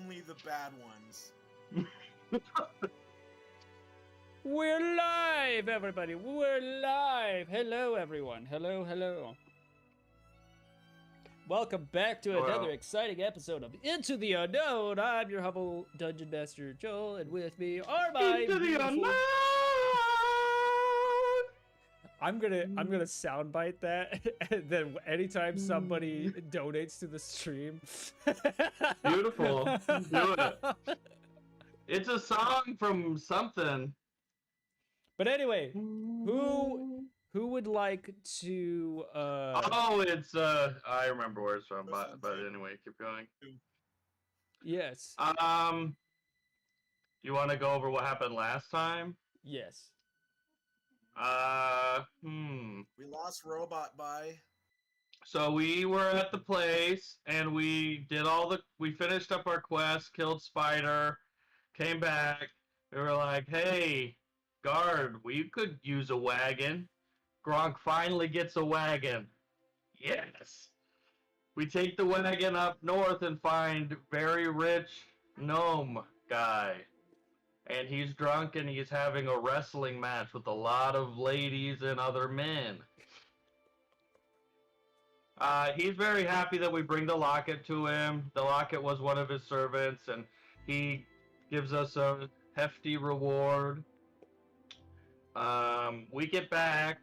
only the bad ones. We're live, everybody. We're live. Hello, everyone. Hello. Welcome back to another exciting episode of Into the Unknown. I'm your humble Dungeon Master, Joel, and with me are my Into the Unknown! I'm gonna soundbite that, and then anytime somebody donates to the stream. Beautiful. Do it. It's a song from something. But anyway, who would like to Oh, it's I remember where it's from, but anyway, keep going. Yes. You want to go over what happened last time? Yes. We lost Robot by. So we were at the place and we finished up our quest, killed Spider, came back. We were like, hey, guard, we could use a wagon. Gronk finally gets a wagon. Yes. We take the wagon up north and find very rich gnome guy. And he's drunk and he's having a wrestling match with a lot of ladies and other men. He's very happy that we bring the locket to him. The locket was one of his servants, and he gives us a hefty reward. We get back,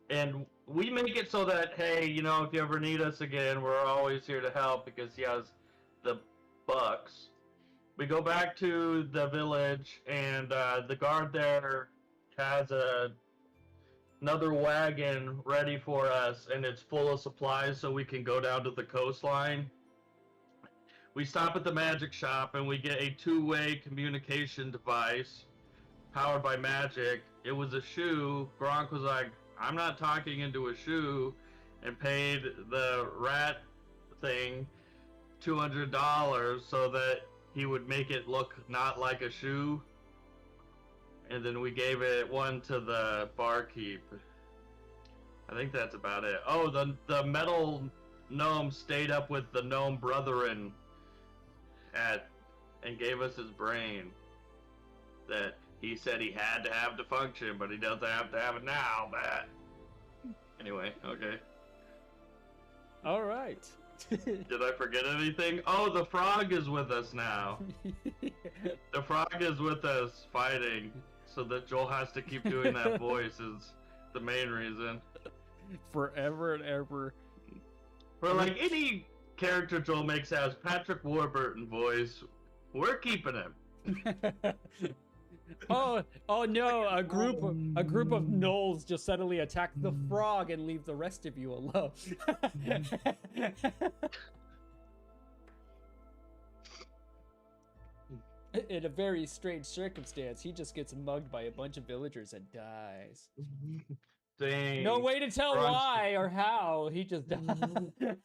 and we make it so that, hey, you know, if you ever need us again, we're always here to help because he has the bucks. We go back to the village, and the guard there has another wagon ready for us, and it's full of supplies so we can go down to the coastline. We stop at the magic shop, and we get a two-way communication device powered by magic. It was a shoe. Gronk was like, I'm not talking into a shoe, and paid the rat thing $200 so that he would make it look not like a shoe. And then we gave it one to the barkeep. I think that's about it. Oh, the metal gnome stayed up with the gnome brethren and gave us his brain. That he said he had to have to function, but he doesn't have to have it now. But anyway, okay. All right. Did I forget anything? Oh, the frog is with us now. The frog is with us fighting, so that Joel has to keep doing that voice is the main reason. Forever and ever. For like any character Joel makes has Patrick Warburton voice, we're keeping him. oh no! A group of gnolls just suddenly attack the frog and leave the rest of you alone. In a very strange circumstance, he just gets mugged by a bunch of villagers and dies. Dang. No way to tell why or how. He just died.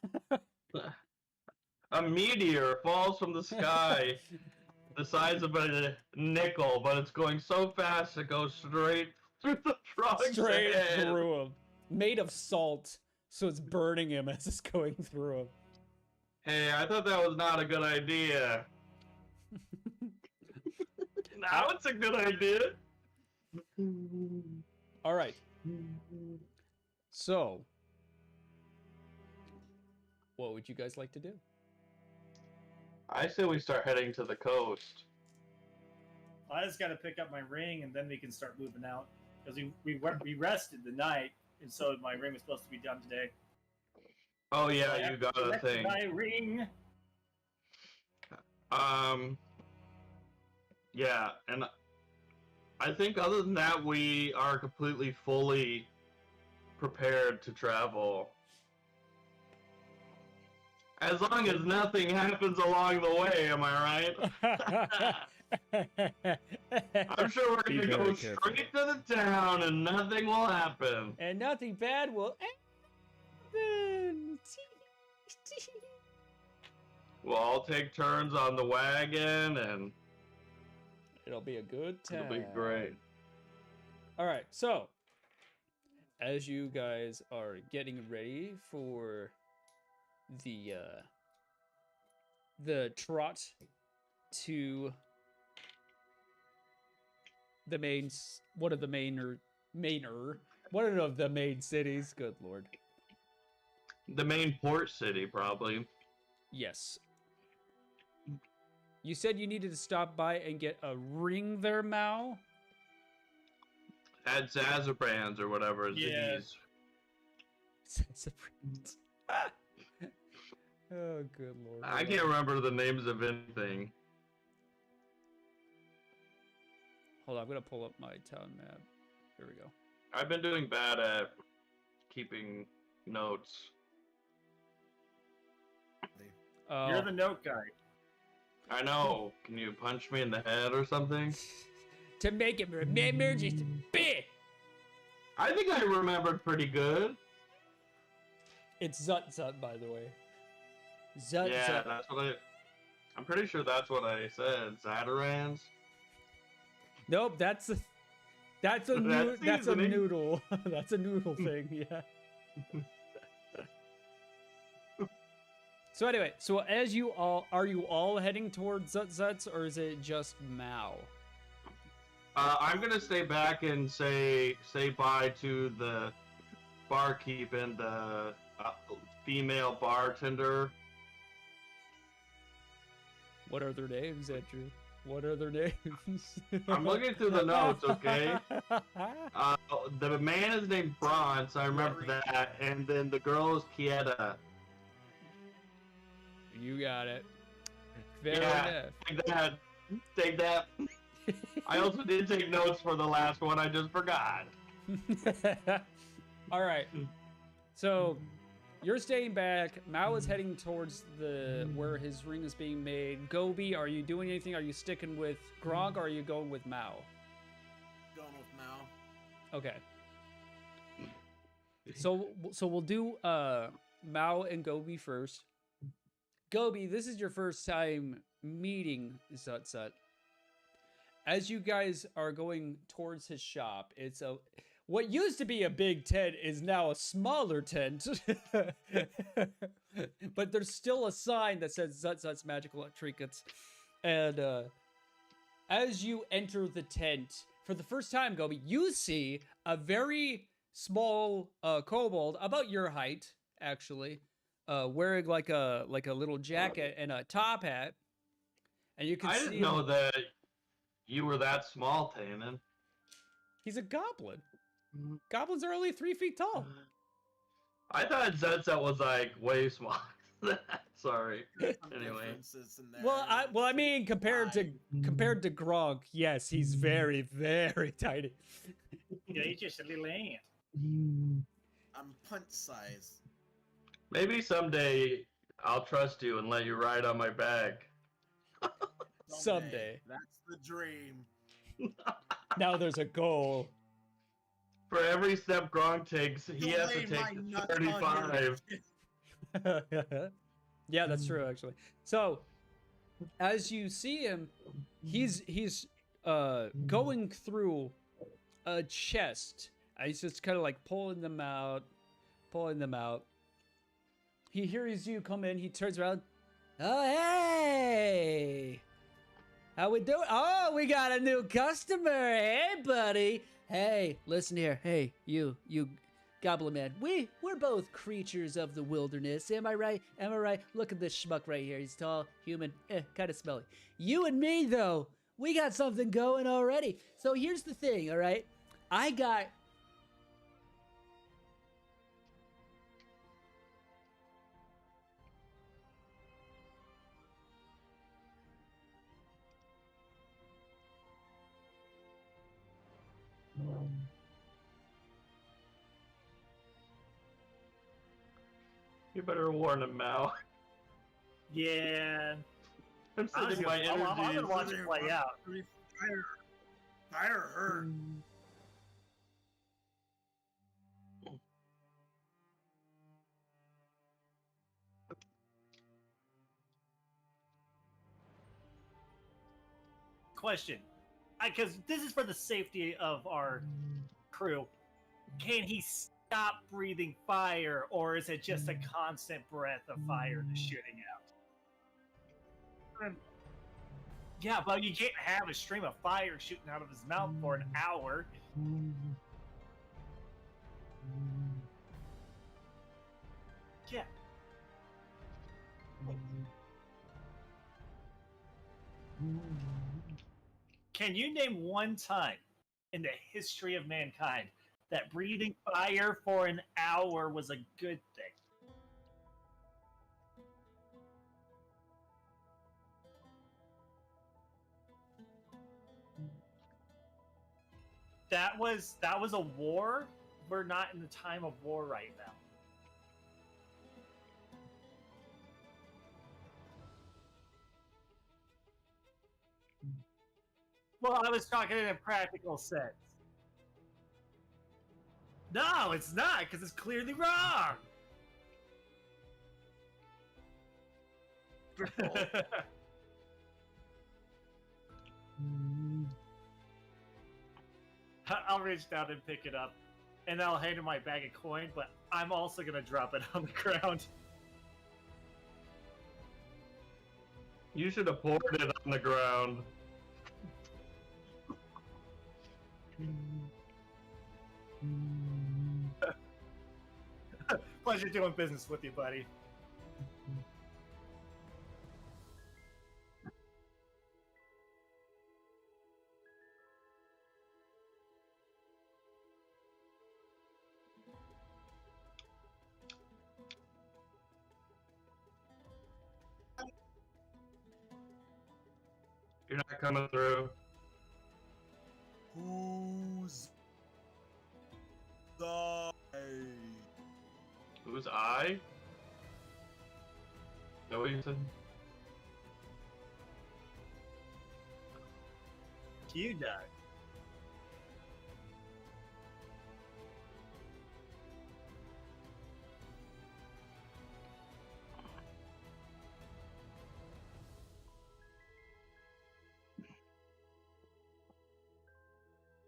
A meteor falls from the sky, the size of a nickel, but it's going so fast it goes straight through the frog's Straight head. through him. Made of salt, so it's burning him as it's going through him. Hey, I thought that was not a good idea. Now it's a good idea. All right. So, what would you guys like to do? I say we start heading to the coast. I just got to pick up my ring, and then we can start moving out. Because we rested the night, and so my ring was supposed to be done today. Oh yeah, you got a thing. My ring. Yeah, and I think other than that, we are completely fully prepared to travel. As long as nothing happens along the way, am I right? I'm sure we're going to go straight to the town and nothing will happen. And nothing bad will happen. We'll all take turns on the wagon and it'll be a good time. It'll be great. All right, so as you guys are getting ready for the the trot to the one of the main cities. Good lord. The main port city, probably. Yes. You said you needed to stop by and get a ring there, Mao? At Zazabrands or whatever. Yeah. Zazabrands. Oh, good lord. I can't remember the names of anything. Hold on, I'm gonna pull up my town map. Here we go. I've been doing bad at keeping notes. You're the note guy. I know. Can you punch me in the head or something? To make it remember, just bit. I think I remembered pretty good. It's Zut Zut, by the way. Zut Yeah, Zut. that's what I'm pretty sure that's what I said. Zatarans. Nope, that's a That's noodle. seasoning. That's a noodle thing. Yeah. So anyway, so are you all heading towards Zut Zuts, or is it just Mao? I'm gonna stay back and say bye to the barkeep and the female bartender. What are their names, Andrew? What are their names? I'm looking through the notes, okay? The man is named Bronze, I remember that, and then the girl is Kieta. You got it. Fair Yeah, take that. I also did take notes for the last one, I just forgot. enough. All right. So you're staying back. Mao is heading towards where his ring is being made. Gobi, are you doing anything? Are you sticking with Gronk, or are you going with Mao? Going with Mao. Okay. So we'll do Mao and Gobi first. Gobi, this is your first time meeting Zut Zut. As you guys are going towards his shop, it's what used to be a big tent is now a smaller tent. But there's still a sign that says Zut Zut's Magical Trinkets. And as you enter the tent, for the first time, Gobi, you see a very small kobold, about your height, actually, wearing like a little jacket and a top hat. And you can I see didn't know that you were that small, Tannen. he's a goblin. Goblins are only 3 feet tall. I thought Zetsat was like way small. Sorry. Some Anyway. differences in there. Well, I mean, compared to Gronk, yes, he's very, very tiny. Yeah, he's just a little ant. I'm punt size. Maybe someday I'll trust you and let you ride on my back. Someday. That's the dream. Now there's a goal. For every step Gronk takes, he has to Don't lay take my nuts on your 35. Yeah, that's true, actually. So, as you see him, he's going through a chest. He's just kind of like pulling them out. He hears you come in. He turns around. Oh, hey! How we doing? Oh, we got a new customer. Hey, buddy. Hey, listen here. Hey, you Goblin Man. We're both creatures of the wilderness. Am I right? Look at this schmuck right here. He's tall, human, kind of smelly. You and me, though, we got something going already. So here's the thing, all right? I got... You better warn him, Mal. Yeah. I'm sending my I'm energy. gonna watch it play out. Fire her. Question. Because this is for the safety of our crew. Can he stop breathing fire, or is it just a constant breath of fire that's shooting out? Yeah, but you can't have a stream of fire shooting out of his mouth for an hour. Yeah. Can you name one time in the history of mankind that breathing fire for an hour was a good thing? That was a war. We're not in the time of war right now. Well, I was talking in a practical sense. No, it's not, because it's clearly wrong. I'll reach down and pick it up, and I'll hand him my bag of coin, but I'm also going to drop it on the ground. You should have poured it on the ground. Pleasure doing business with you, buddy. You're not coming through. Who's the Who's I? Know what you said? You die.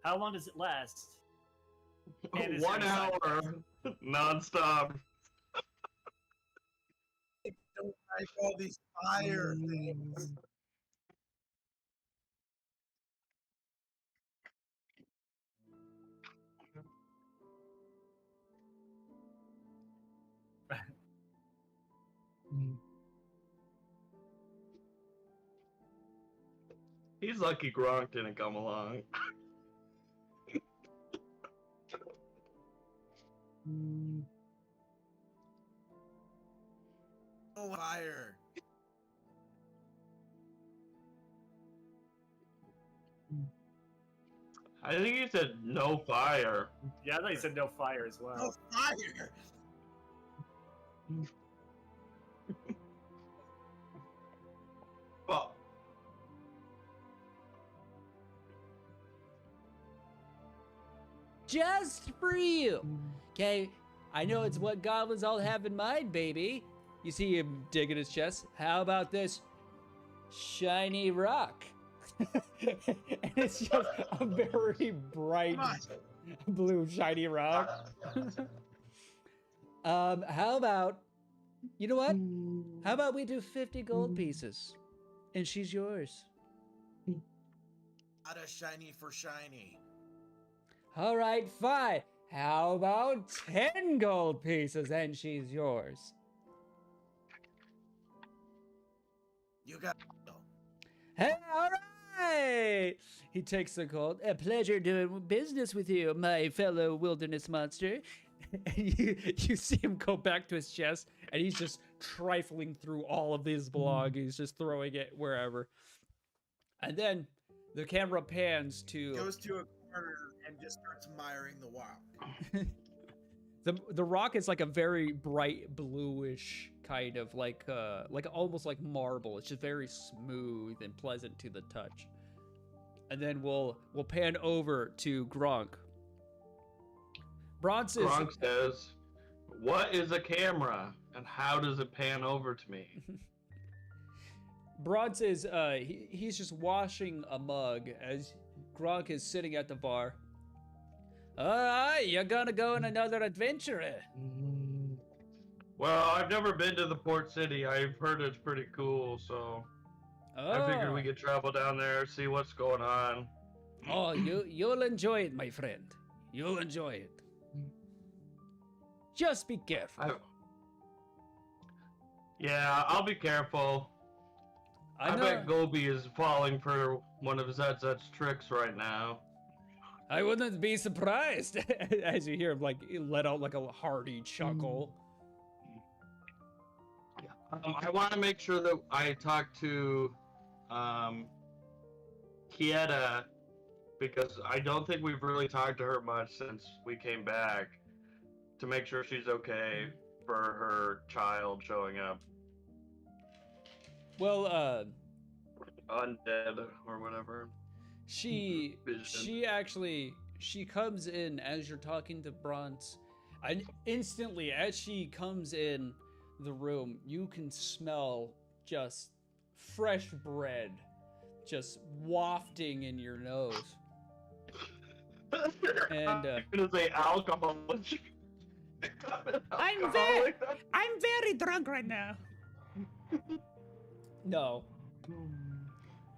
How long does it last? And is 1 there a side hour, non-stop. don't like all these fire things? He's lucky Gronk didn't come along. Oh, fire! I think he said no fire. Yeah, I thought you said no fire as well. No fire! Well, Just for you. Okay, I know it's what goblins all have in mind, baby. You see him digging his chest. How about this shiny rock? And it's just a very bright Come on. blue shiny rock. How about, you know what? How about we do 50 gold pieces? And she's yours. Not a shiny for shiny. All right, fine. How about 10 gold pieces and she's yours? You got Hey, all right. He takes the gold. A pleasure doing business with you, my fellow wilderness monster. And you see him go back to his chest, and he's just trifling through all of these belongings, he's just throwing it wherever. And then the camera pans to goes to a corner and just starts admiring the rock. the rock is like a very bright bluish kind of like almost like marble. It's just very smooth and pleasant to the touch. And then we'll pan over to Gronk. Gronk says, "What is a camera, and how does it pan over to me?" Bronze is he's just washing a mug as Gronk is sitting at the bar. Alright, you're gonna go on another adventure. Well, I've never been to the port city. I've heard it's pretty cool, so I figured we could travel down there, see what's going on. Oh, you'll enjoy it, my friend. You'll enjoy it. Just be careful. Yeah, I'll be careful. I know. bet Gobi is falling for one of Zet's tricks right now. I wouldn't be surprised as you hear him like let out like a hearty chuckle. I want to make sure that I talk to Kieta, because I don't think we've really talked to her much since we came back, to make sure she's okay for her child showing up. Well, Undead or whatever. she actually comes in as you're talking to Bront, and instantly as she comes in the room, you can smell just fresh bread just wafting in your nose. And I'm gonna say alcohol. I'm very drunk right now. No.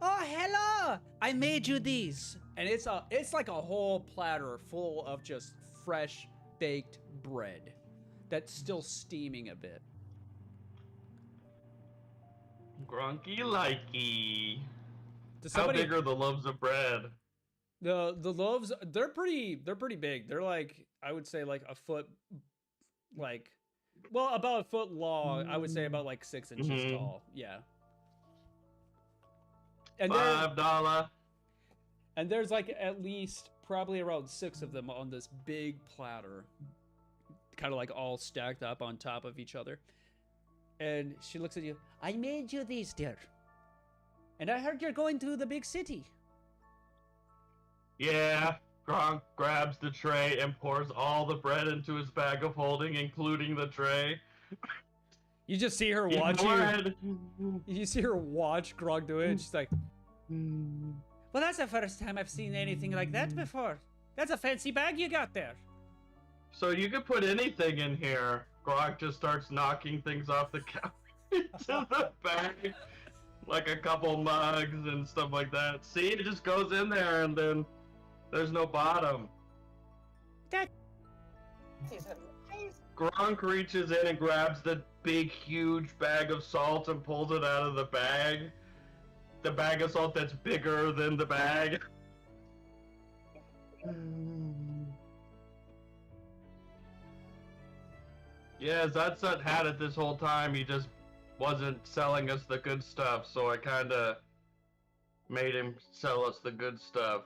Oh, hello! I made you these. And it's like a whole platter full of just fresh baked bread that's still steaming a bit. Gronky likey. How big are the loaves of bread? The loaves, they're pretty big. They're like, I would say like a foot, like, well, about a foot long. I would say about like 6 inches tall. Yeah. And $5. And there's like at least probably around 6 of them on this big platter, kind of like all stacked up on top of each other. And she looks at you. I made you these, dear. And I heard you're going to the big city. Yeah. Gronk grabs the tray and pours all the bread into his bag of holding, including the tray. You just see her watch you. You see her watch Gronk do it, and she's like, well, that's the first time I've seen anything like that before. That's a fancy bag you got there. So you could put anything in here. Gronk just starts knocking things off the counter into the bag. Like a couple mugs and stuff like that. See, it just goes in there and then there's no bottom. That Gronk reaches in and grabs the big, huge bag of salt and pulls it out of the bag. The bag of salt that's bigger than the bag. Yeah, Zutzut had it this whole time. He just wasn't selling us the good stuff, so I kinda made him sell us the good stuff.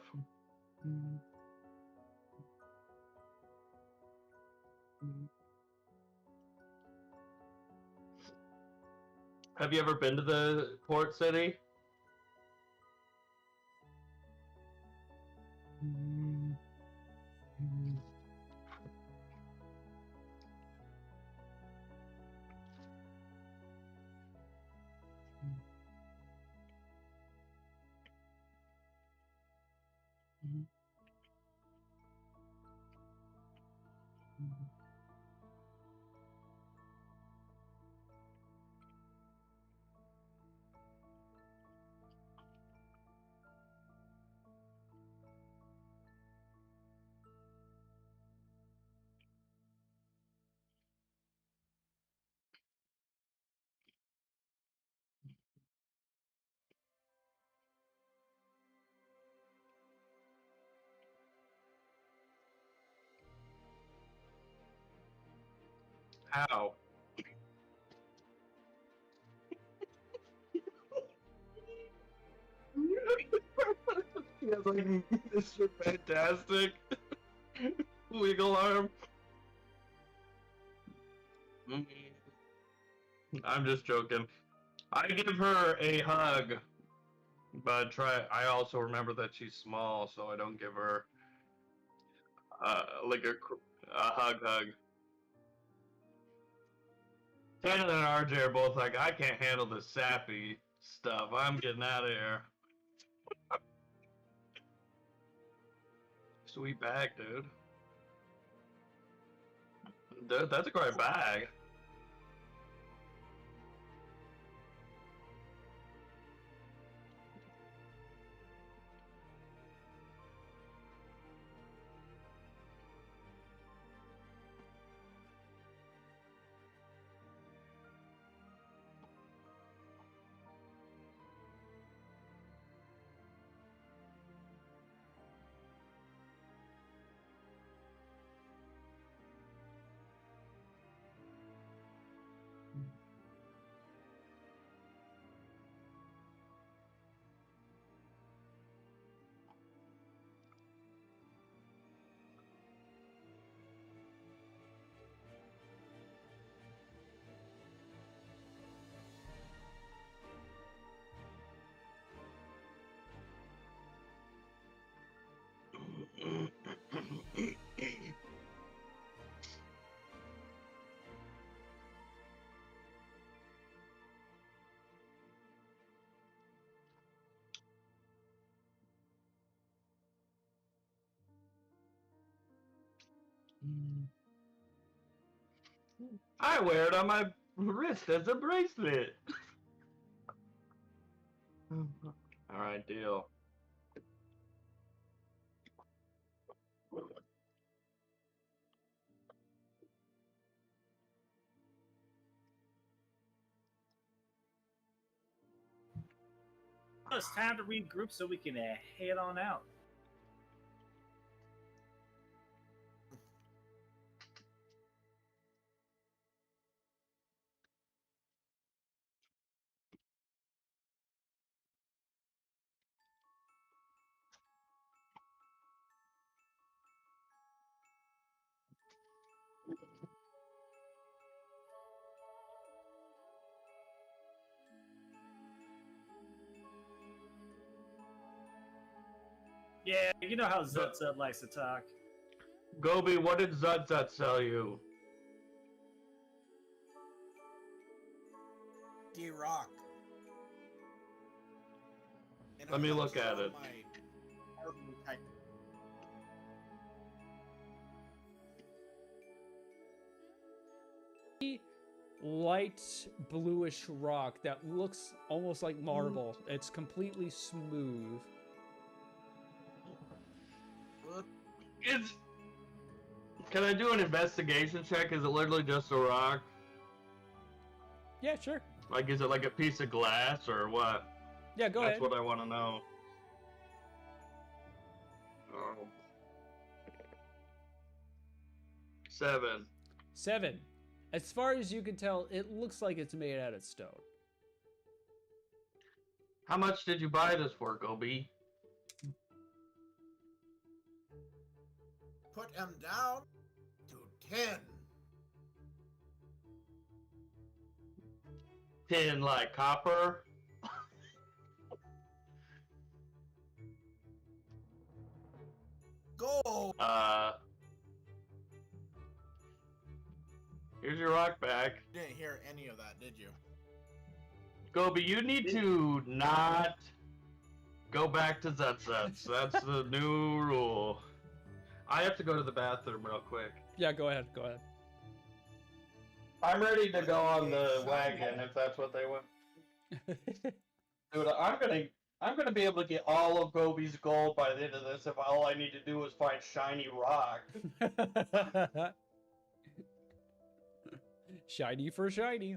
Have you ever been to the port city? How? He has like Mr. Fantastic wiggle arm. I'm just joking. I give her a hug, but I also remember that she's small, so I don't give her like a hug. Shannon and RJ are both like, I can't handle this sappy stuff. I'm getting out of here. Sweet bag, dude. Dude, that's a great bag. I wear it on my wrist as a bracelet. All right, deal. It's time to regroup so we can head on out. Yeah, you know how Zutzub likes to talk. Gobi, what did Zut sell you? D-Rock. And Let me I'm look at showing it. my Arden type. Light bluish rock that looks almost like marble. It's completely smooth. Can I do an investigation check? Is it literally just a rock? Yeah, sure. Like, is it like a piece of glass or what? Yeah, go That's ahead. what I want to know. Oh. 7. 7. As far as you can tell, it looks like it's made out of stone. How much did you buy this for, Gobi? Put him down to 10. 10 like copper? Go! Here's your rock back. Didn't hear any of that, did you? Gobi, you need to not go back to Zutzuts. That's the new rule. I have to go to the bathroom real quick. Yeah, go ahead. Go ahead. I'm ready to go on the wagon if that's what they want. Dude, I'm gonna be able to get all of Gobi's gold by the end of this if all I need to do is find shiny rock. Shiny for shiny.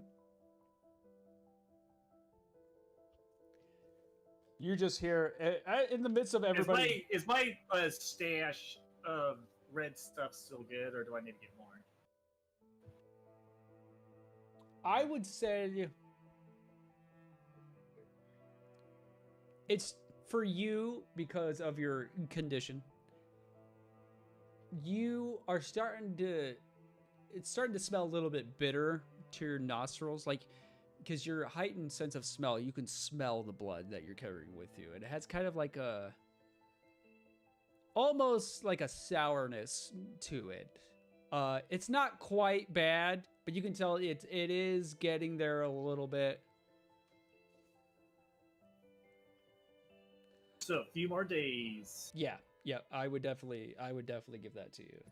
You just hear in the midst of everybody. Is my stash of red stuff still good, or do I need to get more? I would say it's for you because of your condition. You are starting to. It's starting to smell a little bit bitter to your nostrils, like because your heightened sense of smell, you can smell the blood that you're carrying with you, and it has kind of like a, almost like a sourness to it. It's not quite bad, but you can tell it is getting there a little bit. So a few more days. Yeah, I would definitely give that to you.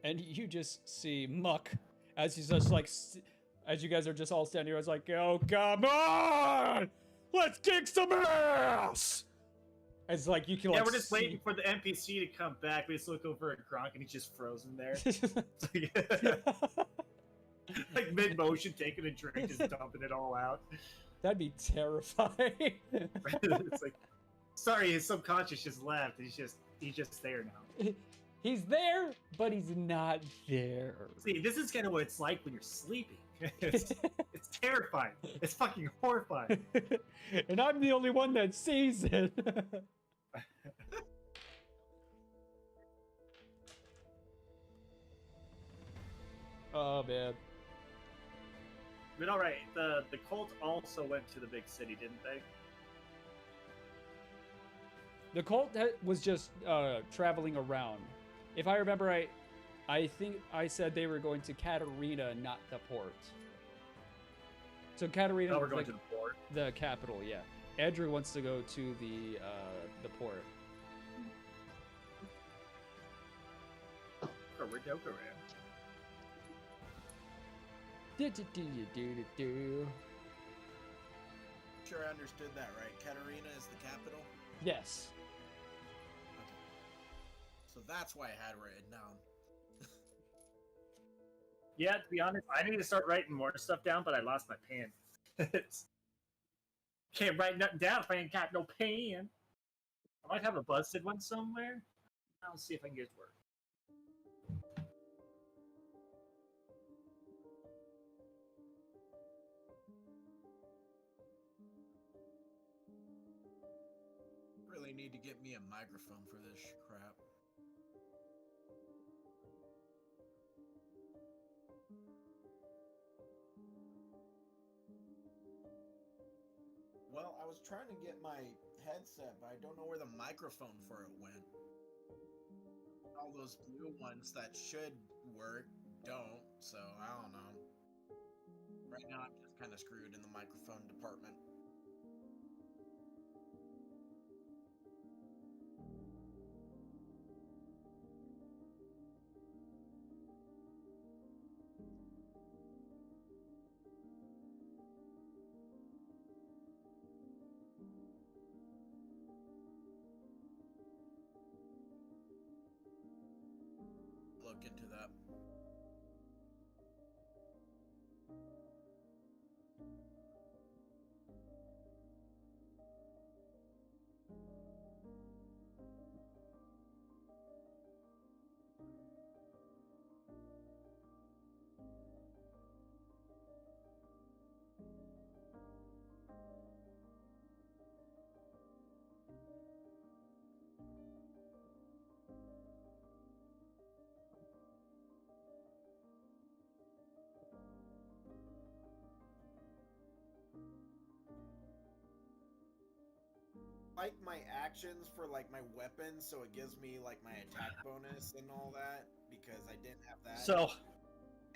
And you just see Muck as he's just like, as you guys are just all standing here, it's like, oh, come on! Let's kick some ass! It's like you can Yeah, like, we're just waiting for the NPC to come back. We just look over at Gronk and he's just frozen there. Like mid-motion, taking a drink, just dumping it all out. That'd be terrifying. It's like, sorry, his subconscious just left. He's just there now. He's there, but he's not there. See, this is kind of what it's like when you're sleeping. It's terrifying. It's fucking horrifying. And I'm the only one that sees it. Oh man. But all right, the cult also went to the big city, didn't they? The cult was just traveling around. If I remember right, I think I said they were going to Katarina, not the port. So Katarina, Oh, we're going to the port. the capital, yeah. Andrew wants to go to the port. Dokoro. Do. Sure, I understood that right. Katarina is the capital, Yes. so that's why I had it written down. Yeah, to be honest, I need to start writing more stuff down, but I lost my pen. Can't write nothing down if I ain't got no pen. I might have a busted one somewhere. I'll see if I can get it to work. Really need to get me a microphone for this crap. Well, I was trying to get my headset, but I don't know where the microphone for it went. All those blue ones that should work don't, so I don't know. Right now, I'm just kind of screwed in the microphone department. Look into that. Like my actions for like my weapons, so it gives me like my attack bonus and all that because I didn't have that. So,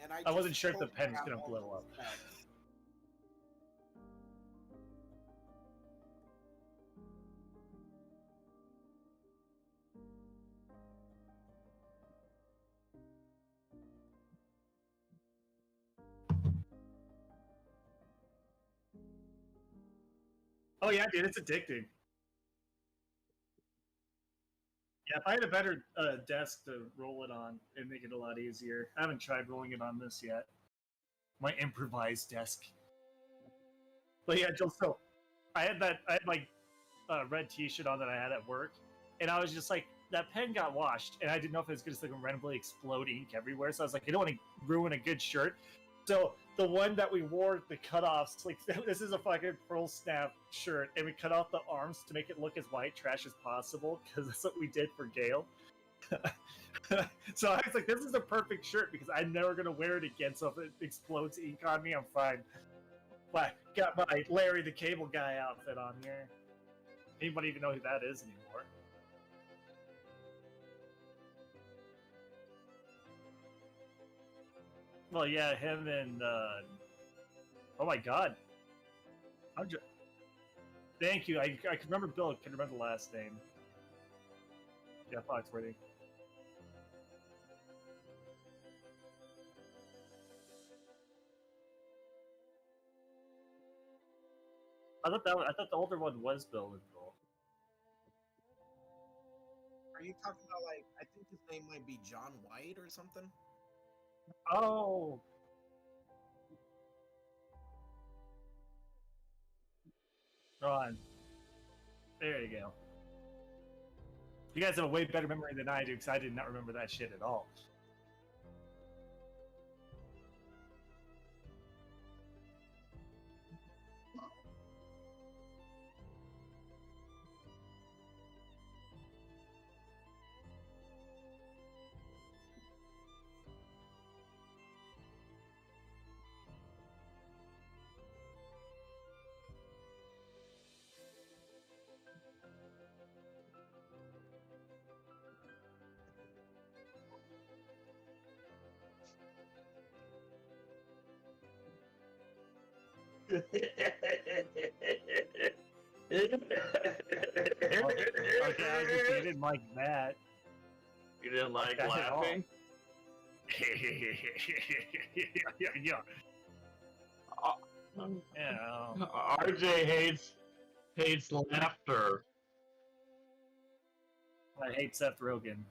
and I wasn't just sure if the totally pen was got gonna all blow the up. specs. oh yeah, dude, it's addicting. Yeah, if I had a better desk to roll it on, it'd make it a lot easier. I haven't tried rolling it on this yet. My improvised desk. But yeah, Jill, so I had my red T-shirt on that I had at work, and I was just like, that pen got washed, and I didn't know if it was just like randomly explode ink everywhere. So I was like, I don't want to ruin a good shirt. So the one that we wore, the cutoffs, like this is a fucking pearl snap shirt, and we cut off the arms to make it look as white trash as possible because that's what we did for Gale. So I was like, this is a perfect shirt because I'm never gonna wear it again. So if it explodes ink on me, I'm fine. But got my Larry the Cable Guy outfit on here. Anybody even know who that is anymore? Well, yeah, him and oh my god, thank you. I can remember Bill. I can remember the last name. Yeah, Foxworthy. I thought the older one was Bill and Bill. Are you talking about like I think his name might be John White or something? Oh. Ron. There you go. You guys have a way better memory than I do because I did not remember that shit at all. Okay, I didn't like that. You didn't like That at all. laughing? yeah. RJ hates laughter. I hate Seth Rogen.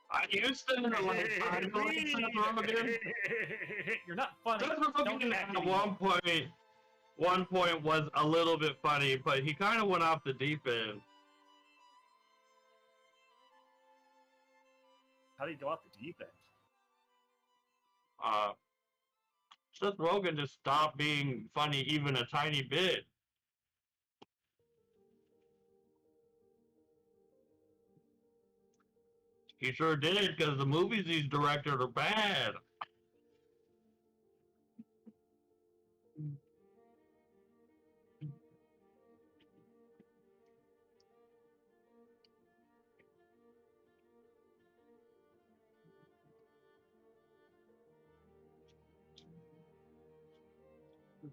I used to like I don't like Seth Rogen. You're not funny. Seth Don't Rogen act at anymore. one point was a little bit funny, but he kind of went off the deep end. How do you go off the deep end? Seth Rogen just stopped being funny even a tiny bit. He sure did, because the movies he's directed are bad.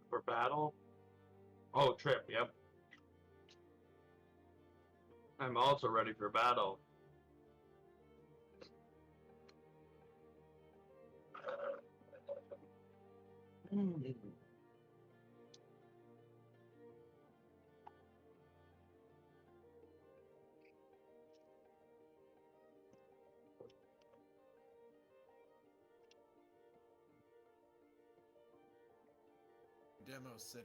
For battle? Oh, trip, yep. I'm also ready for battle. Demo City.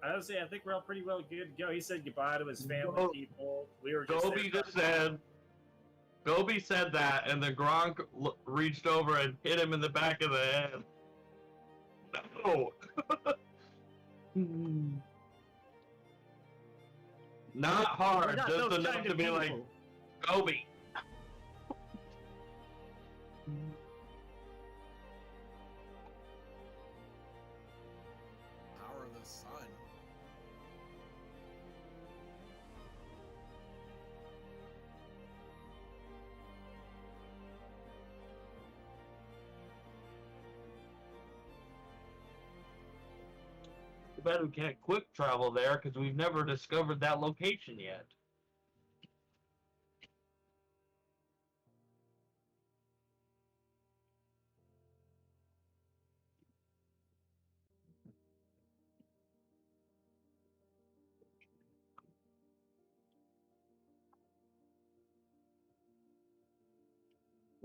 Honestly, I think we're all pretty well good to go. He said goodbye to his family Go- people. We were just Gobi said that, and then Gronk reached over and hit him in the back of the head. No. Not hard, We're not just those enough kind to of be like, people. Gobi. Power of the Sun. Too bad we can't quick travel there, because we've never discovered that location yet.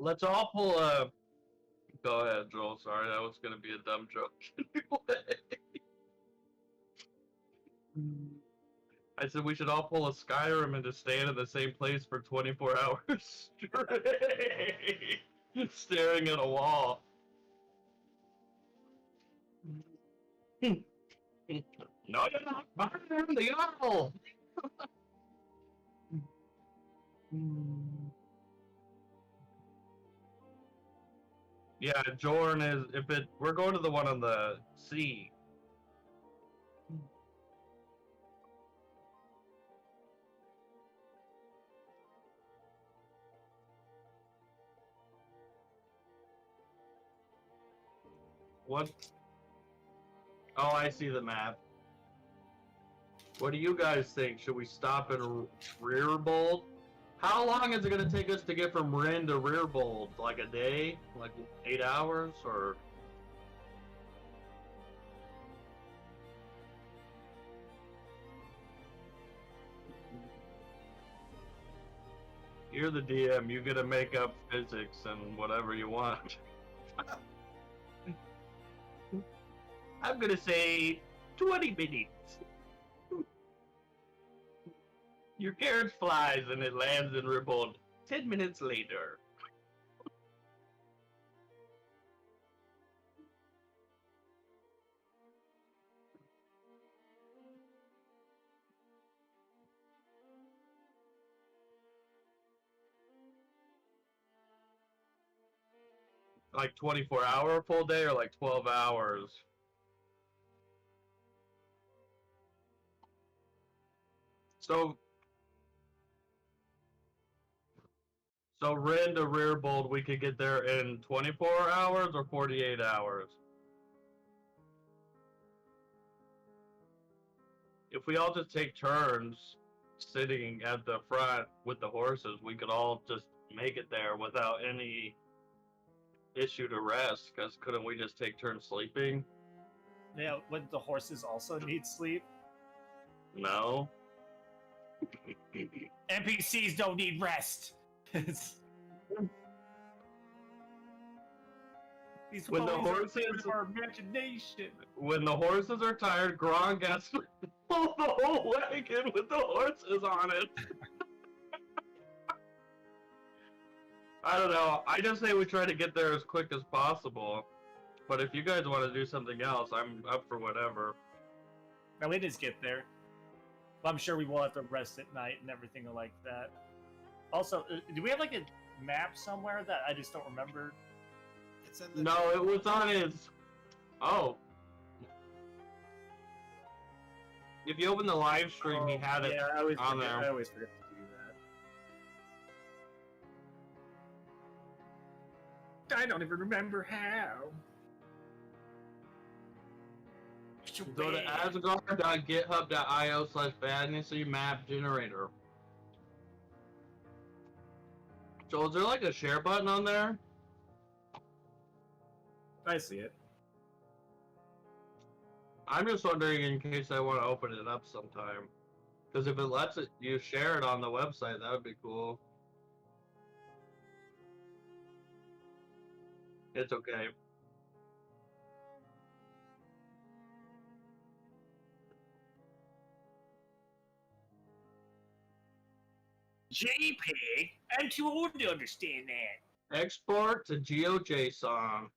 Let's all pull a... Go ahead, Joel. Sorry, that was going to be a dumb joke. I said we should all pull a Skyrim and just stand in the same place for 24 hours straight, staring at a wall. No, you're not. Burn the owl. Yeah, Jorn is. We're going to the one on the sea. What? Oh, I see the map. What do you guys think? Should we stop in Rearbold? How long is it going to take us to get from Rin to Rearbold? Like a day? Like 8 hours? Or... You're the DM. You get to make up physics and whatever you want. I'm going to say 20 minutes. Your carriage flies and it lands in Rearbold 10 minutes later. Like 24-hour full day or like 12 hours? So Rin to Rearbold, we could get there in 24 hours or 48 hours? If we all just take turns sitting at the front with the horses, we could all just make it there without any issue to rest. Because couldn't we just take turns sleeping? Yeah, would the horses also need sleep? No. NPCs don't need rest. These When the ponies are horses- our imagination. When the horses are tired, Gron gets to pull the whole wagon with the horses on it. I don't know. I just say we try to get there as quick as possible. But if you guys want to do something else, I'm up for whatever. Now we just get there. I'm sure we will have to rest at night and everything like that. Also, do we have like a map somewhere that I just don't remember? It's in the No, it was on his. Oh. If you open the live stream, he had it. Yeah, I always on forget, there. I always forget to do that. I don't even remember how. Go to asgard.github.io/fantasy map generator. So is there like a share button on there? I see it. I'm just wondering in case I want to open it up sometime. Because if it lets you share it on the website, that would be cool. It's okay. JPEG? I'm too old to understand that. Export to GeoJSON.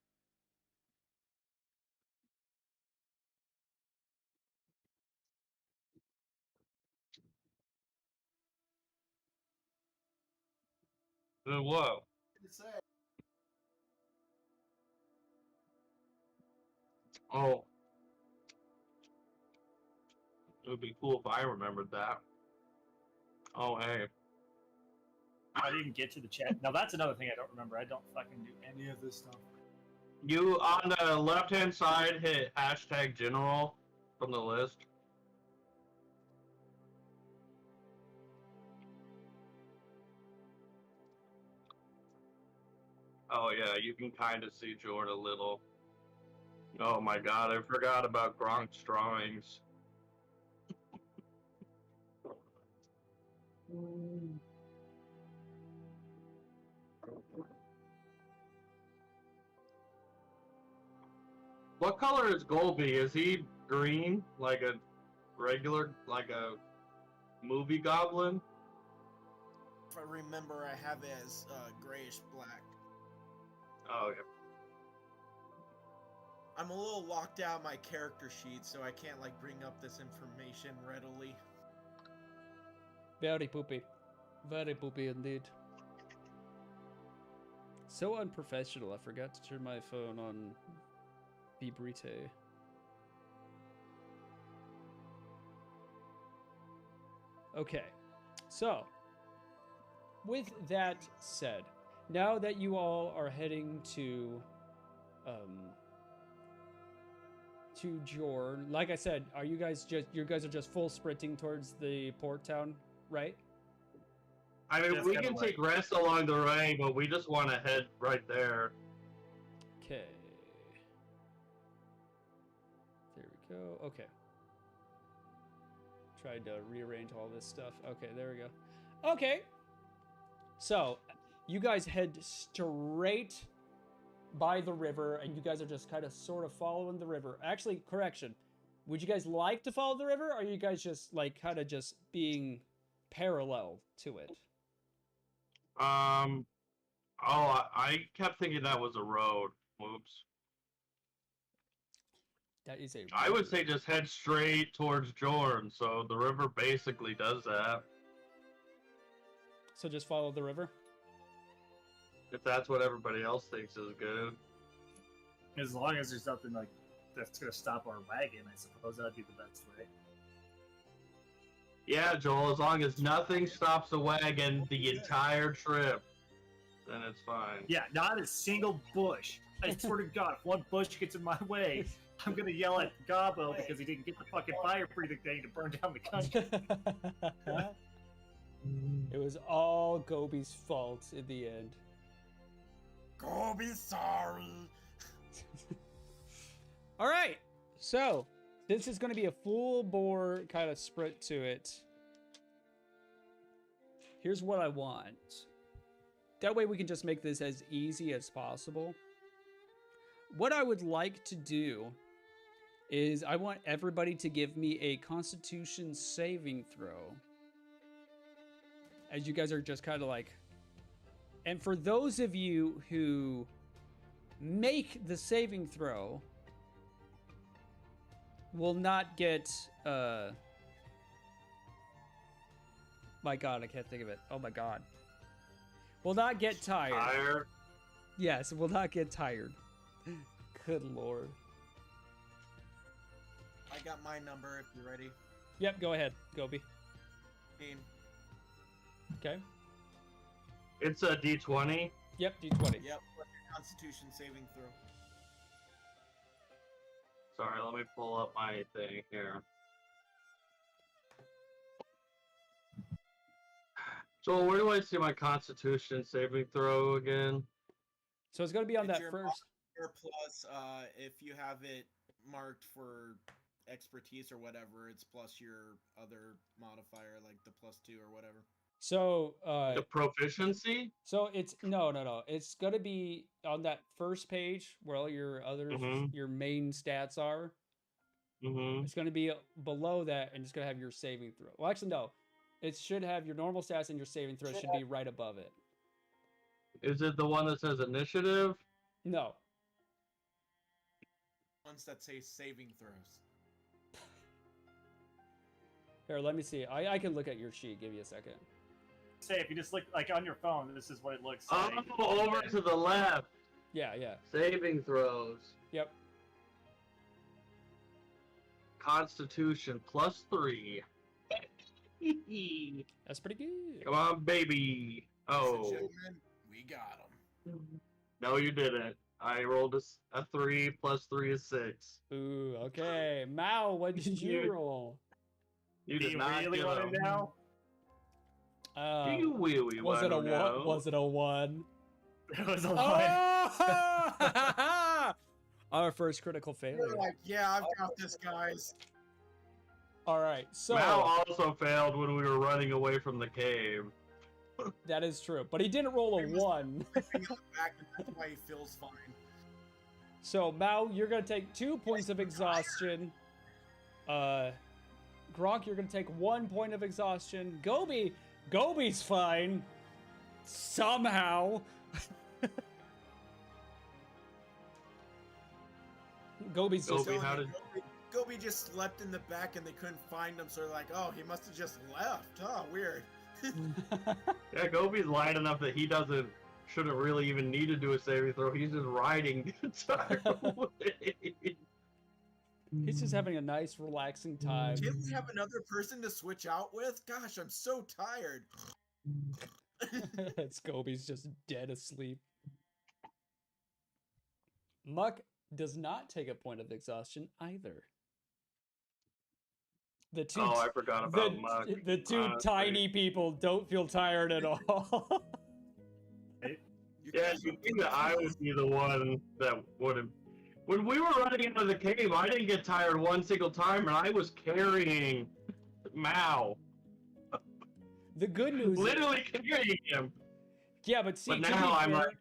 Then what? It's a- Oh. It would be cool if I remembered that. Oh, hey. I didn't even get to the chat. Now that's another thing I don't remember. I don't fucking do any of this stuff. You, on the left-hand side, hit hashtag general from the list. Oh, yeah, you can kind of see Jordan a little. Oh my god, I forgot about Gronk's drawings. What color is Golby? Is he green, like a regular, like a movie goblin? If I remember, I have it as grayish black. Oh, yeah. I'm a little locked out of my character sheet, so I can't like bring up this information readily. Very poopy. Very poopy indeed. So unprofessional. I forgot to turn my phone on Vibrite. Okay. So, with that said, now that you all are heading to Jorn, like I said, are you guys are just full sprinting towards the port town, right? I mean, That's we kinda can like- take rest along the way, but we just want to head right there. Okay. There we go. Okay. Tried to rearrange all this stuff. Okay, there we go. Okay. So, you guys head straight by the river, and you guys are just kind of sort of following the river. Actually, correction. Would you guys like to follow the river, or are you guys just like kind of just being parallel to it? Oh, I kept thinking that was a road. Whoops. That is a I would say just head straight towards Jorn, so the river basically does that. So just follow the river? If that's what everybody else thinks is good. As long as there's nothing like that's gonna stop our wagon, I suppose that'd be the best way. Yeah, Joel, as long as nothing stops the wagon the entire trip, then it's fine. Yeah, not a single bush. I swear to God, if one bush gets in my way, I'm gonna yell at Gobbo because he didn't get the fucking fire breathing thing to burn down the country. It was all Gobi's fault in the end. Gobi, sorry. All right, so this is going to be a full bore kind of sprint to it. Here's what I want. That way we can just make this as easy as possible. What I would like to do is I want everybody to give me a Constitution saving throw. As you guys are just kind of like... And for those of you who make the saving throw, will not get... My god, I can't think of it. Oh my god. Will not get tired. Tired. Yes, will not get tired. Good lord. I got my number if you're ready. Yep, go ahead, Gobi. 15. Okay. It's a D20. Yep, D20. Yep, what's your Constitution saving throw? Sorry, let me pull up my thing here. So where do I see my Constitution saving throw again? So it's gonna be on It's that your first. Or plus, if you have it marked for expertise or whatever, it's plus your other modifier, like the +2 or whatever. So The proficiency? so it's no. It's gonna be on that first page where all your other Mhm. your main stats are. Mm-hmm. It's gonna be below that, and it's gonna have your saving throw. Well, actually, no. It should have your normal stats, and your saving throw should be right above it. Is it the one that says initiative? No. Ones that say saving throws. Here, let me see. I can look at your sheet. Give you a second. Say if you just look like on your phone, this is what it looks Oh, like. over to the left. Yeah. Saving throws. Yep. Constitution +3. That's pretty good. Come on, baby. Ladies and Oh, gentlemen, we got him. no, you didn't. I rolled a 3 + 3 is 6. Ooh, okay. Mao, what did you You- roll? You Do did you not really get want him. it now? You wee Was it a one? Was it a one? It was a lie. Oh! Our first critical They're failure. like, yeah, I've got this, guys. All right, so Mal also failed when we were running away from the cave. that is true, but he didn't roll a one. Sleeping on the back, and that's why he feels fine. So Mao, you're gonna take 2 points of exhaustion. Gronk, you're gonna take 1 point of exhaustion. Gobi's fine. Somehow. Gobi's just Gobi, how did- Gobi just slept in the back and they couldn't find him, so they're like, oh, he must have just left. Oh, weird. Yeah, Gobi's light enough that he shouldn't really even need to do a saving throw. He's just riding the entire way. He's just having a nice, relaxing time. Can't we have another person to switch out with? Gosh, I'm so tired. It's Gobi's just dead asleep. Muck does not take a point of exhaustion either. The two, Oh, I forgot about Muck. the two Honestly. tiny people don't feel tired at all. Yeah, you think that I would be the one that would have. When we were running into the cave, I didn't get tired one single time, and I was carrying Mao. The good news, Literally carrying him. yeah, but see, But to, now be I'm fair, like,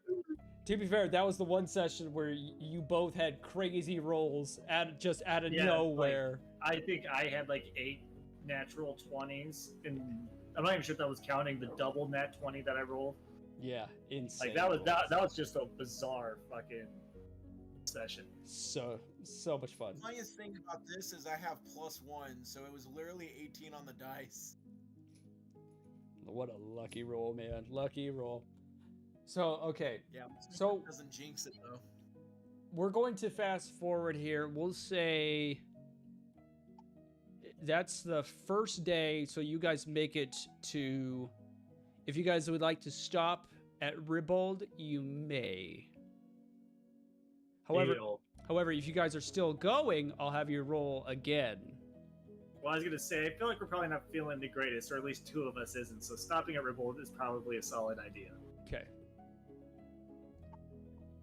to be fair, that was the one session where you both had crazy rolls just out of Yeah, nowhere. I think I had like 8 natural 20s, and I'm not even sure if that was counting the double nat 20 that I rolled. Yeah, insane. Like that rolls. was just a bizarre fucking session. so much fun. The funniest thing about this is I have +1, so it was literally 18 on the dice. What a lucky roll, man. Lucky roll. So, okay. Yeah, So- doesn't jinx it though. We're going to fast forward here. We'll say that's the first day, so you guys make it to... If you guys would like to stop at Ribold, you may. However, deal. however, if you guys are still going, I'll have you roll again. Well, I was gonna say, I feel like we're probably not feeling the greatest, or at least two of us isn't. So stopping at Revolt is probably a solid idea. Okay.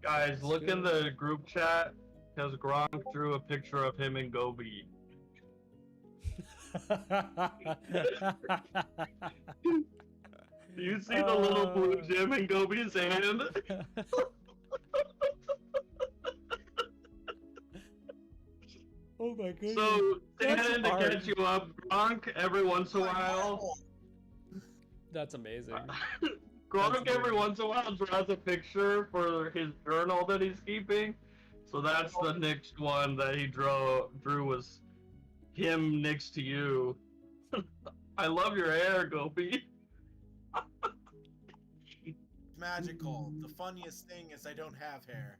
Guys, That's look in good. the group chat because Gronk drew a picture of him and Gobi. Do you see the little blue gem in Gobi's hand? Oh my goodness. So, That's Shannon, to art. catch you up, Gronk every once in a while. That's amazing. Gronk every weird. once in a while draws a picture for his journal that he's keeping. So that's the next one that he drew was him next to you. I love your hair, Gobi. Magical. The funniest thing is I don't have hair.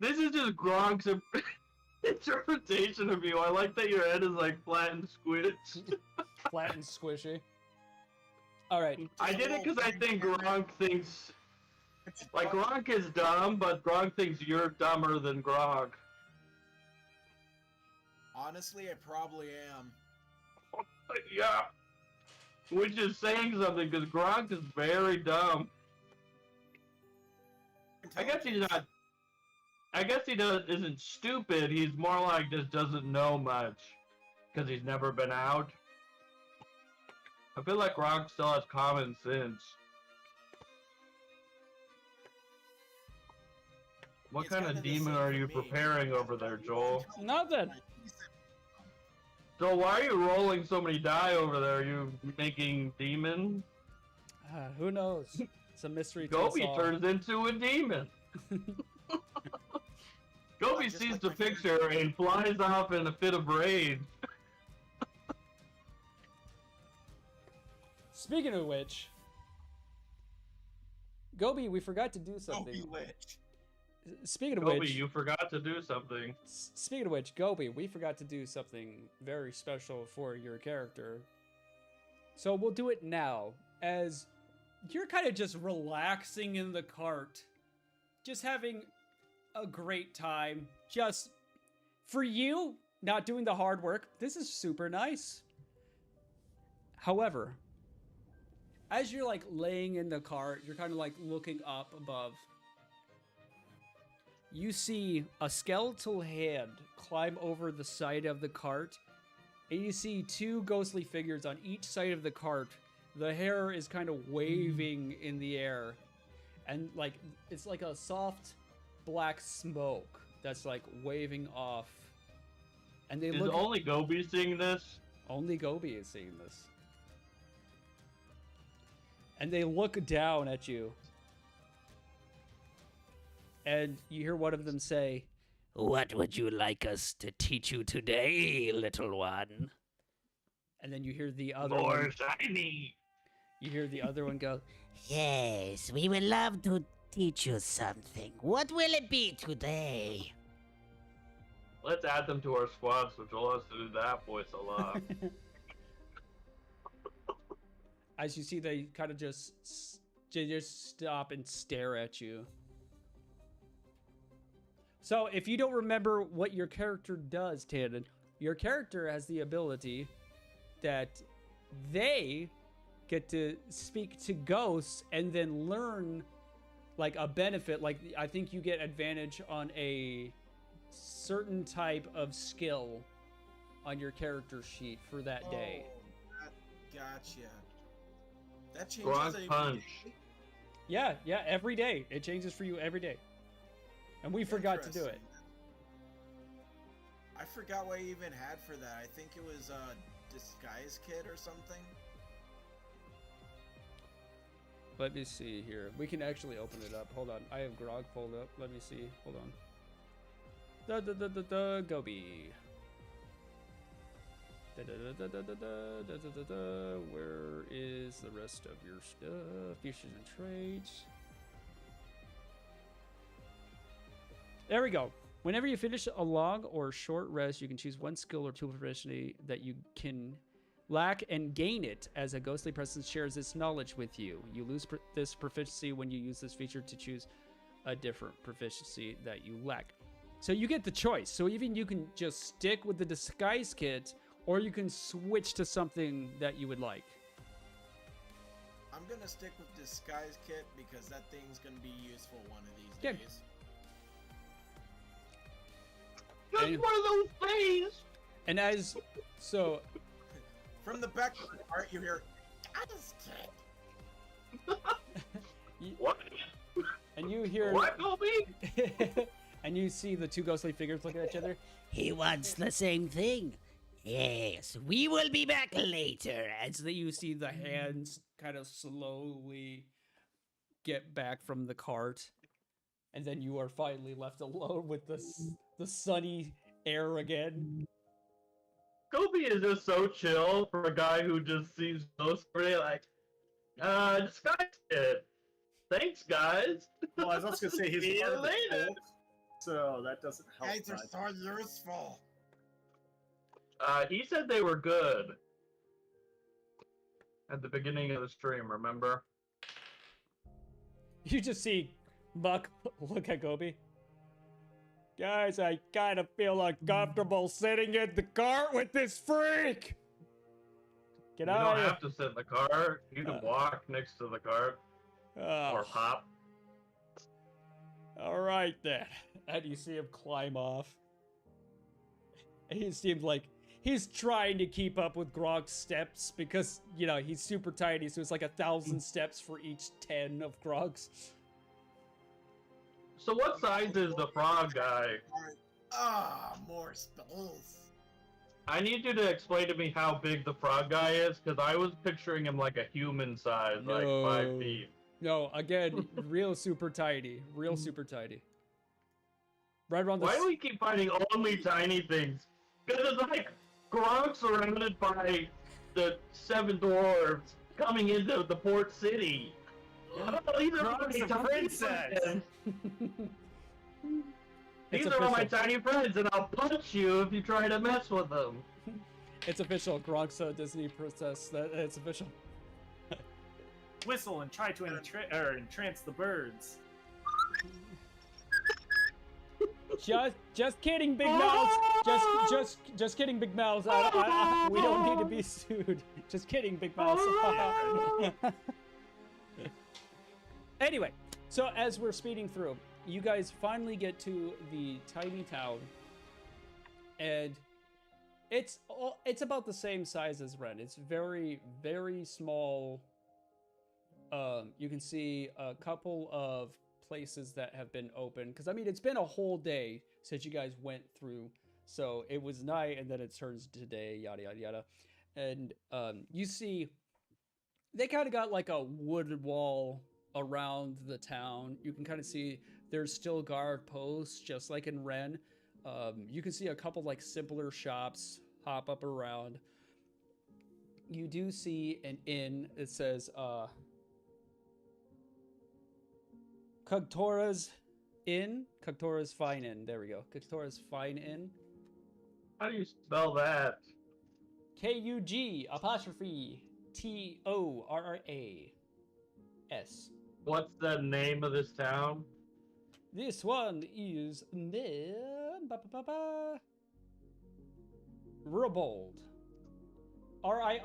This is just Gronk's interpretation of you. I like that your head is like flat and squished. Flat and squishy. All right. I did it because I think Gronk thinks like Gronk is dumb, but Gronk thinks you're dumber than Gronk. Honestly, I probably am. Yeah. Which is saying something because Gronk is very dumb. I guess he's not. I guess he isn't stupid. He's more like just doesn't know much because he's never been out. I feel like Gronk still has common sense. What It's kind kinda of the demon same are for you me. preparing over there, Joel? Nothing. So why are you rolling so many die over there? Are you making demon? Who knows? It's a mystery to us Gobi all. turns into a demon. Gobi Just sees like the my favorite- picture and flies off in a fit of rage. Speaking of which, Gobi, we forgot to do Oh, something. bewitch. Speaking of Gobi, which, you forgot to do something. speaking of which, Gobi, we forgot to do something very special for your character. So we'll do it now, as you're kind of just relaxing in the cart, just having a great time. Just for you, not doing the hard work. This is super nice. However, as you're like laying in the cart, you're kind of like looking up above. You see a skeletal hand climb over the side of the cart, and you see two ghostly figures on each side of the cart. The hair is kind of waving in the air, and like it's like a soft black smoke that's like waving off. And they Is look. only Gobi seeing this? Only Gobi is seeing this. And they look down at you. And you hear one of them say, "What would you like us to teach you today, little one?" And then you hear the other More one. shiny. You hear the other one go, Yes, we would love to teach you something. What will it be today? Let's add them to our squad so Joel has to do that voice a lot. as you see they kind of just stop and stare at you. So if you don't remember what your character does, Tannen, your character has the ability that they get to speak to ghosts and then learn like a benefit. Like I think you get advantage on a certain type of skill on your character sheet for that day. Oh, gotcha. That changes Gronk every punch. day? Yeah, every day. It changes for you every day. And we forgot to do it. Interesting. I forgot what I even had for that. I think it was Disguise Kit or something. Let me see here. We can actually open it up. Hold on. I have Grog pulled up. Let me see. Hold on. Gobi. Where is the rest of your stuff? Features and traits. There we go. Whenever you finish a long or short rest, you can choose one skill or tool proficiency that you can lack and gain it as a ghostly presence shares its knowledge with you. You lose this proficiency when you use this feature to choose a different proficiency that you lack. So you get the choice. So even you can just stick with the disguise kit, or you can switch to something that you would like. I'm gonna stick with disguise kit because that thing's gonna be useful one of these Yeah. days. Just And- one of those things. And as so, From the back of the cart, you hear, "Disguise kit." What? and you hear, What, Kobe? and you see the two ghostly figures looking at each other. He wants the same thing. Yes, we will be back later. As you see the hands kind of slowly get back from the cart, and then you are finally left alone with the sunny air again. Kobe is just so chill for a guy who just sees ghosts every day. Like, disguise kit. Thanks, guys. Well, I was also gonna say he's See part you of the later. cult, so that doesn't help. Guys are much. so useful. He said they were good. At the beginning of the stream, remember? You just see Buck look at Gobi. Guys, I kind of feel uncomfortable sitting in the cart with this freak. Get You out don't of have to sit in the car. You can walk next to the cart here. or hop. All right then. And you see him climb off. He seems like he's trying to keep up with Gronk's steps because, you know, he's super tiny, so it's like 1,000 steps for each 10 of Gronk's. So what size is the frog guy? More space. I need you to explain to me how big the frog guy is, because I was picturing him like a human size, like No. 5 feet. No, again, real super tiny. Real super tiny. Right around the... Why do we keep finding only tiny things? Because it's like Gronk surrounded by the 7 dwarves coming into the port city. I don't know, these are Gronk's my a tiny princess. friends. It's These are all my official. tiny friends, and I'll punch you if you try to mess with them. It's official. Gronk's a Disney princess. It's official. Whistle and try to entrance the birds. Just kidding, Big Mouth. Just kidding, Big Mouth. We don't need to be sued. Just kidding, Big Mouth. Anyway, so as we're speeding through, you guys finally get to the tiny town, and it's about the same size as Ren. It's very, very small. You can see a couple of places that have been open, because I mean it's been a whole day since you guys went through, so it was night and then it turns to day, yada yada yada. And you see they kind of got like a wood wall around the town. You can kind of see there's still guard posts just like in Ren. You can see a couple like simpler shops hop up around. You do see an inn. It says Kugtora's Inn. Kugtora's Fine Inn. There we go. Kugtora's Fine Inn. How do you spell that? Kug apostrophe Torras. What's the name of this town? This one is Ribold. Rirbold. I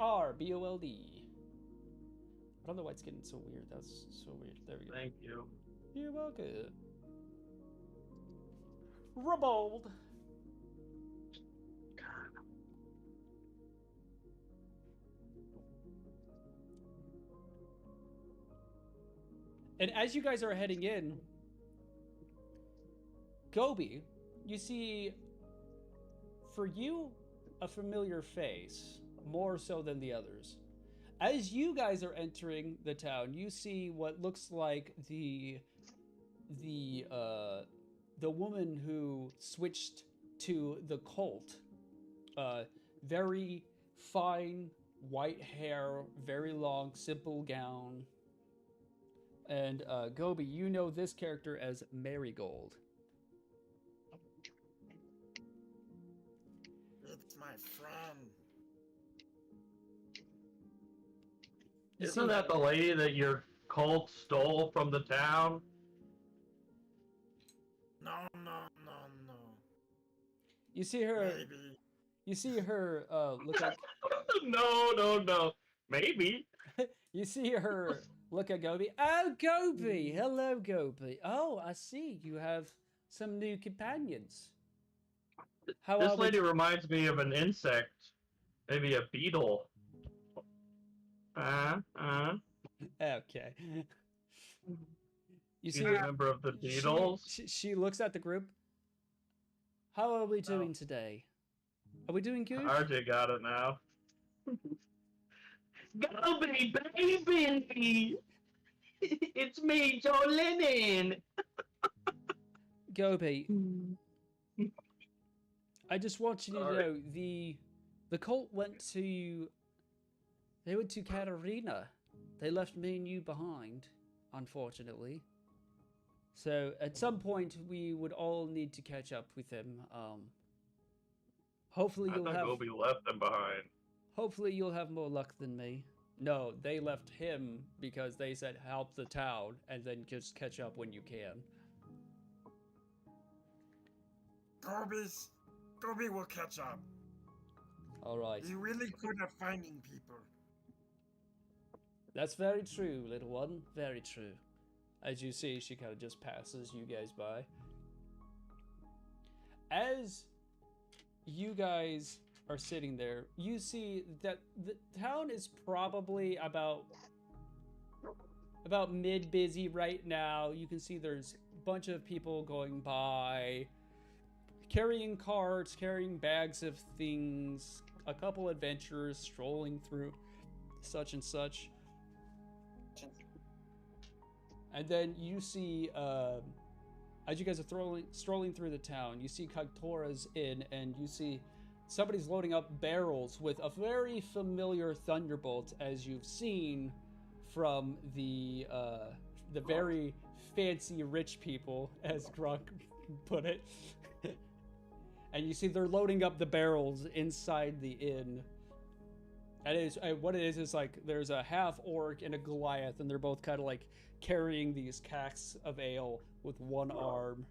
don't know why it's getting so weird. That's so weird. There we go. Thank you. You're welcome. Ribold. And as you guys are heading in, Gobi, you see, for you, a familiar face, more so than the others. As you guys are entering the town, you see what looks like the woman who switched to the cult. Very fine white hair, very long, simple gown. And Gobi, you know this character as Marigold. It's my friend. Isn't that the lady that your cult stole from the town? No, no, no, no. You see her. Maybe. You see her. Look at. No. Maybe. You see her. Look at Gobi. Oh, Gobi. Hello, Gobi. Oh, I see. You have some new companions. How This are we? lady reminds me of an insect. Maybe a beetle. Okay. You see, You remember of the beetles? she looks at the group. How are we doing today? Are we doing good? RJ got it now. Gobi, baby! It's me, Joe Lennon! Gobi, I just want you to Sorry. know the cult went to Katarina. They left me and you behind, unfortunately. So at some point we would all need to catch up with them. Hopefully I you'll thought have Gobi left them behind. hopefully you'll have more luck than me. No, they left him because they said help the town and then just catch up when you can. Gobi will catch up. All right. He's really good at finding people. That's very true, little one. Very true. As you see, she kind of just passes you guys by. As you guys are sitting there, you see that the town is probably about mid-busy right now. You can see there's a bunch of people going by, carrying carts, carrying bags of things, a couple adventurers strolling through such and such. And then you see, as you guys are strolling through the town, you see Kagtora's Inn, and you see somebody's loading up barrels with a very familiar thunderbolt, as you've seen from the very fancy rich people, as Grunk put it. And you see they're loading up the barrels inside the inn. And what it is like there's a half orc and a Goliath, and they're both kind of like carrying these casks of ale with one arm.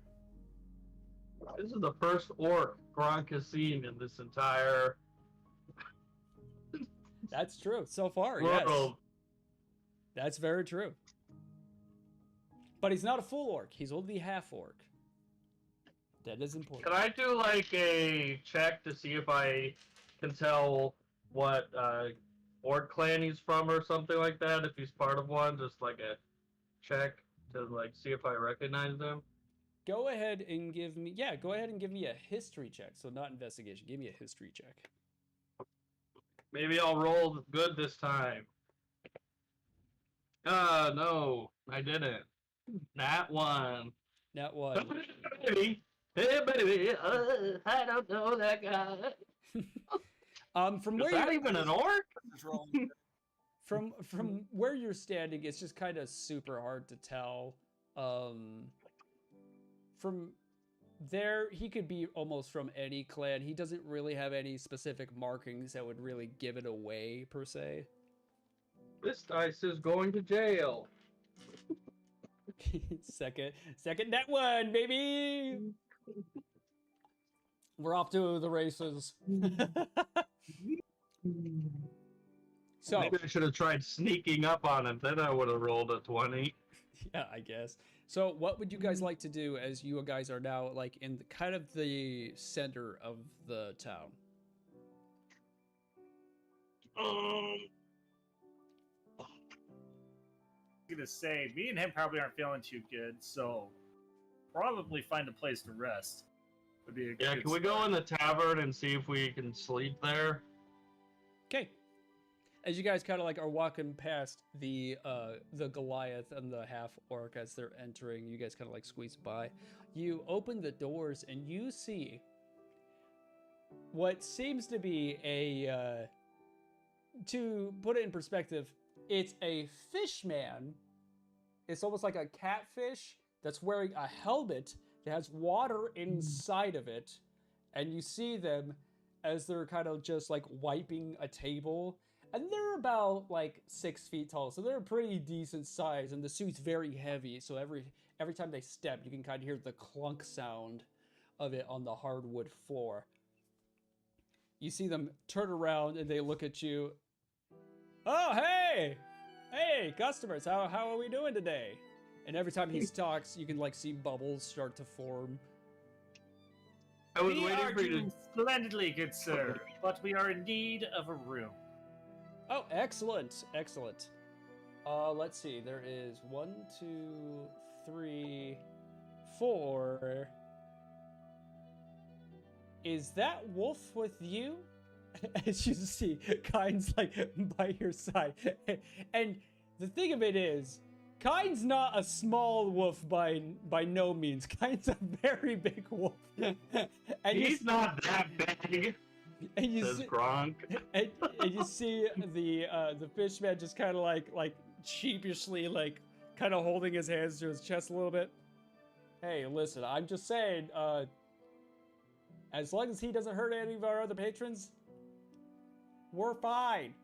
This is the first orc Gronk has seen in this entire That's true. So far, yes. world. That's very true. But he's not a full orc. He's only half orc. That is important. Can I do like a check to see if I can tell what orc clan he's from or something like that? If he's part of one, just like a check to like see if I recognize him. Go ahead and give me a history check. So not investigation. Give me a history check. Maybe I'll roll good this time. No, I didn't. Nat one. Nat one. Hey, baby, I don't know that guy. From Is where that you even an orc? Just rolling. from where you're standing, it's just kind of super hard to tell. From there, he could be almost from any clan. He doesn't really have any specific markings that would really give it away, per se. This dice is going to jail. second net one, baby! We're off to the races. So, Maybe I should have tried sneaking up on him. Then I would have rolled a 20. yeah, I guess. So, what would you guys like to do as you guys are now like in kind of the center of the town? I'm gonna say, me and him probably aren't feeling too good, so probably find a place to rest. Would be a Yeah, good can we go in the tavern and see if we can sleep there? Okay. As you guys kind of like are walking past the Goliath and the half orc as they're entering, you guys kind of like squeeze by. You open the doors and you see what seems to be a to put it in perspective, it's a fish man. It's almost like a catfish that's wearing a helmet that has water inside of it, and you see them as they're kind of just like wiping a table. And they're about like 6 feet tall, so they're a pretty decent size, and the suit's very heavy, so every time they step, you can kind of hear the clunk sound of it on the hardwood floor. You see them turn around and they look at you. Oh, hey! Hey, customers, how are we doing today? And every time he talks, you can like see bubbles start to form. I was We waiting are for you doing to. splendidly, good sir, but we are in need of a room. Oh, excellent, excellent. Let's see. There is 1, 2, 3, 4. Is that Wolf with you? As you see, Kind's like by your side. And the thing of it is, Kind's not a small wolf by no means. Kind's a very big wolf. And He's not that big, and you says see, Gronk. and you see the fishman just kind of like sheepishly like kind of holding his hands to his chest a little bit. Hey, listen, I'm just saying, as long as he doesn't hurt any of our other patrons, we're fine.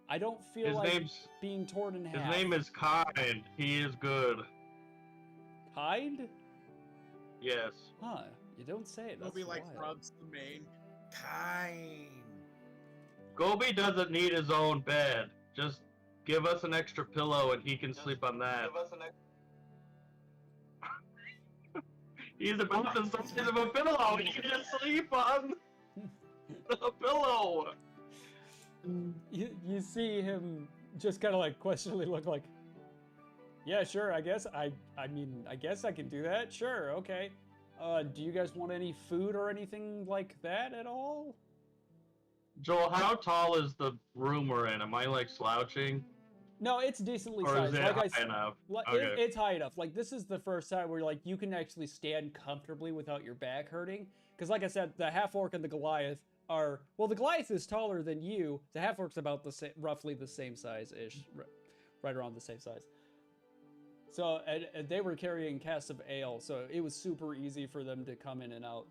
I don't feel His like name's being torn in his half. name is Kind. He is good. Kind? Yes. Huh? You don't say. That's Gobi like wild. rubs the mane. Kind. Gobi doesn't need his own bed. Just give us an extra pillow and he can sleep on that. He's about the size of a pillow. He can just sleep on the pillow. You see him just kind of like questioningly look like, yeah, sure, I guess I mean I guess I can do that. Sure, okay. Do you guys want any food or anything like that at all? Joel, how tall is the room we're in? Am I like slouching? No, it's decently Or is sized. it Like high enough? Okay. it's high enough. Like this is the first time where like you can actually stand comfortably without your back hurting. Because like I said, the half orc and the Goliath are, well, the Goliath is taller than you. The half orc's about the same, roughly the same size ish, right around the same size. So and they were carrying casks of ale, so it was super easy for them to come in and out.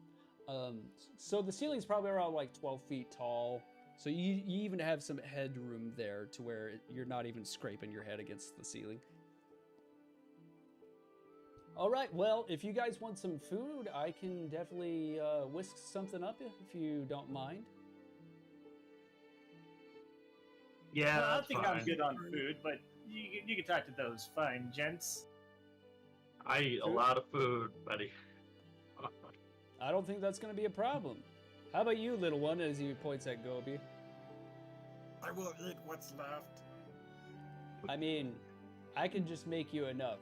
So the ceiling's probably around like 12 feet tall. So you even have some headroom there to where you're not even scraping your head against the ceiling. All right, well, if you guys want some food, I can definitely whisk something up if you don't mind. Yeah, Well, I that's think fine. I'm good on food, but you can talk to those fine gents. I eat a Food? lot of food, buddy. I don't think that's going to be a problem. How about you, little one, as he points at Gobi? I will eat what's left. I mean, I can just make you enough.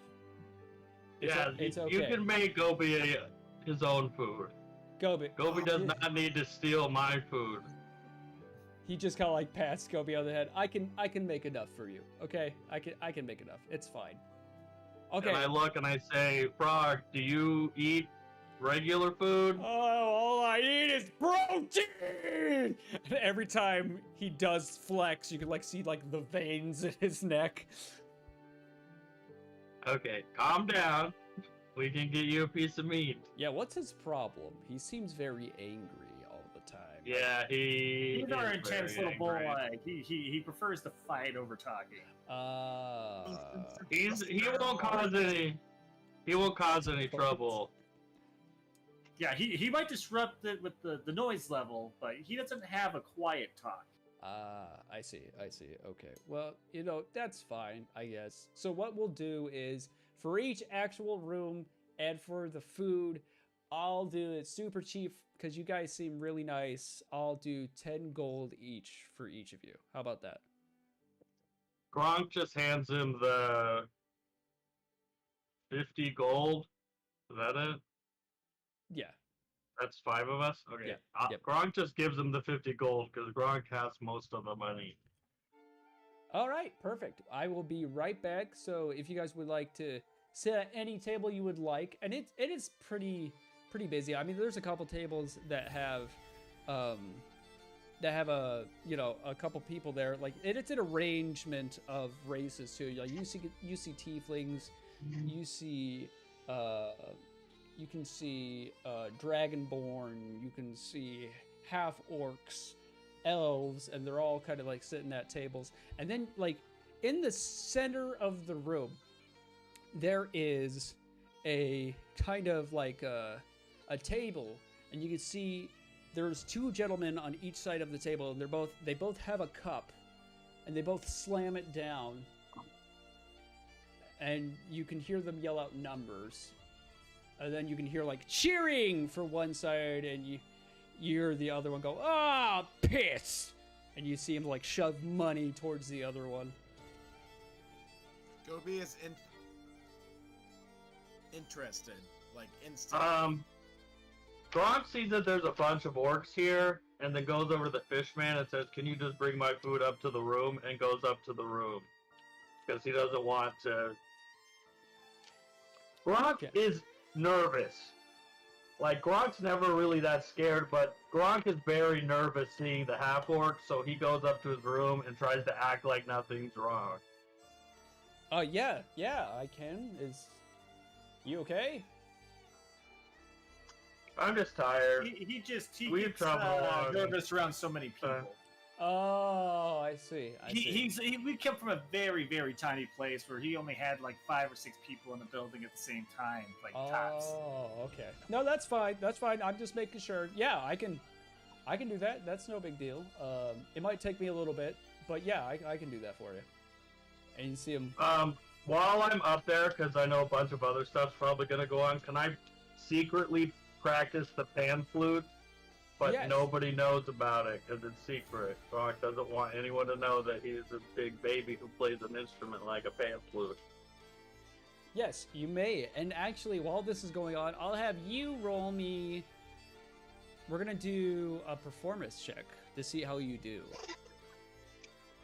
Yeah, it's you okay. can make Gobi his own food. Gobi. Gobi does not need to steal my food. He just kind of like pats Gobi on the head. I can make enough for you. Okay, I can make enough. It's fine. Okay. And I look and I say, Frog, do you eat regular food? Oh, all I eat is protein! And every time he does flex, you can like see like the veins in his neck. Okay, calm down. We can get you a piece of meat. Yeah, what's his problem? He seems very angry all the time. Yeah, He's is our intense very little bull angry. leg. He prefers to fight over talking. He won't cause any trouble. Yeah, he might disrupt it with the noise level, but he doesn't have a quiet talk. I see. Okay. Well, that's fine, I guess. So what we'll do is, for each actual room and for the food, I'll do it super cheap because you guys seem really nice. I'll do 10 gold each for each of you. How about that? Gronk just hands him the 50 gold. Is that it? Yeah. That's 5 of us? Okay. Yeah, yep. Gronk just gives him the 50 gold because Gronk has most of the money. All right, perfect. I will be right back. So if you guys would like to sit at any table you would like, and it is pretty busy. I mean, there's a couple tables that have a couple people there. Like it's an arrangement of races too. Like you see tieflings, you see you can see dragonborn, you can see half orcs, elves, and they're all kind of like sitting at tables. And then like in the center of the room, there is a kind of like a table and you can see there's two gentlemen on each side of the table, and they both have a cup, and they both slam it down, and you can hear them yell out numbers, and then you can hear like cheering for one side, and you hear the other one go, "Ah, piss!" and you see him like shove money towards the other one. Gobi is interested, like instantly. Gronk sees that there's a bunch of orcs here, and then goes over to the fishman and says, "Can you just bring my food up to the room?" and goes up to the room. Because he doesn't want to... Gronk is nervous. Like, Gronk's never really that scared, but Gronk is very nervous seeing the half-orc, so he goes up to his room and tries to act like nothing's wrong. Yeah, I can. Is you okay? I'm just tired. He gets trouble. nervous around so many people. Oh, I see. We come from a very, very tiny place where he only had like 5 or 6 people in the building at the same time, like tops. Oh, okay. No, that's fine. That's fine. I'm just making sure. Yeah, I can do that. That's no big deal. It might take me a little bit, but yeah, I can do that for you. And you see him. While I'm up there, because I know a bunch of other stuff's probably gonna go on, can I secretly practice the pan flute? But Yes. nobody knows about it because it's secret. Gronk doesn't want anyone to know that he's a big baby who plays an instrument like a pan flute. Yes, you may. And actually, while this is going on, I'll have you roll me. We're gonna do a performance check to see how you do.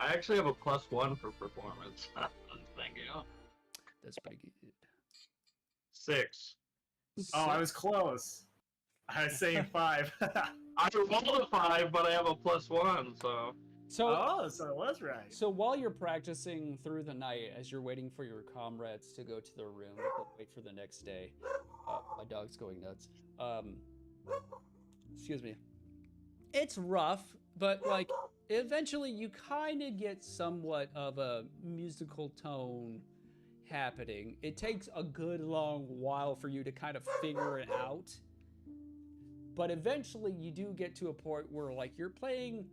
I actually have a +1 for performance. Thank you. That's pretty good. 6. Oh, I was close. I was saying 5. I rolled a 5, but I have a +1, so. So so it was right. So while you're practicing through the night, as you're waiting for your comrades to go to their room, wait for the next day. My dog's going nuts. Excuse me. It's rough, but like eventually you kind of get somewhat of a musical tone happening. It takes a good long while for you to kind of figure it out. But eventually you do get to a point where like you're playing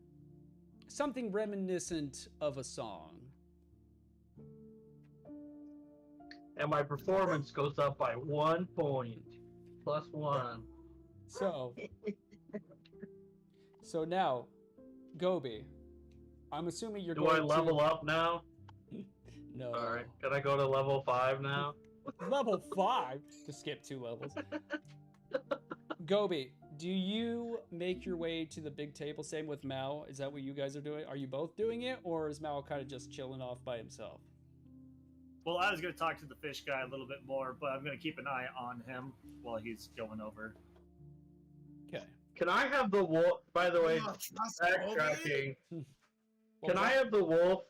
something reminiscent of a song. And my performance goes up by 1 point. +1. So now, Gobi, I'm assuming you're Do going I level up now? No. Alright, can I go to level 5 now? Level 5? To skip 2 levels. Gobi, do you make your way to the big table? Same with Mao. Is that what you guys are doing? Are you both doing it, or is Mao kind of just chilling off by himself? Well, I was going to talk to the fish guy a little bit more, but I'm going to keep an eye on him while he's going over. Okay. Can I have the wolf, by the way, backtracking, can I have the wolf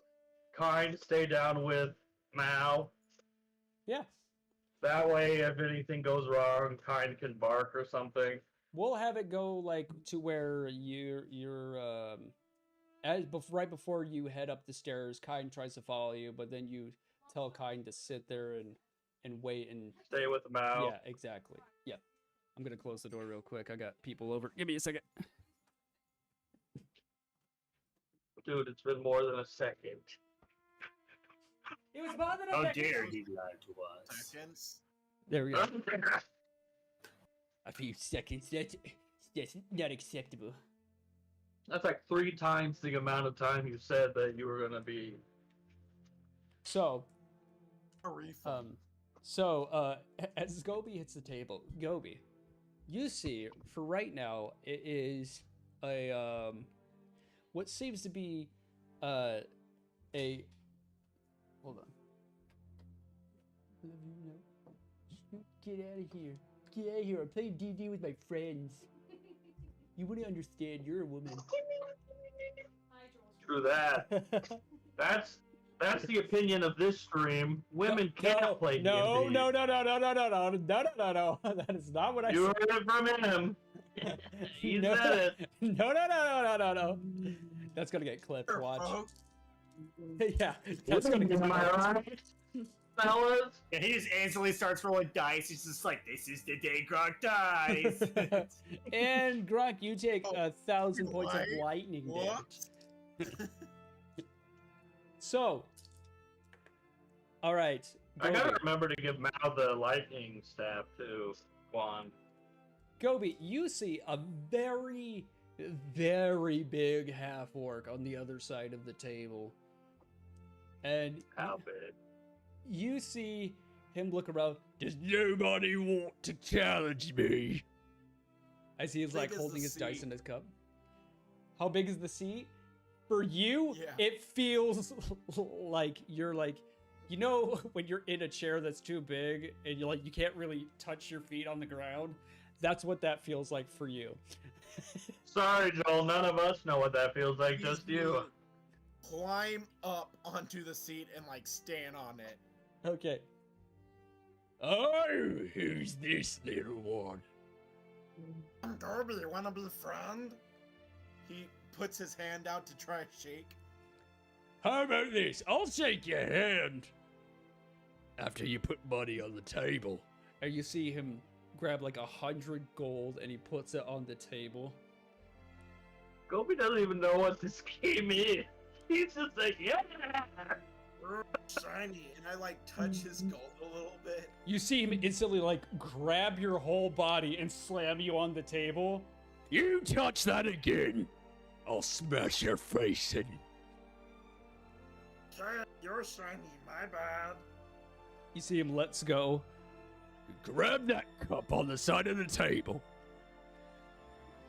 kind stay down with Mao? Yeah. That way, if anything goes wrong, kind can bark or something. We'll have it go like to where you're right before you head up the stairs, Kind tries to follow you, but then you tell Kind to sit there and wait and Stay with Mao. Yeah, exactly. Yeah. I'm gonna close the door real quick. I got people over. Give me a second. Dude, it's been more than a second. It was more than a How second. dare he lie to us? Seconds. There we go. A few seconds. That's not acceptable. That's like 3 times the amount of time you said that you were gonna be. So, A refund. as Gobi hits the table, Gobi, you see for right now it is a what seems to be a hold on. Get out of here. Get out of here. I'm playing D&D with my friends. You wouldn't understand. You're a woman. True that. That's the opinion of this stream. Women can't play D&D. No. That is not what I You said. heard it from him. He No. said it. No. That's gonna get clipped. Sure, Watch. folks. Yeah, that's gonna get Am I clipped. right? fellas. And he just instantly starts rolling dice. He's just like, "This is the day Gronk dies." And Gronk, you take Oh, 1,000 points of light? lightning What? damage. So, all right. I gotta Gobi. remember to give Mao the lightning staff too, Juan. Gobi, you see a very, very big half orc on the other side of the table. And How big? you see him look around. Does nobody want to challenge me? As he is Big like as holding the his dice seat. in his cup. How big is the seat? For you, Yeah. it feels like you're like, you know, when you're in a chair that's too big and you're like, you can't really touch your feet on the ground. That's what that feels like for you. Sorry, Joel. None of us know what that feels like. He's Just you. gonna Climb up onto the seat and like stand on it. Okay. Oh, who's this little one? I'm Gobi, you wanna be friend? He puts his hand out to try and shake. How about this? I'll shake your hand after you put money on the table. And you see him grab like 100 gold and he puts it on the table. Gobi doesn't even know what this game is. He's just like, yeah. Shiny, and I like touch his gold a little bit. You see him instantly like grab your whole body and slam you on the table. You touch that again, I'll smash your face in. Okay, you're shiny, my bad. You see him lets go. Grab that cup on the side of the table.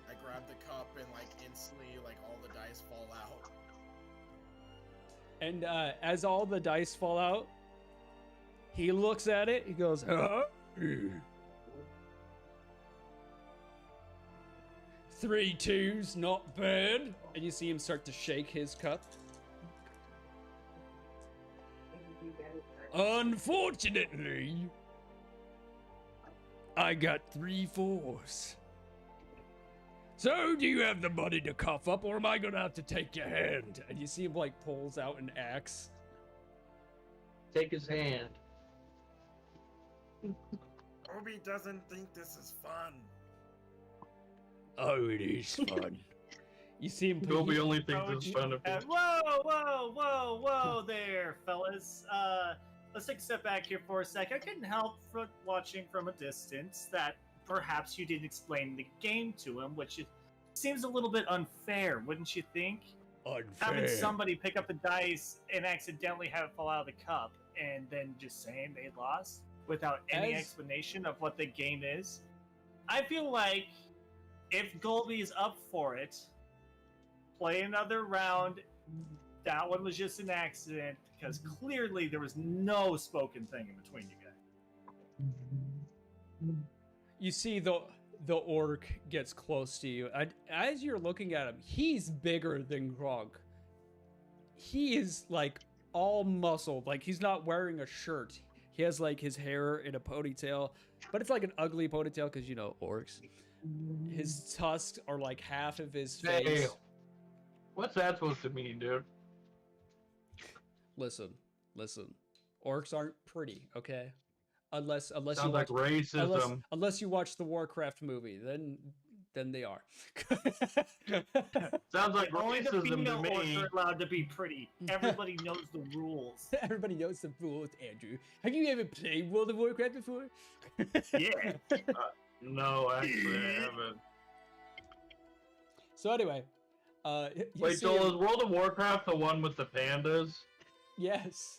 I grab the cup and like instantly like all the dice fall out. And as all the dice fall out, he looks at it. He goes, huh? 3 2s, not bad. And you see him start to shake his cup. Unfortunately, I got 3 4s. So, do you have the money to cough up, or am I gonna have to take your hand? And you see him like pulls out an axe. Take his hand. Gobi doesn't think this is fun. Oh, it is fun. You see him. Gobi only How thinks would it's you- fun if whoa there, fellas. Let's take a step back here for a sec. I couldn't help from watching from a distance that perhaps you didn't explain the game to him, which seems a little bit unfair, wouldn't you think? Having somebody pick up the dice and accidentally have it fall out of the cup and then just saying they lost without any As- explanation of what the game is. I feel like if Golby is up for it, play another round. That one was just an accident because clearly there was no spoken thing in between you guys. You see the orc gets close to you. And as you're looking at him, he's bigger than Gronk. He is like all muscled. Like he's not wearing a shirt. He has like his hair in a ponytail, but it's like an ugly ponytail because you know orcs. His tusks are like half of his face. Hey, what's that supposed to mean, dude? Listen. Orcs aren't pretty, okay? Unless you Sounds like watch, racism. unless you watch the Warcraft movie, then they are. Sounds like Only the racism to female orcs me. are allowed to be pretty. Everybody knows the rules. Everybody knows the rules, Andrew. Have you ever played World of Warcraft before? Yeah. No, actually, I haven't. So anyway, you Wait, see Joel, him- is World of Warcraft the one with the pandas? yes.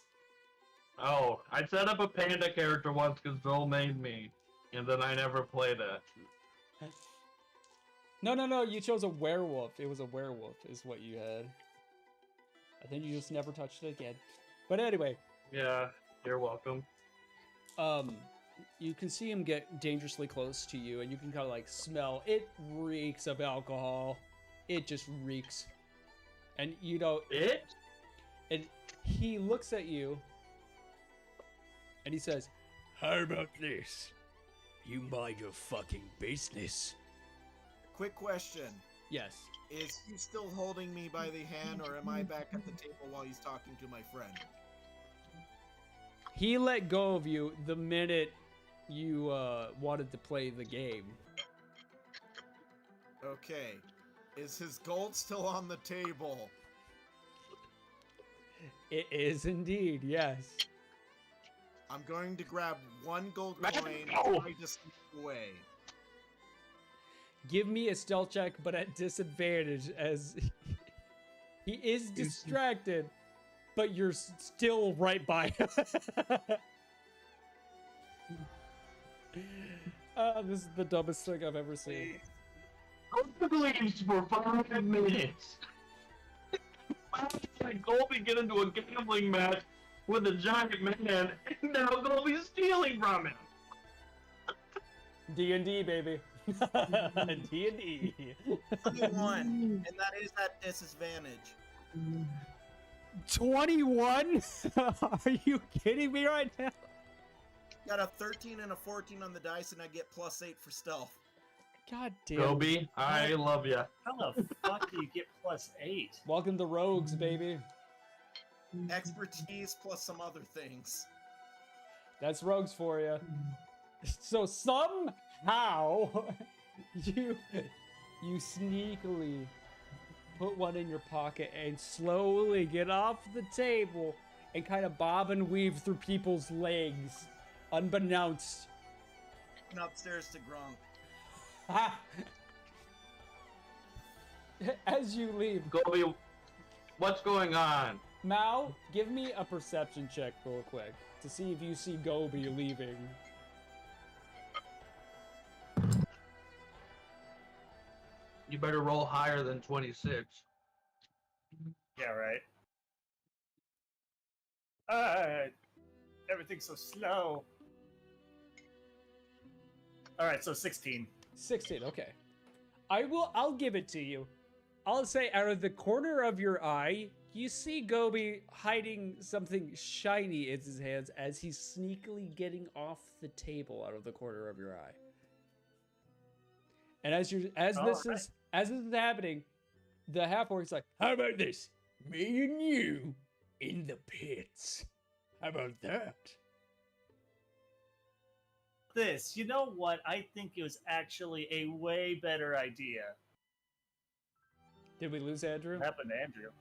Oh, I set up a panda character once because Joel made me, and then I never played it. No, you chose a werewolf. It was a werewolf is what you had. I think you just never touched it again. But anyway, Yeah, you're welcome. you can see him get dangerously close to you, and you can kind of like smell. It reeks of alcohol. It just reeks. And you know, It? and he looks at you, and he says, "How about this? You mind your fucking business." Quick question. Yes. Is he still holding me by the hand, or am I back at the table while he's talking to my friend? He let go of you the minute you wanted to play the game. Okay. Is his gold still on the table? It is indeed, yes. I'm going to grab one gold Magic coin gold. and try to sneak away. Give me a stealth check, but at disadvantage, as he is distracted, but you're still right by him. This is the dumbest thing I've ever seen. Go to leaves for 5 minutes. Colby get into a gambling match with a giant man, and now Colby's stealing from him. D&D, baby. D&D. 21, and that is at disadvantage. 21? Are you kidding me right now? Got a 13 and a 14 on the dice, and I get +8 for stealth. God damn. Colby, I love ya. How the fuck do you get +8? Welcome to Rogues, baby. Expertise plus some other things. That's Rogues for you. So somehow you sneakily put one in your pocket and slowly get off the table and kind of bob and weave through people's legs, unbeknownst. And upstairs to Gronk. As you leave, Colby, what's going on? Mao, give me a perception check real quick to see if you see Gobi leaving. You better roll higher than 26. Yeah, right. Everything's so slow. All right, so 16. 16, okay. I'll give it to you. I'll say out of the corner of your eye, you see Gobi hiding something shiny in his hands as he's sneakily getting off the table out of the corner of your eye. And as this is happening, the half-orc's like, "How about this? Me and you in the pits. How about that?" This, you know what? I think it was actually a way better idea. Did we lose Andrew? What happened to Andrew?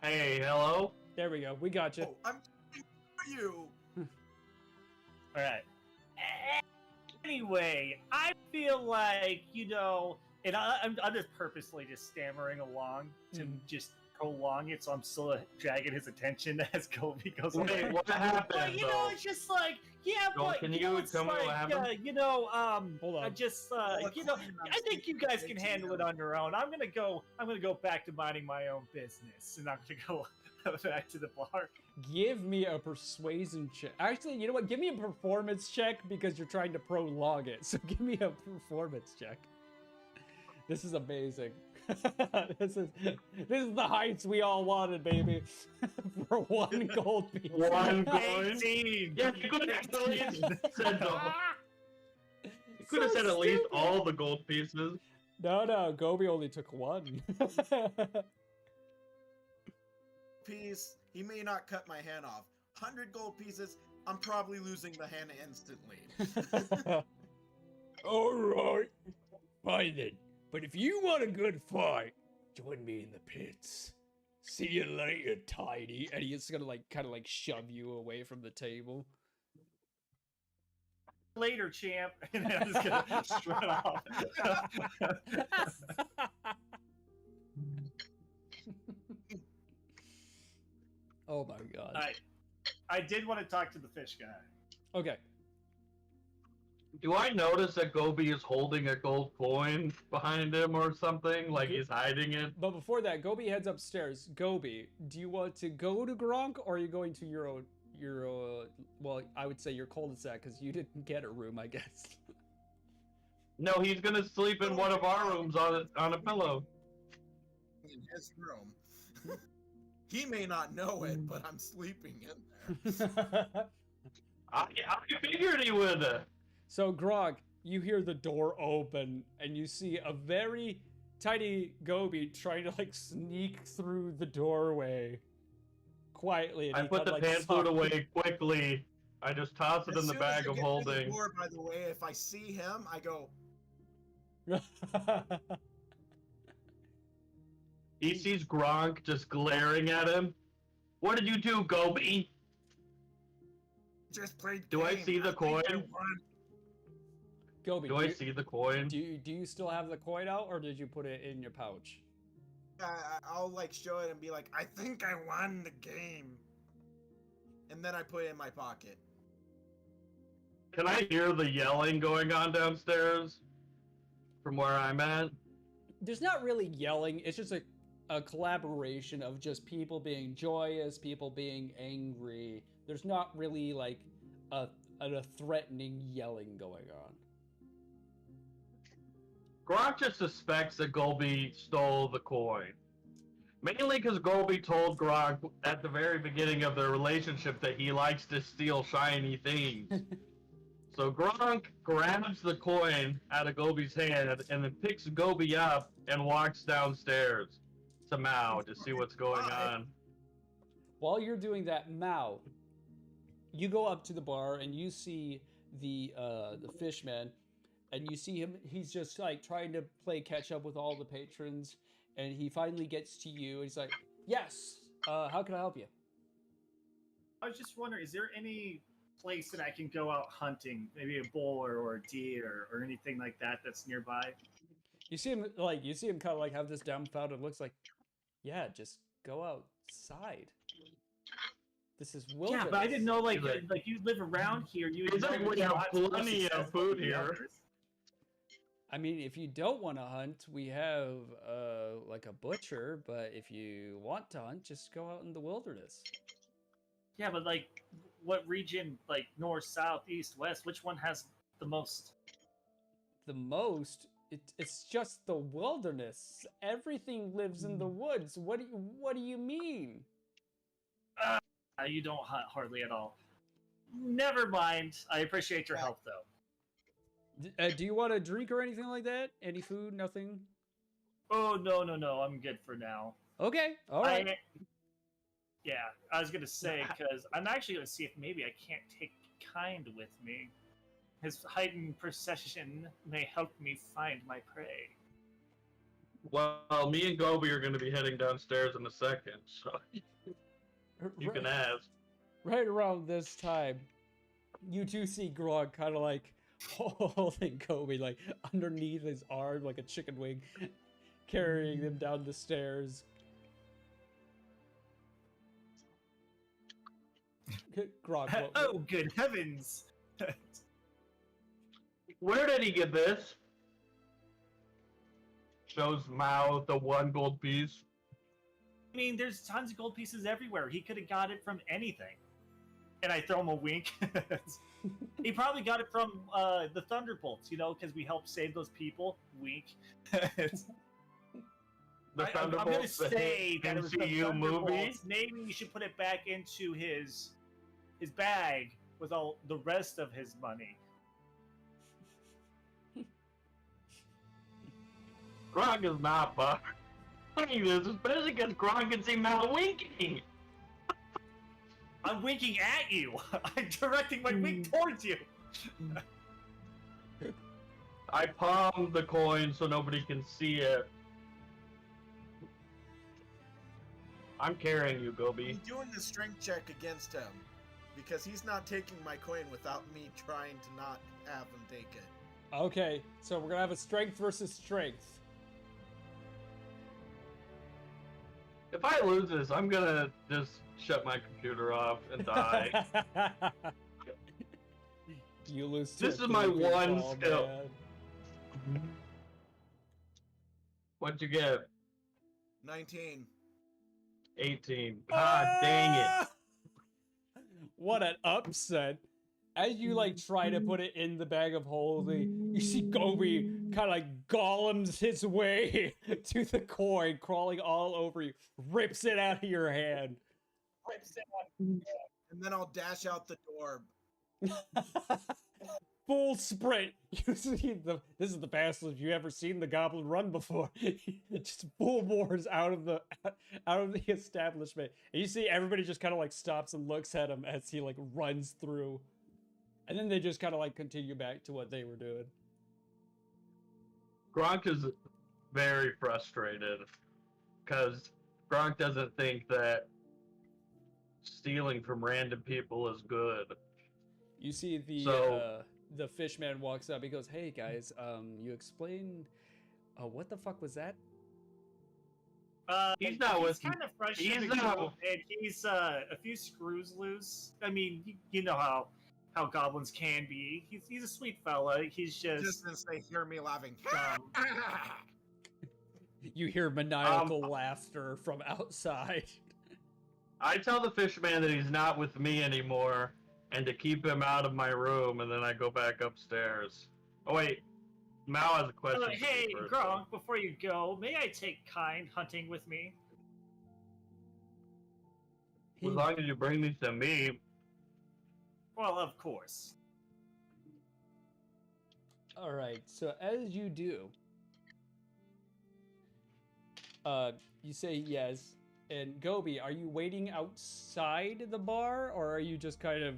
Hey, hello? There we go. We got you. Oh, I'm for you. All right. Anyway, I feel like, and I'm just purposely just stammering along to just prolong it, so I'm still dragging his attention as Kobe goes on. Wait, what happened? But, though? it's just like, yeah, Joel, but can you you know, it's tell me what like, happened? Hold on. I just, I think you guys can handle it on your own. I'm gonna go back to minding my own business, and I'm gonna go back to the bar. Give me a persuasion check. Actually, you know what? Give me a performance check because you're trying to prolong it. So give me a performance check. This is amazing. This is the heights we all wanted, baby. For one gold piece. One coin? 18. Yeah, you could have at least said you could have So said at least stupid. all the gold pieces. No, Gobi only took one. Piece. He may not cut my hand off. 100 gold pieces. I'm probably losing the hand instantly. All right, fine then. But if you want a good fight, join me in the pits. See you later, Tiny. And he's gonna kind of shove you away from the table. Later, champ. And then I'm just gonna strut off. Oh my god. I did want to talk to the fish guy. Okay. Do I notice that Gobi is holding a gold coin behind him or something? Like he's hiding it? But before that, Gobi heads upstairs. Gobi, do you want to go to Gronk or are you going to your well, I would say your cul-de-sac because you didn't get a room, I guess. No, he's gonna sleep in one of our rooms on a pillow. In his room. He may not know it, but I'm sleeping in there. I figured he would. So Gronk, you hear the door open and you see a very tiny Gobi trying to sneak through the doorway. quietly. And I he put the kinda, like, pan food softly- away quickly. I just toss it As in the soon as bag I of get through the holding. door, by the way, if I see him, I go, He sees Gronk just glaring at him. What did you do, Gobi? Just played Do I game. see the think I coin? won. Gobi, Do I see the coin? do you still have the coin out, or did you put it in your pouch? I'll like show it and be like, I think I won the game. and then I put it in my pocket. Can I hear the yelling going on downstairs from where I'm at? There's not really yelling. It's just a collaboration of just people being joyous, people being angry. There's not really like a threatening yelling going on. Gronk just suspects that Golby stole the coin. Mainly because Golby told Gronk at the very beginning of their relationship that he likes to steal shiny things. So Gronk grabs the coin out of Gobi's hand and then picks Gobi up and walks downstairs to Mao to see what's going on. While you're doing that, Mao, you go up to the bar and you see the fishman, and you see him. He's just like trying to play catch up with all the patrons, and he finally gets to you. And he's like, "Yes, how can I help you?" I was just wondering, is there any place that I can go out hunting, maybe a bull or a deer or anything like that that's nearby? You see him kind of like have this dumbfounded looks like, "Yeah, just go outside. This is wilderness." Yeah, but I didn't know He's like- like you live around here. You He's like, know we have lots more plenty of successful food than here. others. I mean, if you don't want to hunt, we have like a butcher. But if you want to hunt, just go out in the wilderness. Yeah, but like, what region? Like north, south, east, west? Which one has the most? The most, it's just the wilderness. Everything lives in the woods. What do you mean? You don't hunt hardly at all. Never mind. I appreciate your help though. Do you want a drink or anything like that? Any food? Nothing? Oh no. I'm good for now. Okay, all right. Yeah, I was gonna say because I'm actually gonna see if maybe I can't take Kind with me. His heightened perception may help me find my prey. Well, me and Gobi are going to be heading downstairs in a second, so you can ask. Right around this time, you do see Grog kind of like holding Kobe like underneath his arm like a chicken wing, carrying him down the stairs. Grog, Oh, good heavens! Where did he get this? Shows Mao the one gold piece. I mean, there's tons of gold pieces everywhere. He could have got it from anything. And I throw him a wink. He probably got it from the Thunderbolts, because we helped save those people. Wink. I'm going to say that it was the MCU movie. Thunderbolts. Maybe you should put it back into his bag with all the rest of his money. Gronk is not funny this, especially because Gronk can see Mao winking. I'm winking at you. I'm directing my wink towards you. I palmed the coin so nobody can see it. I'm carrying you, Gobi. I'm doing the strength check against him because he's not taking my coin without me trying to not have him take it. Okay, so we're gonna have a strength versus strength. If I lose this, I'm gonna just shut my computer off and die. You lose. This to a is my Philippine one ball, skill. man. What'd you get? 19. 18. Ah, dang it. What an upset. As you try to put it in the bag of holding, you see Gobi kind of golems his way to the coin, crawling all over you, rips it out of your hand. And then I'll dash out the door. full sprint. You see this is the fastest you ever seen the goblin run before. Just full boards out of the establishment. And you see everybody just kind of like stops and looks at him as he like runs through. And then they just kind of like continue back to what they were doing. Gronk is very frustrated because Gronk doesn't think that stealing from random people is good. You see the fishman walks up. He goes, "Hey guys, you explained what the fuck was that?" He's not with. kind of frustrated. He's not. And he's a few screws loose. I mean, you know how goblins can be. He's a sweet fella. He's Just as they hear me laughing. dumb. You hear maniacal laughter from outside. I tell the fishman that he's not with me anymore, and to keep him out of my room, and then I go back upstairs. Oh wait, Mao has a question. for Hey, you first, Gronk, before you go, may I take Kind hunting with me? though. As long as you bring these to me. Well, of course. All right. So as you do, you say yes. And Gobi, are you waiting outside the bar, or are you just kind of?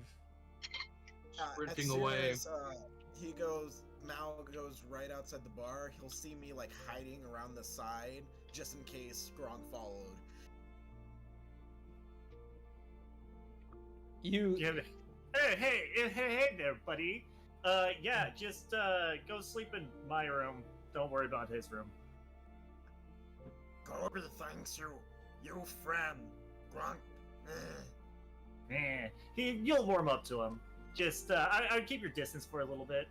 Sprinting as soon away. As, Mal goes right outside the bar. He'll see me like hiding around the side, just in case Gronk followed. You Hey there, buddy. Yeah, just go sleep in my room. Don't worry about his room. Gobi thanks you. You friend. Gronk. You'll warm up to him. Just I'd keep your distance for a little bit.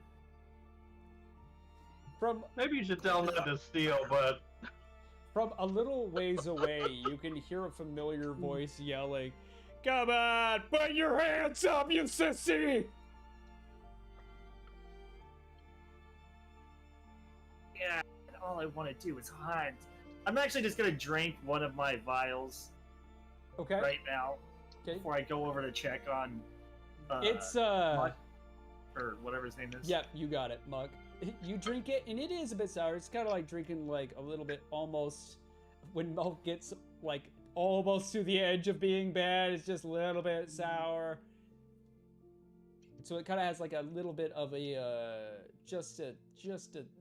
from Maybe you should tell him not to steal, but a little ways away, you can hear a familiar voice yelling, "Come on, put your hands up, you sissy!" Yeah, all I want to do is hunt. I'm actually just gonna drink one of my vials Okay. right now Okay. before I go over to check on. It's Muck, or whatever his name is. Yep, you got it, Muck. You drink it, and it is a bit sour. It's kind of like drinking like a little bit almost when milk gets like almost to the edge of being bad. It's just a little bit sour. So it kind of has like a little bit of a just a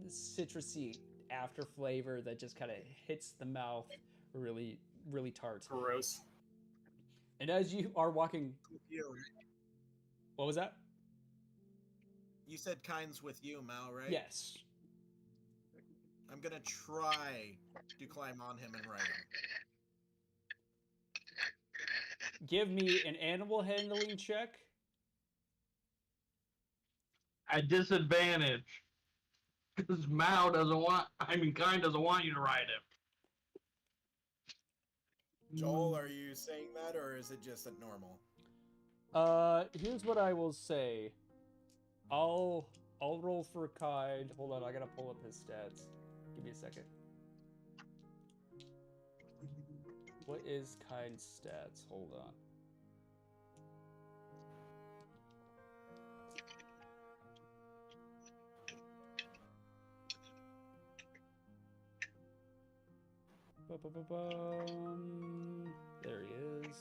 citrusy after flavor that just kind of hits the mouth really tart. Gross. And as you are walking, You, what was that? you said Kind's with you, Mal, right? Yes. I'm gonna try to climb on him and ride him. Give me an animal handling check. at disadvantage. Because Kind doesn't want you to ride him. Joel, are you saying that, or is it just a normal? Here's what I will say. I'll roll for Kind. Hold on, I gotta pull up his stats. Give me a second. What is Kind's stats? Hold on. Ba-ba-ba-bum. There he is.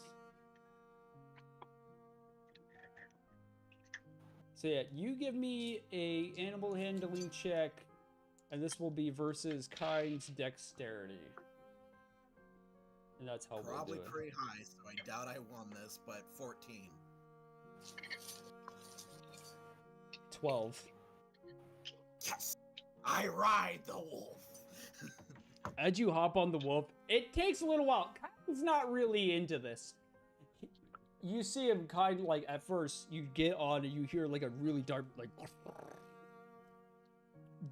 So yeah, you give me a animal handling check, and this will be versus Kind's dexterity. And that's how Probably we'll do it. pretty high, so I doubt I won this, but 14. 12. Yes, I ride the wolf. As you hop on the wolf, it takes a little while. Kind's not really into this. You see him kind of like, at first, you get on and you hear like a really dark, like,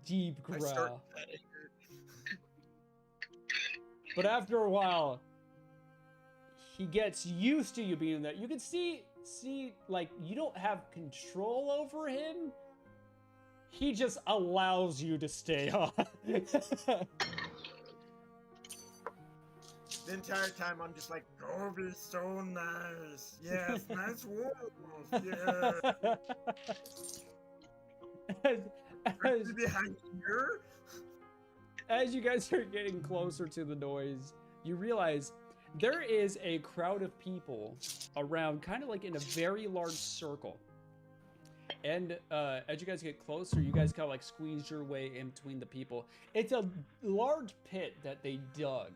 deep I start growl. petting her. But after a while, he gets used to you being there. You can see, like, you don't have control over him. He just allows you to stay on. The entire time I'm just like, Gobi, so nice. Yes, nice wolf. Yeah. as, Behind here? as you guys are getting closer to the noise, you realize there is a crowd of people around, kind of like in a very large circle. And as you guys get closer, you guys kind of like squeeze your way in between the people. It's a large pit that they dug.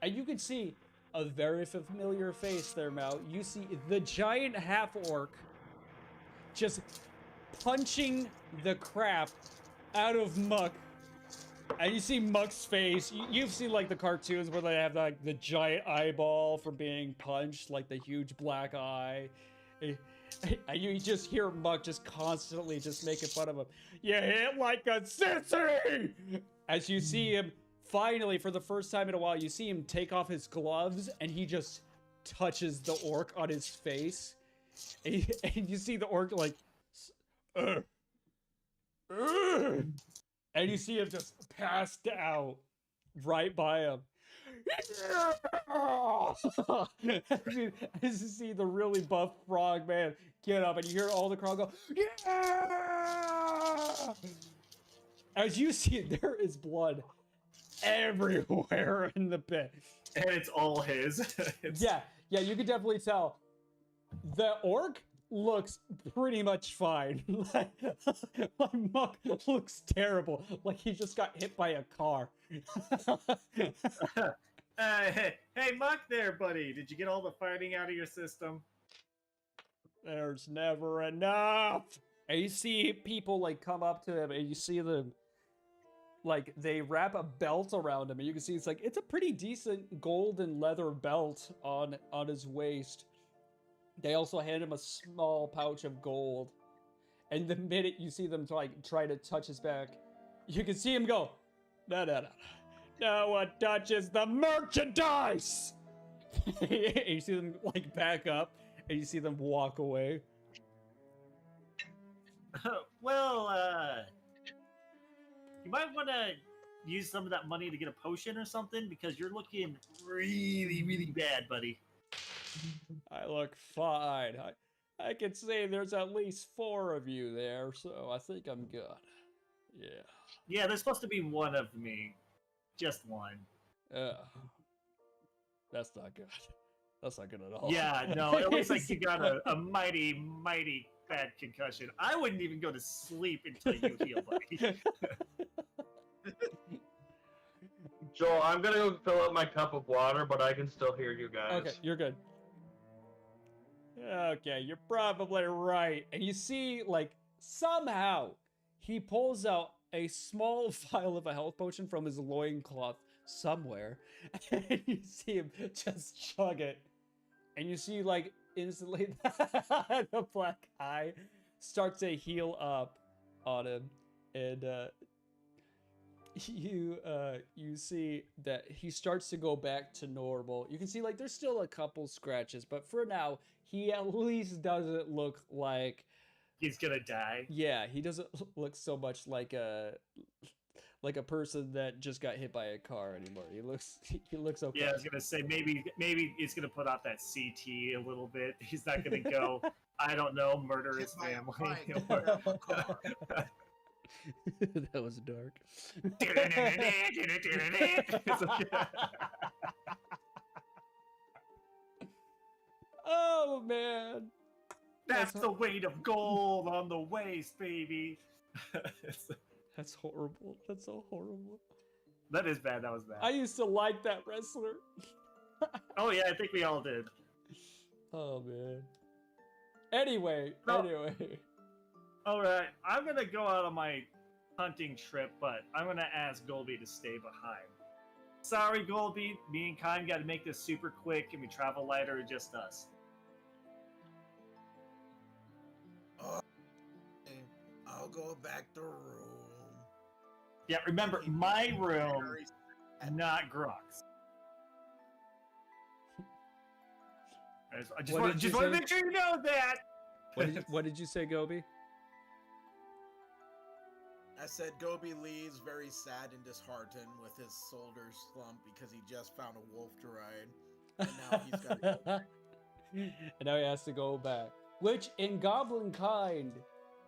And you can see a very familiar face there, Mal. You see the giant half-orc just punching the crap out of Muck. And you see Muck's face. You've seen like the cartoons where they have like the giant eyeball for being punched, like the huge black eye. And you just hear Muck just constantly just making fun of him. You hit like a sissy! As you see him, finally, for the first time in a while, you see him take off his gloves and he just touches the orc on his face. And you see the orc like, and you see him just passed out right by him. As you see the really buff frog man get up, and you hear all the crowd go, yeah! As you see, there is blood everywhere in the pit. And it's all his. Yeah, you can definitely tell. The orc looks pretty much fine. like Muck looks terrible. Like he just got hit by a car. Hey, Muck there, buddy. Did you get all the fighting out of your system? There's never enough. And you see people like come up to him, and you see them like they wrap a belt around him, and you can see it's a pretty decent golden leather belt on his waist. They also hand him a small pouch of gold. And the minute you see them try to touch his back, you can see him go, no. No one touches the merchandise! And you see them like back up, and you see them walk away. Well, you might want to use some of that money to get a potion or something, because you're looking really, really bad, buddy. I look fine. I can say there's at least 4 of you there, so I think I'm good. Yeah. Yeah, there's supposed to be one of me. Just one. That's not good. That's not good at all. Yeah, no, it looks like you got a mighty, mighty bad concussion. I wouldn't even go to sleep until you heal, buddy. Joel, I'm gonna go fill up my cup of water, but I can still hear you guys. Okay, you're good. Okay, you're probably right. And you see, like, somehow he pulls out a small vial of a health potion from his loincloth somewhere. And you see him just chug it. And you see, like, instantly the black eye starts to heal up on him. And you see that he starts to go back to normal. You can see, like, there's still a couple scratches, but for now, he at least doesn't look like He's gonna die. Yeah, he doesn't look so much like a person that just got hit by a car anymore. He looks okay. Yeah, I was gonna say maybe he's gonna put out that CT a little bit. He's not gonna go, I don't know, murder his family. That was dark. Oh man. That's the weight of gold on the waist, baby. That's horrible. That's so horrible. That is bad. That was bad. I used to like that wrestler. Oh yeah, I think we all did. Oh man. Anyway. All right, I'm gonna go out on my hunting trip, but I'm gonna ask Golby to stay behind. Sorry, Golby. Me and Kyle got to make this super quick. Can we travel lighter or just us? I'll go back to room. Yeah, remember, my room, not Grok's. I just want to make sure you know that. What did you say, Gobi? I said Gobi leaves very sad and disheartened with his shoulder slump because he just found a wolf to ride. And now he's got to go back. And now he has to go back. Which, in Goblin kind,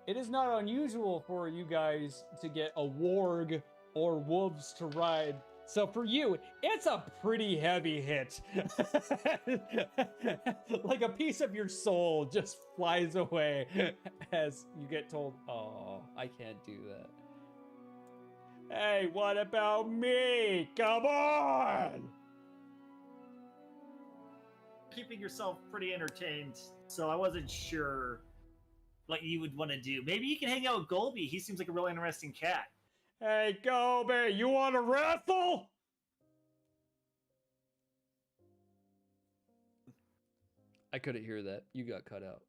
It is not unusual for you guys to get a warg or wolves to ride. So for you, it's a pretty heavy hit. Like a piece of your soul just flies away as you get told, "Oh, I can't do that." Hey, what about me? Come on! Keeping yourself pretty entertained, so I wasn't sure what you would want to do. Maybe you can hang out with Golby. He seems like a really interesting cat. Hey, Gobi, you want to wrestle? I couldn't hear that. You got cut out.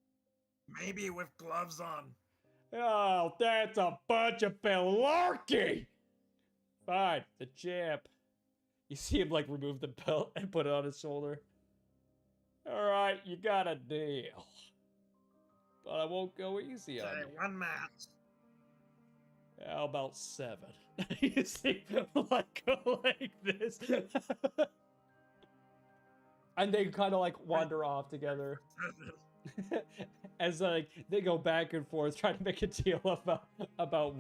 Maybe with gloves on. Oh, that's a bunch of malarkey! Fine, the champ. You see him, like, remove the belt and put it on his shoulder. Alright, you got a deal. But I won't go easy on Okay, you. one match. How about 7? You see him, like, go like this. And they kind of, like, wander off together. As like they go back and forth trying to make a deal about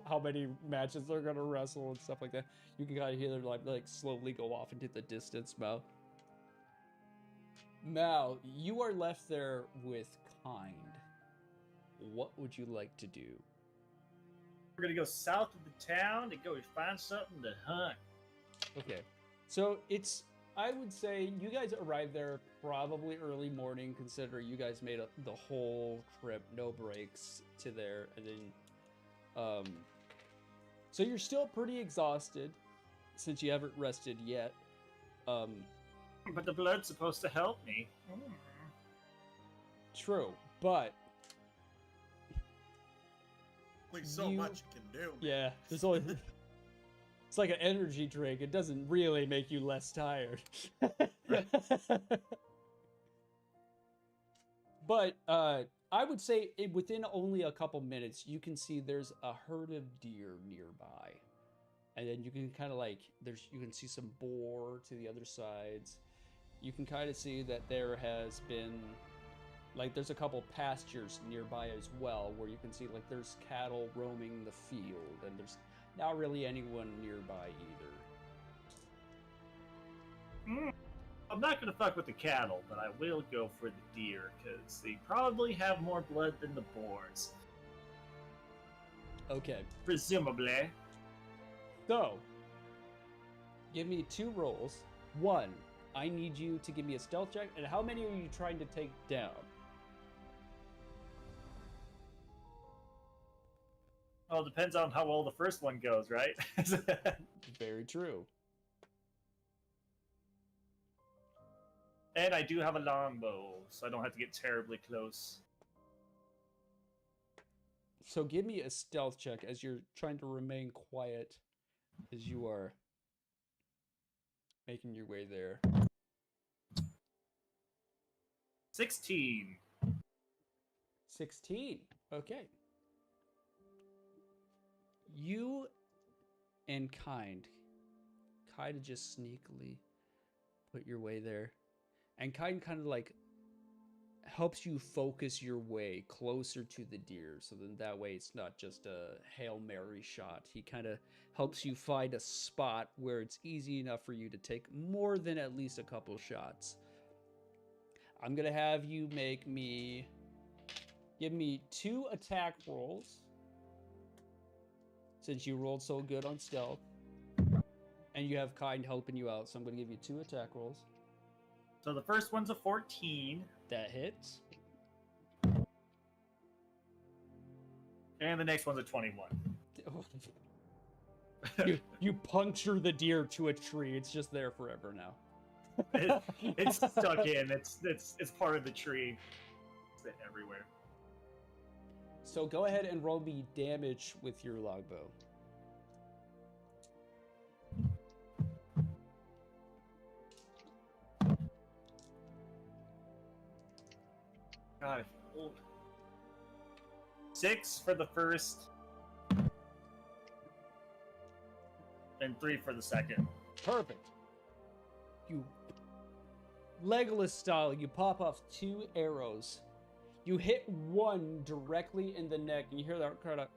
how many matches they're gonna wrestle and stuff like that. You can kind of hear them like slowly go off into the distance. Mal, you are left there with Kind. What would you like to do? We're gonna go south of the town to go find something to hunt. Okay, so I would say you guys arrived there probably early morning, considering you guys made the whole trip, no breaks to there, and then, so you're still pretty exhausted since you haven't rested yet. But the blood's supposed to help me. True, but Only so You- much you can do. yeah, there's only. It's like an energy drink. It doesn't really make you less tired. But I would say within only a couple minutes, you can see there's a herd of deer nearby. And then you can kind of like, you can see some boar to the other sides. You can kind of see that there has been, like, there's a couple pastures nearby as well, where you can see, like, there's cattle roaming the field, and there's not really anyone nearby either. I'm not gonna fuck with the cattle, but I will go for the deer, because they probably have more blood than the boars. Okay, Presumably. so give me 2 rolls. 1, I need you to give me a stealth check, and how many are you trying to take down? Well, it depends on how well the first one goes, right? Very true. And I do have a longbow, so I don't have to get terribly close. So give me a stealth check as you're trying to remain quiet as you are making your way there. 16. 16. Okay. You and Kind of just sneakily put your way there. And kind of like helps you focus your way closer to the deer, so then that way it's not just a Hail Mary shot. He kind of helps you find a spot where it's easy enough for you to take more than at least a couple shots. I'm gonna have you give me 2 attack rolls, since you rolled so good on stealth, and you have Kind helping you out, so I'm gonna give you 2 attack rolls. So the first one's a 14, That hits. and the next one's a 21. You puncture the deer to a tree. It's just there forever now. It's stuck in. It's part of the tree. It's everywhere. So go ahead and roll me damage with your longbow. God, I feel old. 6 for the first, and 3 for the second. Perfect. You Legolas style, you pop off 2 arrows. You hit one directly in the neck, and you hear that kind of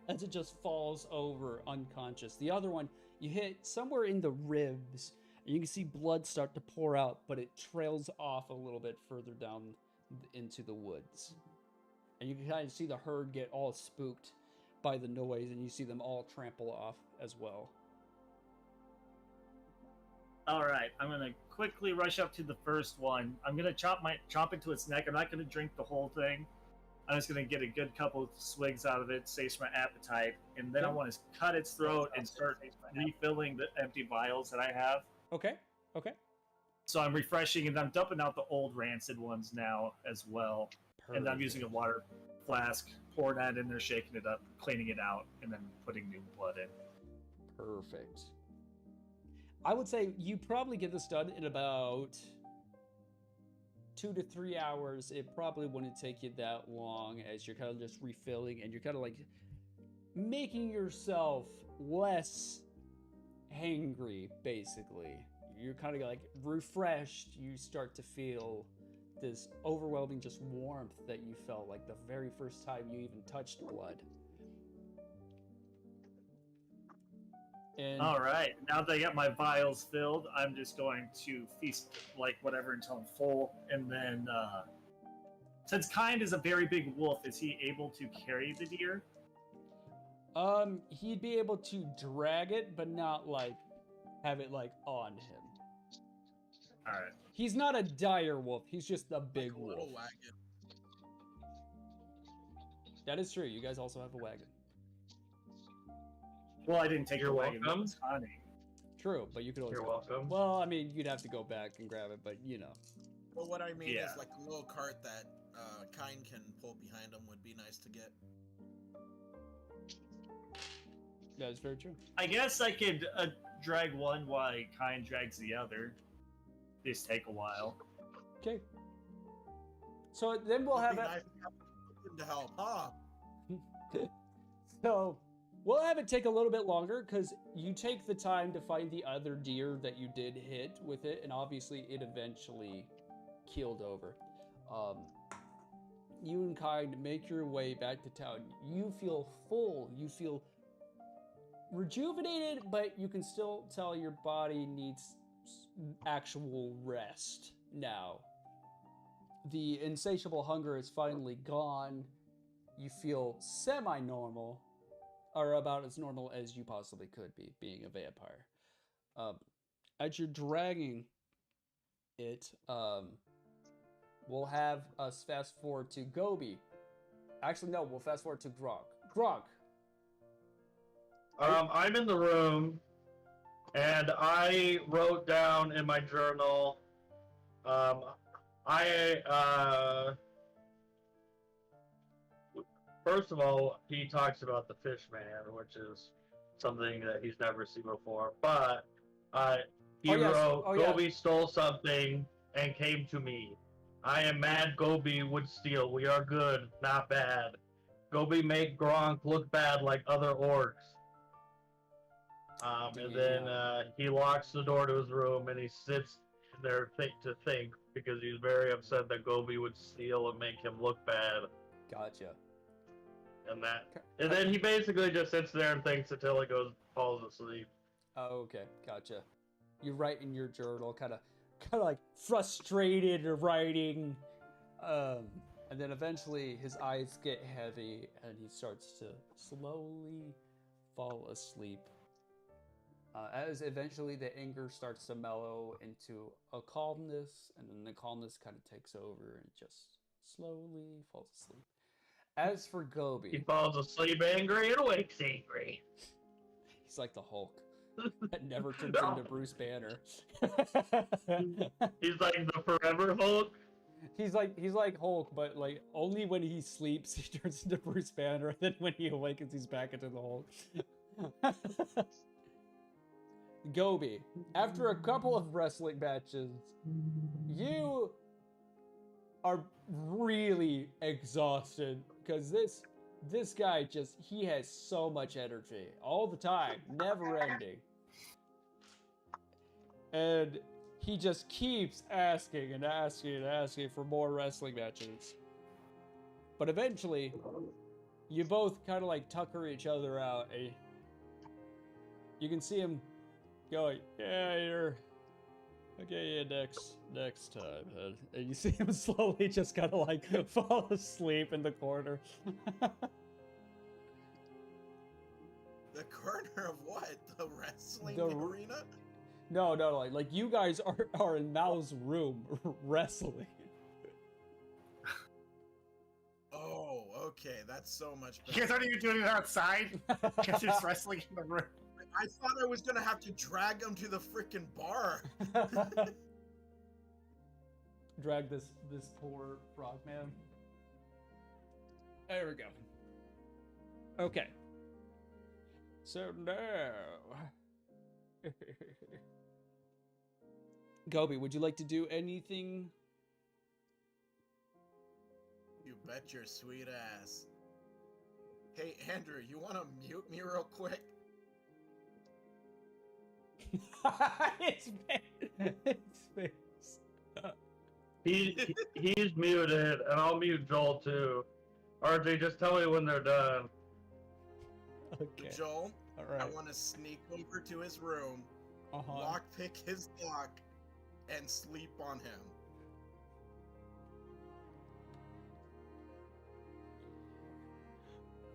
as it just falls over unconscious. The other one, you hit somewhere in the ribs, and you can see blood start to pour out, but it trails off a little bit further down into the woods. And you can kind of see the herd get all spooked by the noise, and you see them all trample off as well. All right, I'm gonna quickly rush up to the first one. I'm gonna chomp into its neck. I'm not gonna drink the whole thing. I'm just gonna get a good couple of swigs out of it, saves my appetite, and then I want to cut its throat and start refilling the empty vials that I have. Okay. Okay. So I'm refreshing, and I'm dumping out the old rancid ones now as well. And I'm using a water flask, pouring that in there, shaking it up, cleaning it out, and then putting new blood in. Perfect. I would say you probably get this done in about 2 to 3 hours. It probably wouldn't take you that long, as you're kind of just refilling and you're kind of like making yourself less hangry, basically. You're kind of like refreshed. You start to feel this overwhelming just warmth that you felt like the very first time you even touched blood. And All right, now that I got my vials filled, I'm just going to feast like whatever until I'm full, and then since Kind is a very big wolf, is he able to carry the deer? he'd be able to drag it, but not like have it like on him. All right. He's not a dire wolf. He's just a big Like a wolf. little wagon. That is true. You guys also have a wagon. Well, I didn't take You're the wagon. welcome. It's hunting. True, but you could always You're go. welcome. Well, I mean, you'd have to go back and grab it, but you know. But what I mean Yeah. is like a little cart that Kind can pull behind him would be nice to get. That is very true. I guess I could drag one while Kind drags the other. These take a while. Okay. So then we'll have It'd it. be nice to have something to help, huh? So we'll have it take a little bit longer because you take the time to find the other deer that you did hit with it, and obviously it eventually keeled over. You and Kind make your way back to town. You feel full. You feel rejuvenated, but you can still tell your body needs actual rest now. The insatiable hunger is finally gone. You feel semi-normal, or about as normal as you possibly could be, being a vampire. As you're dragging it, we'll have us fast forward to Gobi. Actually, no, we'll fast forward to Grog. Grog, I'm in the room, and I wrote down in my journal. First of all, he talks about the fish man, which is something that he's never seen before. But he wrote, Gobi stole something and came to me. I am mad Gobi would steal. We are good, not bad. Gobi make Gronk look bad like other orcs. And then he locks the door to his room and he sits there to think because he's very upset that Gobi would steal and make him look bad. Gotcha. And then he basically just sits there and thinks until he falls asleep. Oh, okay, gotcha. You write in your journal, kind of like frustrated writing, and then eventually his eyes get heavy and he starts to slowly fall asleep. As eventually the anger starts to mellow into a calmness, and then the calmness kind of takes over and just slowly falls asleep. As for Gobi, he falls asleep angry and awakes angry. He's like the Hulk that never turns into Bruce Banner. He's like the Forever Hulk. He's like Hulk, but like only when he sleeps he turns into Bruce Banner, and then when he awakens he's back into the Hulk. Gobi, after a couple of wrestling matches, you are really exhausted because this guy he has so much energy all the time, never ending. And he just keeps asking and asking and asking for more wrestling matches. But eventually, you both kind of like tucker each other out. And you can see him going, yeah, you're okay. Yeah, next time. And you see him slowly just kind of like fall asleep in the corner. The corner of what? The wrestling The arena? No, like you guys are in Mao's room wrestling. Oh, okay. That's so much You better. guys aren't even doing it outside? You guys are just wrestling in the room. I thought I was gonna have to drag him to the freaking bar. Drag this poor frogman. There we go. Okay. So now, Gobi, would you like to do anything? You bet your sweet ass. Hey, Andrew, you want to mute me real quick? His face. He's muted, and I'll mute Joel too. RJ, just tell me when they're done. Okay. Joel, All I right. want to sneak over to his room, lockpick his lock, and sleep on him.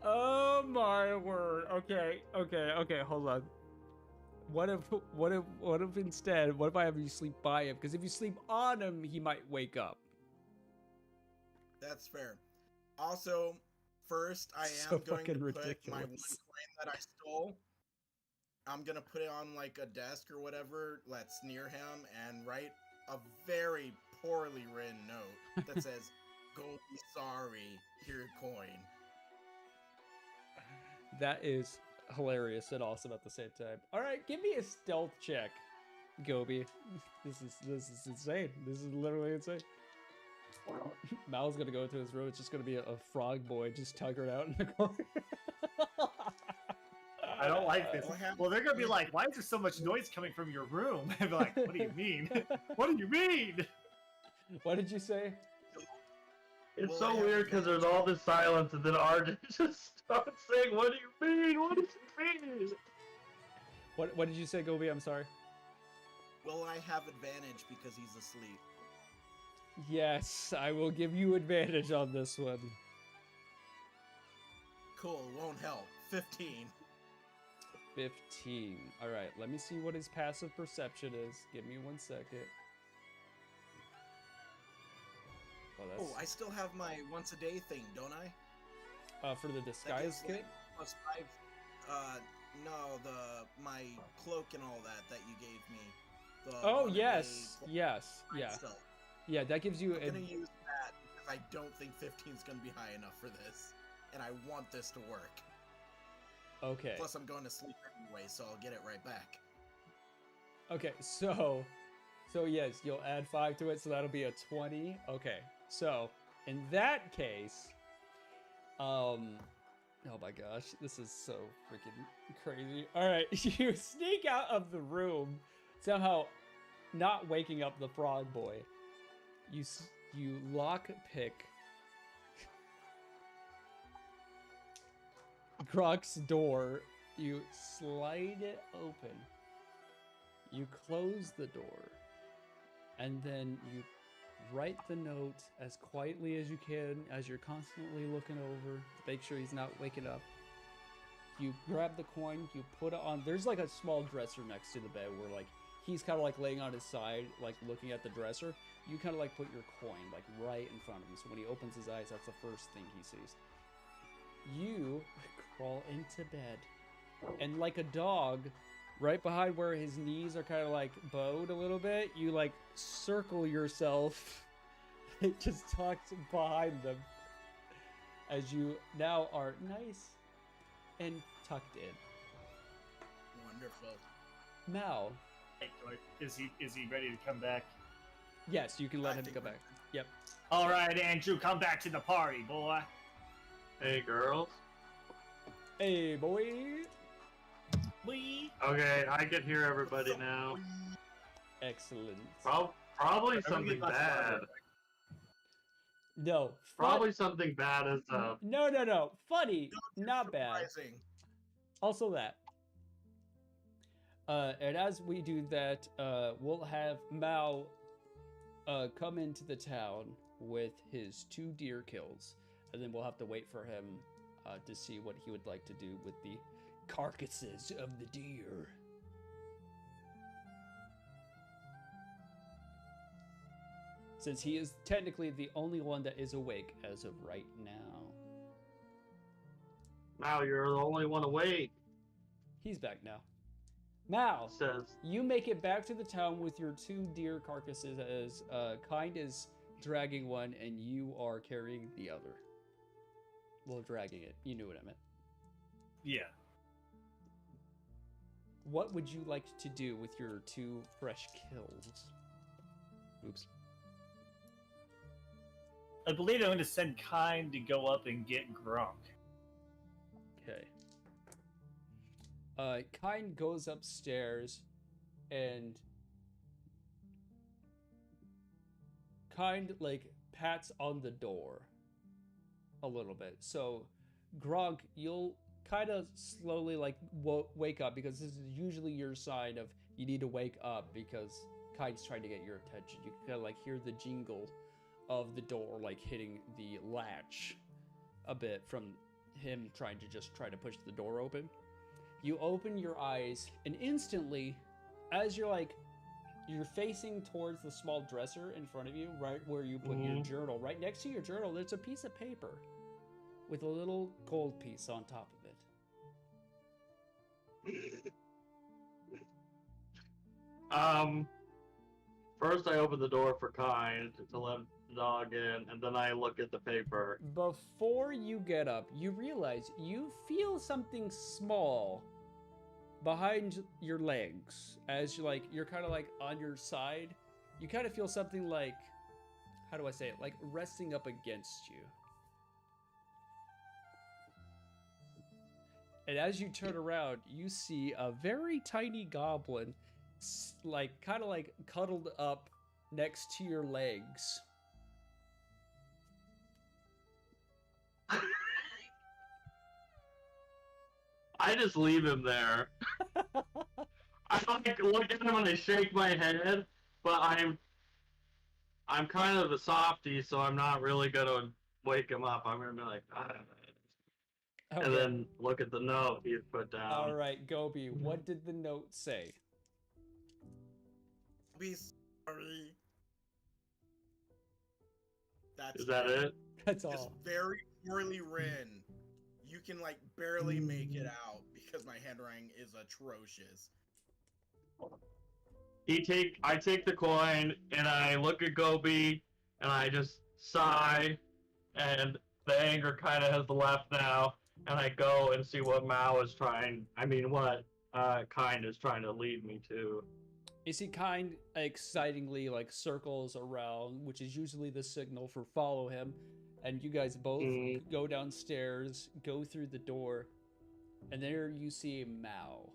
Oh my word. Okay. Hold on. What if instead? What if I have you sleep by him? Because if you sleep on him, he might wake up. That's fair. Also, first, I So am going to fucking put my one ridiculous. coin that I stole. I'm gonna put it on like a desk or whatever that's near him and write a very poorly written note that says, "Go be sorry. Here, coin." That is hilarious and awesome at the same time. All right, give me a stealth check, Gobi. This is insane. This is literally insane. Mal's gonna go into his room. It's just gonna be a frog boy just tuckered out in the corner. I don't like this. What happened? Well, they're gonna be like, "Why is there so much noise coming from your room?" And be like, "What do you mean? What do you mean?" What did you say? It's Well, so I have weird because there's all this silence, and then RJ just starts saying, "What do you mean? What does it mean?" What did you say, Gobi? I'm sorry. Will I have advantage because he's asleep? Yes, I will give you advantage on this one. Cool, won't help. 15. 15. All right, let me see what his passive perception is. Give me 1 second. Oh, that's Oh, I still have my once a day thing, don't I? for the That disguise gives, kit. like, +5. No, my cloak and all that you gave me. The Oh one a yes, day yes, yeah, stuff. yeah. That gives you I'm gonna a use that because I don't think 15 is gonna be high enough for this, and I want this to work. okay. Plus, I'm going to sleep anyway, so I'll get it right back. Okay, so yes, you'll add 5 to it, so that'll be a 20. Okay, so in that case, oh my gosh, this is so freaking crazy. All right, you sneak out of the room, somehow not waking up the frog boy. You lock pick Croc's door. You slide it open. You close the door, and then you write the note as quietly as you can as you're constantly looking over to make sure he's not waking up. You grab the coin, you put it on. There's like a small dresser next to the bed where like he's kind of like laying on his side, like looking at the dresser. You kind of like put your coin like right in front of him, so when he opens his eyes, that's the first thing he sees. You crawl into bed, and like a dog, right behind where his knees are kind of like bowed a little bit, you like circle yourself. It just tucked behind them as you now are nice and tucked in. Wonderful. Now, Hey, is he ready to come back? yes, you can let I him think go we're back. Yep. All right, Andrew, come back to the party, boy. Hey, girls. Hey, boy. We. Okay, I can hear everybody now. Excellent. Probably Everybody something gets lots of bad. water. No, Probably something bad as No. Funny, You're not bad. surprising. Also that. And as we do that, we'll have Mao come into the town with his 2 deer kills, and then we'll have to wait for him to see what he would like to do with the carcasses of the deer. Since he is technically the only one that is awake as of right now. now you're the only one awake. He's back now. Mao, Says you make it back to the town with your 2 deer carcasses as Kind is dragging one and you are carrying the other. Well, dragging it. You knew what I meant. Yeah. What would you like to do with your 2 fresh kills? Oops. I believe I'm going to send Kind to go up and get Gronk. Okay. Kind goes upstairs and Kind like pats on the door a little bit. So Gronk, you'll kind of slowly like wake up, because this is usually your sign of you need to wake up because Kind's trying to get your attention. You can kind of like hear the jingle of the door like hitting the latch a bit from him trying to push the door open. You open your eyes and instantly, as you're facing towards the small dresser in front of you, right where you put your journal, right next to your journal, there's a piece of paper with a little gold piece on top of it. First I open the door for Kind to let the dog in, and then I look at the paper. Before you get up, you realize you feel something small behind your legs as you're kind of like on your side. You kind of feel something like, how do I say it, like resting up against you. And as you turn around, you see a very tiny goblin kind of cuddled up next to your legs. I just leave him there. I look at him and I shake my head, but I'm kind of a softie, so I'm not really gonna wake him up. I'm gonna be like, Okay. and then look at the note he put down. All right, Gobi, what did the note say? Be sorry. That's Is that it? That's Just all. very poorly written. You can like barely make it out because my handwriting is atrocious. I take the coin and I look at Gobi and I just sigh, and the anger kind of has left now, and I go and see what Kind is trying to lead me to. You see Kind excitingly circles around, which is usually the signal for follow him, and you guys both go downstairs, go through the door, and there you see Mao,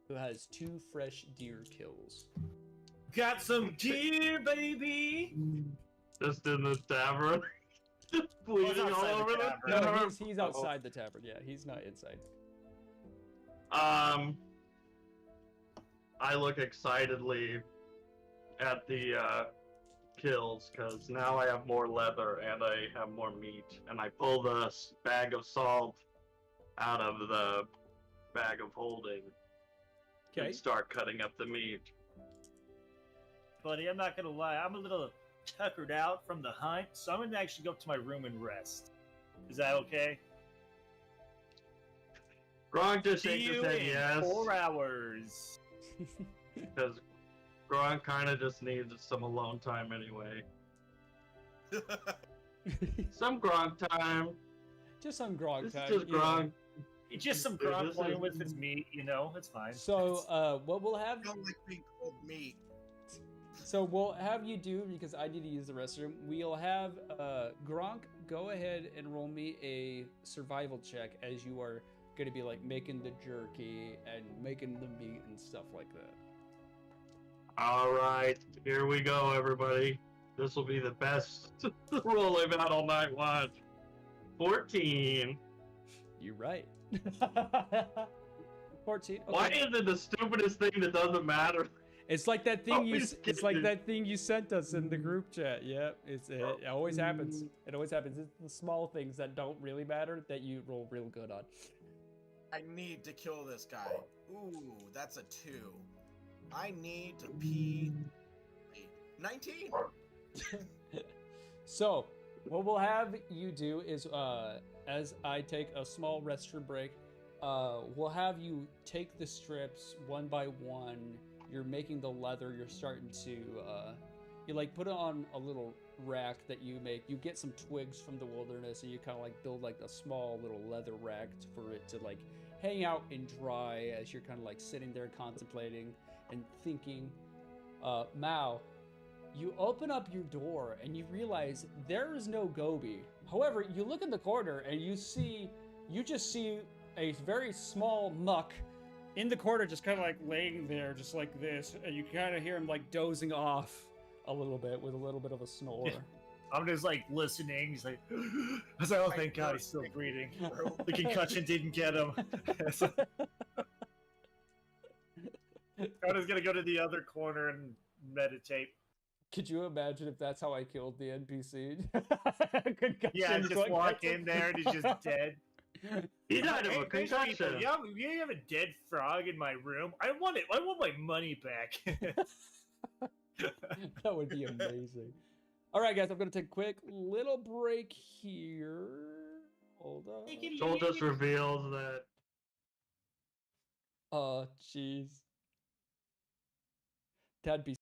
who has 2 fresh deer kills. Got some deer, baby! Just in the tavern. Just bleeding all outside the over the tavern. No, tavern. he's outside the tavern. Yeah, he's not inside. I look excitedly at the kills because now I have more leather and I have more meat, and I pull the bag of salt out of the bag of holding Okay. and start cutting up the meat. Buddy, I'm not gonna lie, I'm a little tuckered out from the hunt, so I'm gonna actually go up to my room and rest. Is that okay? Gronk just See shakes you his head in yes, 4 hours. because Gronk kind of just needs some alone time anyway. Some Gronk time. Just some grog This time. is just you know. Gronk. It's just some This Gronk is- playing with his meat, it's fine. So, what we'll have I don't like being called meat. So we'll have you do, because I need to use the restroom, we'll have Gronk go ahead and roll me a survival check as you are going to be making the jerky and making the meat and stuff like that. All right, here we go, everybody. This will be the best roll I've had all night. Watch. 14. You're right. 14. Okay. Why is it the stupidest thing that doesn't matter? It's like that thing Always it's like kidding. that thing you sent us in the group chat. Yep, it always happens. It always happens. It's the small things that don't really matter that you roll real good on. I need to kill this guy. Ooh, that's a 2. I need to pee. 19. So, what we'll have you do is, as I take a small restroom break, we'll have you take the strips one by one. You're making the leather. You're starting to, you like put it on a little rack that you make. You get some twigs from the wilderness, and you kind of like build like a small little leather rack for it to like hang out and dry as you're kind of like sitting there contemplating and thinking. Mao, you open up your door and you realize there is no Gobi. However, you look in the corner and you just see a very small muck in the corner, just kind of like laying there, just like this, and you kind of hear him like dozing off a little bit with a little bit of a snore. I'm just like listening. He's like, I was like, oh, thank God he's still breathing. The concussion didn't get him. I'm just gonna go to the other corner and meditate. Could you imagine if that's how I killed the NPC? Yeah, I just walk in there and he's just dead. He died of Hey, a concussion. you have a dead frog in my room. I want it. I want my money back. That would be amazing. All right, guys, I'm gonna take a quick little break here. Hold on. Joel just reveals that. Oh, jeez. That'd be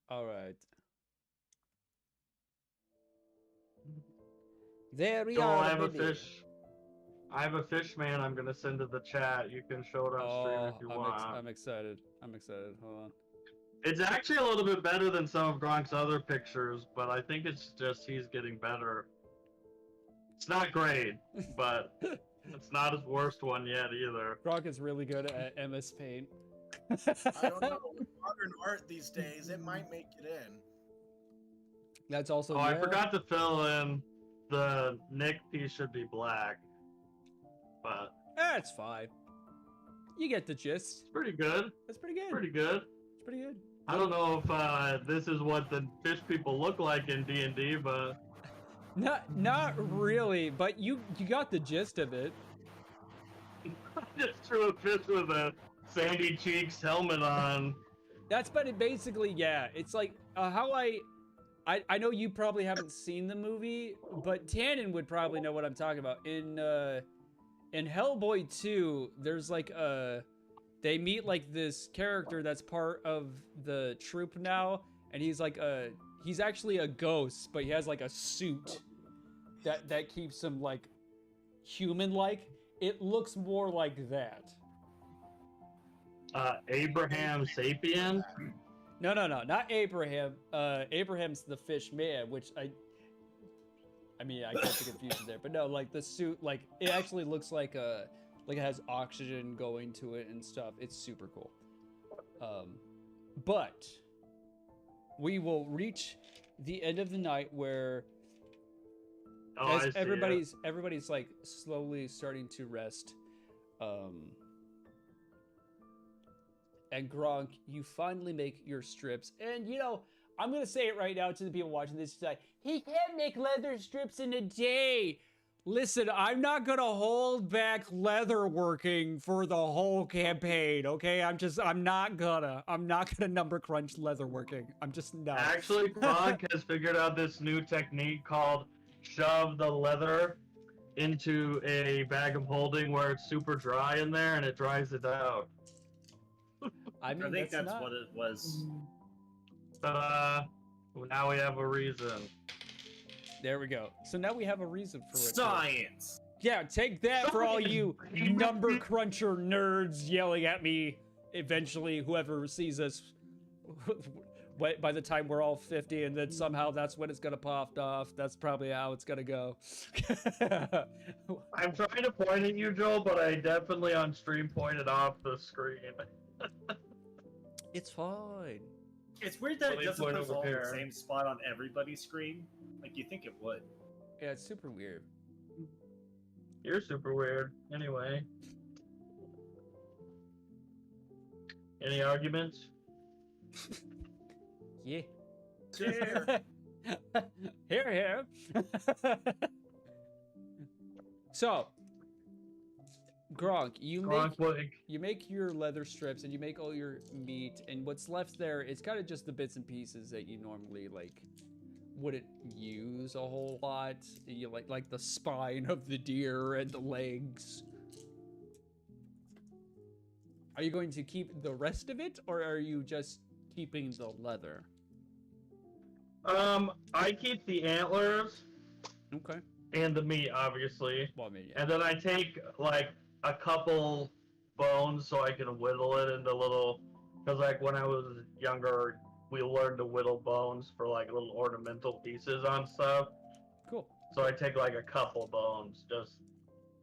All right. There we Joel, are. I have a baby. fish. I have a fish man I'm gonna send to the chat. You can show it on stream if you want. I'm excited. I'm excited. Hold on. It's actually a little bit better than some of Gronk's other pictures, but I think it's just he's getting better. It's not great, but it's not his worst one yet either. Gronk is really good at MS Paint. I don't know. With modern art these days, it might make it in. That's also. Oh, I forgot to fill in the Nick piece should be black, but That's fine. You get the gist. it's pretty good. That's pretty good. Pretty good. It's pretty good. I don't know if this is what the fish people look like in D&D, but Not really, but you got the gist of it. I just threw a fish with a Sandy Cheeks helmet on. But it basically, yeah. It's like how I know you probably haven't seen the movie, but Tannen would probably know what I'm talking about. In Hellboy 2, there's like they meet like this character that's part of the troupe now, and he's like he's actually a ghost, but he has like a suit that keeps him like human-like. It looks more like that. Abraham Sapien. No, not Abraham. Abraham's the fish man, which I mean, I get the confusion there, but no, like the suit, like it actually looks like it has oxygen going to it and stuff. It's super cool. But we will reach the end of the night where Oh, I as see everybody's like slowly starting to rest. And Gronk, you finally make your strips. And, you know, I'm going to say it right now to the people watching this side. He can't make leather strips in a day. Listen, I'm not going to hold back leather working for the whole campaign, okay? I'm not gonna number crunch leather working. I'm just not. Actually, Gronk has figured out this new technique called shove the leather into a bag of holding where it's super dry in there and it dries it out. I mean, I think that's not... what it was. Now we have a reason. There we go. So now we have a reason for it. Science! Yeah, take that for all you number cruncher nerds yelling at me eventually, whoever sees us by the time we're all 50, and then somehow that's when it's gonna pop off. That's probably how it's gonna go. I'm trying to point at you, Joel, but I definitely on stream pointed off the screen. It's fine. It's weird that Let it me doesn't point put us over all in the here. same spot on everybody's screen. Like, you think it would. Yeah, it's super weird. You're super weird. Anyway. Any arguments? Yeah. Here. Here. So, Gronk, you make your leather strips and you make all your meat, and what's left there is kind of just the bits and pieces that you normally like wouldn't use a whole lot. You like the spine of the deer and the legs. Are you going to keep the rest of it, or are you just keeping the leather? I keep the antlers Okay. and the meat, obviously. Well, I mean, yeah. And then I take, like, a couple bones so I can whittle it into little... Because, like, when I was younger, we learned to whittle bones for, like, little ornamental pieces on stuff. Cool. So I take, like, a couple bones just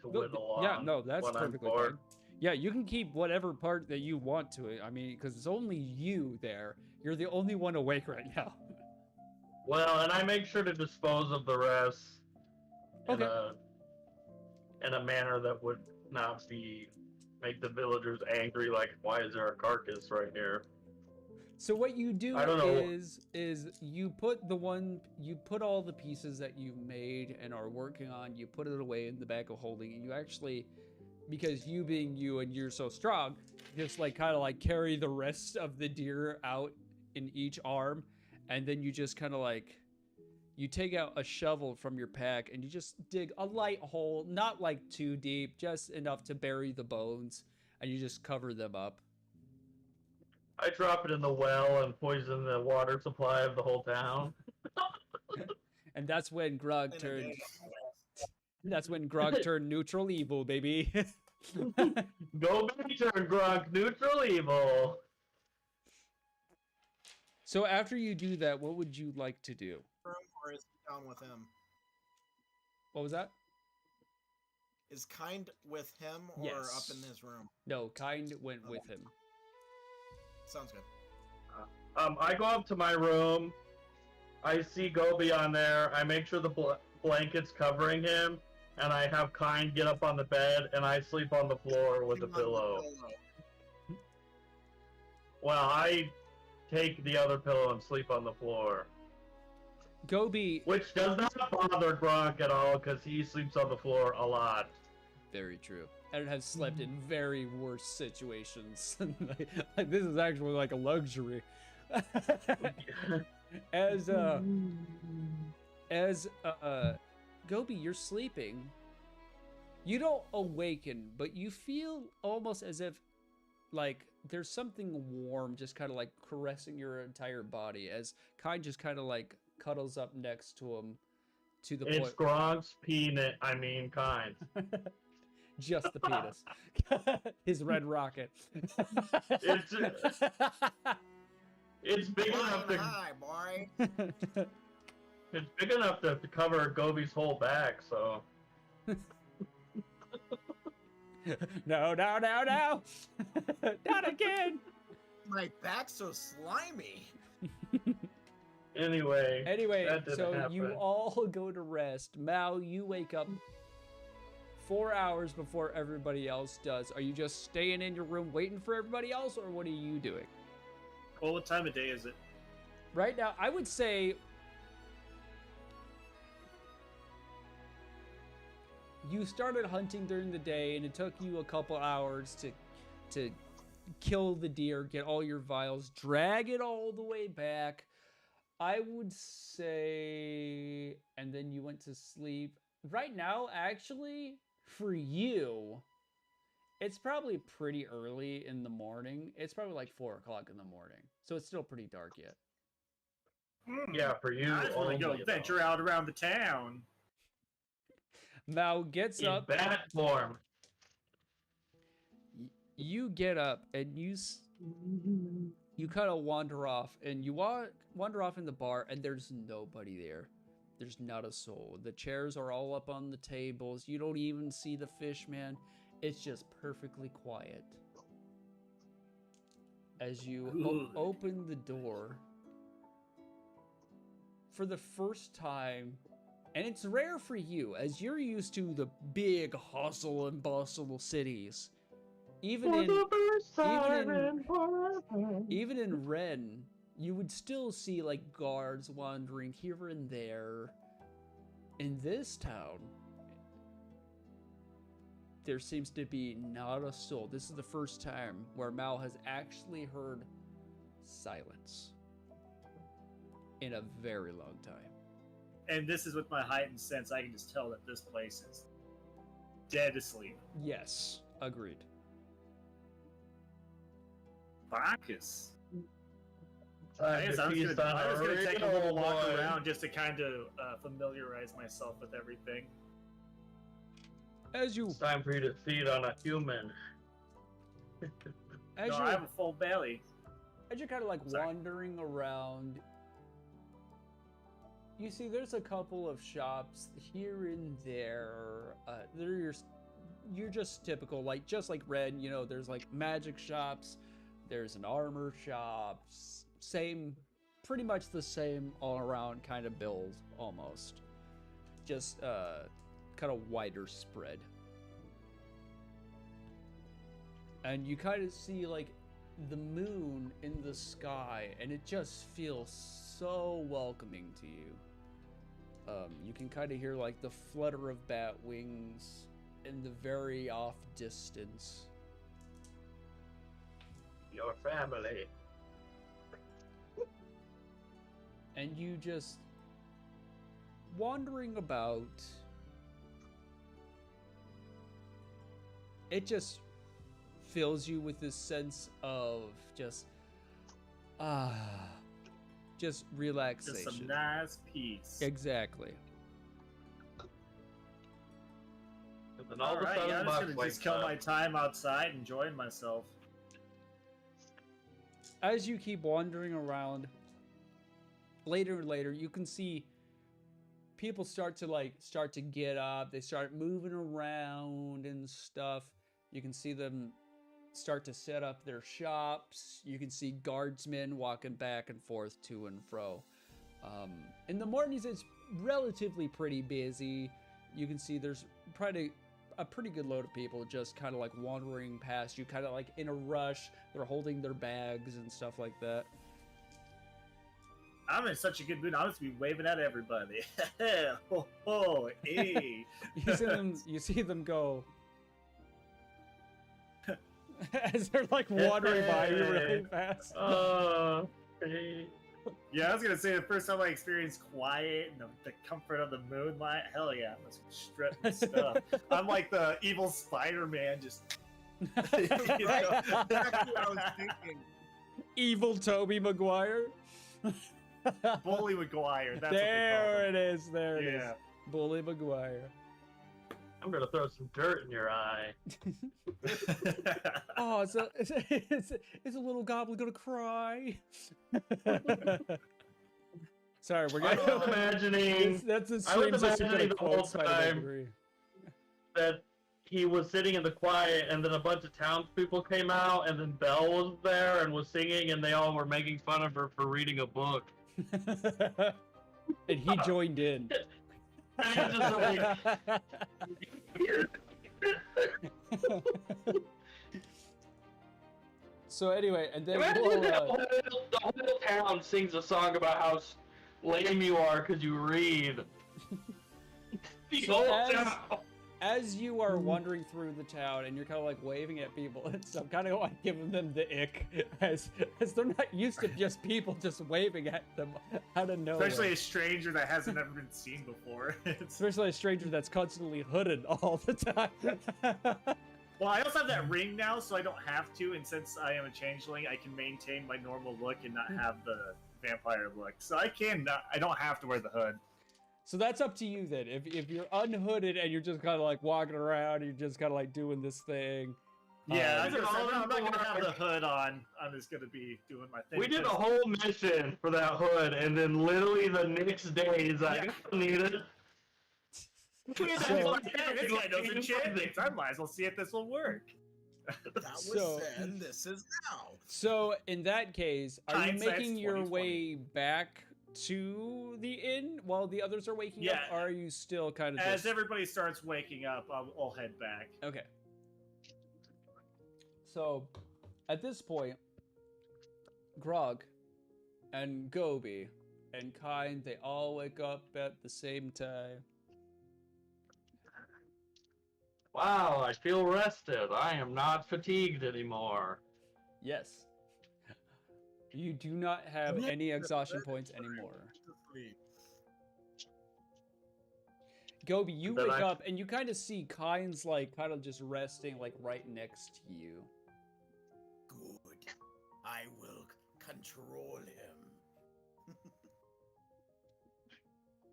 to whittle on. Yeah, no, that's when I'm perfectly bored. fine. Yeah, you can keep whatever part that you want to it. I mean, because it's only you there. You're the only one awake right now. Well, and I make sure to dispose of the rest Okay. in a manner that would not make the villagers angry. Like, why is there a carcass right here? So what you do I don't know. is you put all the pieces that you've made and are working on, you put it away in the bag of holding, and you actually, because you being you and you're so strong, just like kind of like carry the rest of the deer out in each arm, and then you just kind of like, you take out a shovel from your pack and you just dig a light hole, not like too deep, just enough to bury the bones, and you just cover them up. I drop it in the well and poison the water supply of the whole town. And that's when Grog In a turned. day. That's when Grog turned neutral evil, baby. Go back, turn Grog, neutral evil. So after you do that, what would you like to do? Room, or is he down with him? What was that? Is Kind with him or Yes. up in his room? No, Kind went with him. Sounds good. I go up to my room. I see Gobi on there. I make sure the blanket's covering him, and I have Kind get up on the bed, and I sleep on the floor with a Him on the pillow. Well, I take the other pillow and sleep on the floor, Gobi. which does not bother Gronk at all because he sleeps on the floor a lot. Very true. And has slept in very worse situations. Like, this is actually like a luxury. as Gobi, you're sleeping. You don't awaken, but you feel almost as if like there's something warm just kind of like caressing your entire body as Kind just kind of like cuddles up next to him to the It's point Gronk's peanut. I mean, Kind. just the penis. His red rocket. It's big enough Flying to high, boy. it's big enough to cover Gobi's whole back. So No, no, no, no. Not again. My back's so slimy. anyway, Anyway, that didn't so happen. you all go to rest. Mal, you wake up 4 hours before everybody else does. Are you just staying in your room waiting for everybody else, or what are you doing? Well, what time of day is it? Right now, I would say you started hunting during the day, and it took you a couple hours to kill the deer, get all your vials, drag it all the way back. I would say, and then you went to sleep. Right now, actually, for you, it's probably pretty early in the morning. It's probably like 4 o'clock in the morning, so it's still pretty dark yet. Yeah, for you. I just want to go only, venture out around the town. Mao gets in up. bat form. You get up and you kind of wander off, and you wander off in the bar, and there's nobody there. There's not a soul. The chairs are all up on the tables. You don't even see the fish man. It's just perfectly quiet. As you open the door for the first time, and it's rare for you, as you're used to the big hustle and bustle cities. Even in Ren, you would still see like guards wandering here and there. In this town, there seems to be not a soul. This is the first time where Mal has actually heard silence in a very long time. And this is with my heightened sense. I can just tell that this place is dead asleep. Yes, agreed. Bacchus. Time I guess to I'm feast just on gonna take a real little walk boy. around just to kind of familiarize myself with everything. As you It's time for you to feed on a human. as No, you I have a full belly. as you're kind of like Sorry. wandering around, you see there's a couple of shops here and there. You're just typical, like just like Red. You know, there's like magic shops. There's an armor shop. Same, pretty much the same all around kind of build almost. Just kind of wider spread. And you kind of see like the moon in the sky, and it just feels so welcoming to you. You can kind of hear like the flutter of bat wings in the very off distance. Your family. And you just wandering about. It just fills you with this sense of just Just Just relaxation. some nice peace. Exactly. And then all of a Alright, sudden, yeah, I'm Buck just gonna wakes just kill up. my time outside, enjoying myself. As you keep wandering around, later and later, you can see people start to get up. They start moving around and stuff. You can see them start to set up their shops. You can see guardsmen walking back and forth to and fro. In the mornings, it's relatively pretty busy. You can see there's probably a pretty good load of people just kind of like wandering past you, kind of like in a rush. They're holding their bags and stuff like that. I'm in such a good mood. I'm just be waving at everybody. Ho ho, hey. You see them go as they're like wandering by you really fast. Hey. Yeah, I was gonna say the first time I experienced quiet and the comfort of the moonlight. Hell yeah, let's strip my stuff. I'm like the evil Spider-Man, just you know? Right? That's what I was thinking. Evil Toby Maguire. Bully McGuire. That's There what it is. There they it call is. him. Bully Maguire. I'm gonna throw some dirt in your eye. Yeah. Oh, it's a little goblin gonna cry. Sorry, we're I gonna. was imagining That's a I was stream session imagining gonna the whole quote Spider-Man time. 3. that he was sitting in the quiet, and then a bunch of townspeople came out, and then Belle was there and was singing, and they all were making fun of her for reading a book. And he joined in. And he's just like, So anyway, and then imagine we'll, the whole town sings a song about how lame you are because you read. The So whole as- town. as you are wandering through the town and you're kind of like waving at people and stuff, kind of like giving them the ick, as they're not used to just people just waving at them out of nowhere. Especially a stranger that hasn't ever been seen before. Especially a stranger that's constantly hooded all the time. Well, I also have that ring now, so I don't have to. And since I am a changeling, I can maintain my normal look and not have the vampire look. So I don't have to wear the hood. So that's up to you then. If you're unhooded and you're just kind of like walking around, and you're just kind of like doing this thing. Yeah, I Um, was gonna say, all no, I'm not gonna have important. the hood on. I'm just gonna be doing my thing. We did a 'cause- whole mission for that hood, and then literally the next day, he's like, Yeah. I don't need it. So- Hey, this guy knows enchantments. I might as well see if this will work. That was So- then, this is now. So in that case, are you Hindsight's making your 20/20. way back to the inn while the others are waking Yeah. up? Or are you still kind of As just... everybody starts waking up, I'll head back. Okay. So, at this point, Grog and Gobi and Kind, they all wake up at the same time. Wow, I feel rested. I am not fatigued anymore. Yes. You do not have any exhaustion points anymore. Sleep. Gobi, you Then wake I- up and you kind of see Kind's like kind of just resting like right next to you. Good. I will control him.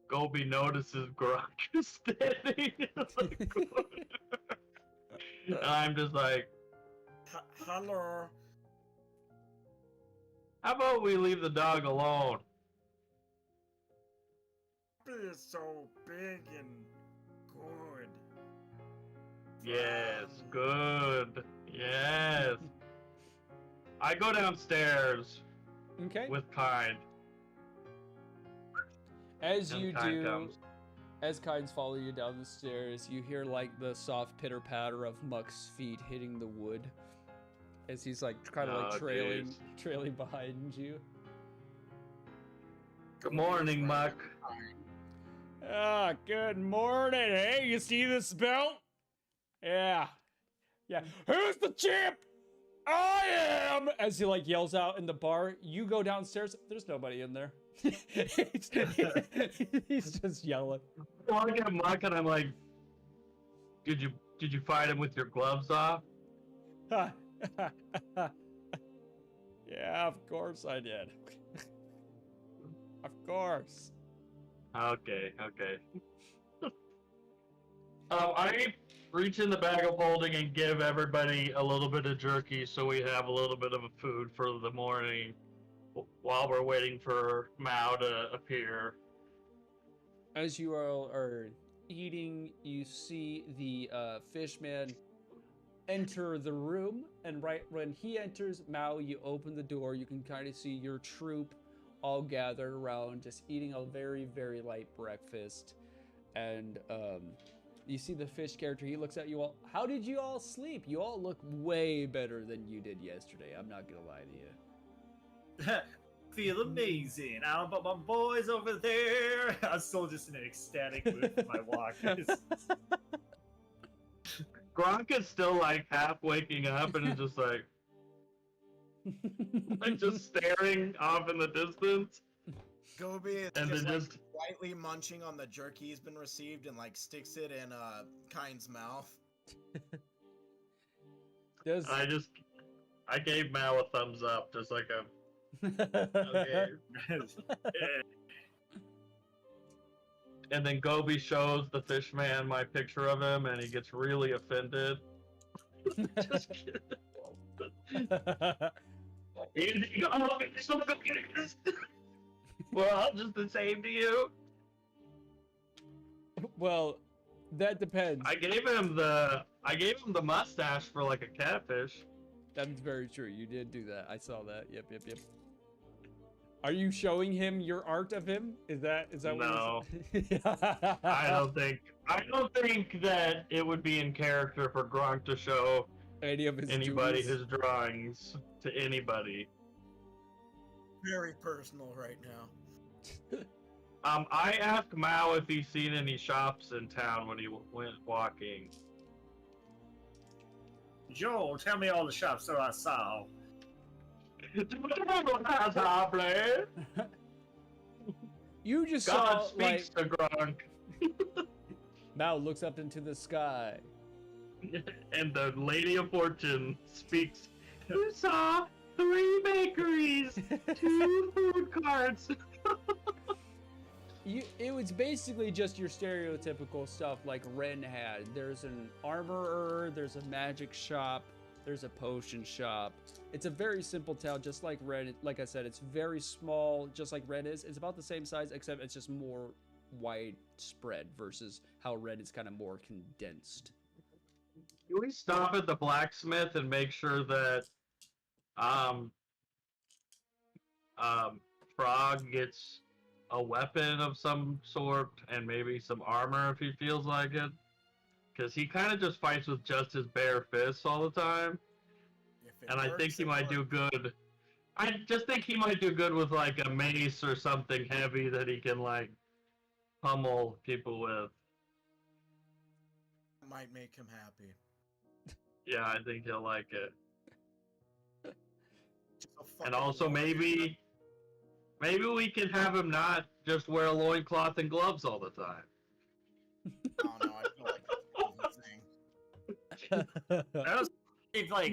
Gobi notices Grok is standing. I'm just like, Hello. how about we leave the dog alone? Be so big and good. Yes, Fun. good. Yes. I go downstairs Okay. with Kind. As and you Kind do, comes. as Kinds follow you down the stairs, you hear like the soft pitter patter of Muck's feet hitting the wood as he's like kind of like Oh, trailing behind you. Good morning, Muck. Ah, good morning. Hey, you see this belt? Yeah. Yeah. Who's the champ? I am! As he like yells out in the bar, you go downstairs. There's nobody in there. He's just yelling. I look at Muck and I'm like, did you fight him with your gloves off? Yeah, of course I did. Of course. Okay. I reach in the bag of holding and give everybody a little bit of jerky so we have a little bit of food for the morning while we're waiting for Mao to appear. As you all are eating, you see the fishman enter the room, and right when he enters, Mao, you open the door. You can kind of see your troop all gathered around, just eating a very, very light breakfast. And you see the fish character. He looks at you all. How did you all sleep? You all look way better than you did yesterday. I'm not gonna lie to you. Feel amazing. How about my boys over there? I'm still just in an ecstatic mood for my walk. Gronk is still like half waking up and is just like just staring off in the distance. Gobi is And just, then like, just- quietly munching on the jerky he's been received and like sticks it in Kind's mouth. Does I gave Mao a thumbs up, just like a okay. And then Gobi shows the fish man my picture of him, and he gets really offended. Just kidding. Well, just the same to you. Well, that depends. I gave him the mustache for like a catfish. That's very true. You did do that. I saw that. Yep. Are you showing him your art of him? Is that No. what you're I don't think that it would be in character for Gronk to show any of his anybody jewels? his drawings to anybody. Very personal right now. I asked Mao if he's seen any shops in town when he went walking. Joel, tell me all the shops that I saw. You just God saw speaks like to Gronk, Mao looks up into the sky. and the Lady of Fortune speaks. You saw 3 bakeries, 2 food carts. It was basically just your stereotypical stuff like Ren had. There's an armorer, there's a magic shop, there's a potion shop. It's a very simple town, just like Ren. Like I said, it's very small, just like Ren is. It's about the same size, except it's just more widespread versus how Ren is kind of more condensed. Can we stop at the blacksmith and make sure that Frog gets a weapon of some sort and maybe some armor if he feels like it? Because he kind of just fights with just his bare fists all the time. If it And I works, think he it might do works. good. I just think he might do good with like a mace or something heavy that he can like pummel people with. Might make him happy. Yeah, I think he'll like it. Just a And fucking also warrior. maybe we can have him not just wear a loincloth and gloves all the time. Oh no, I feel like that's a thing. That was like,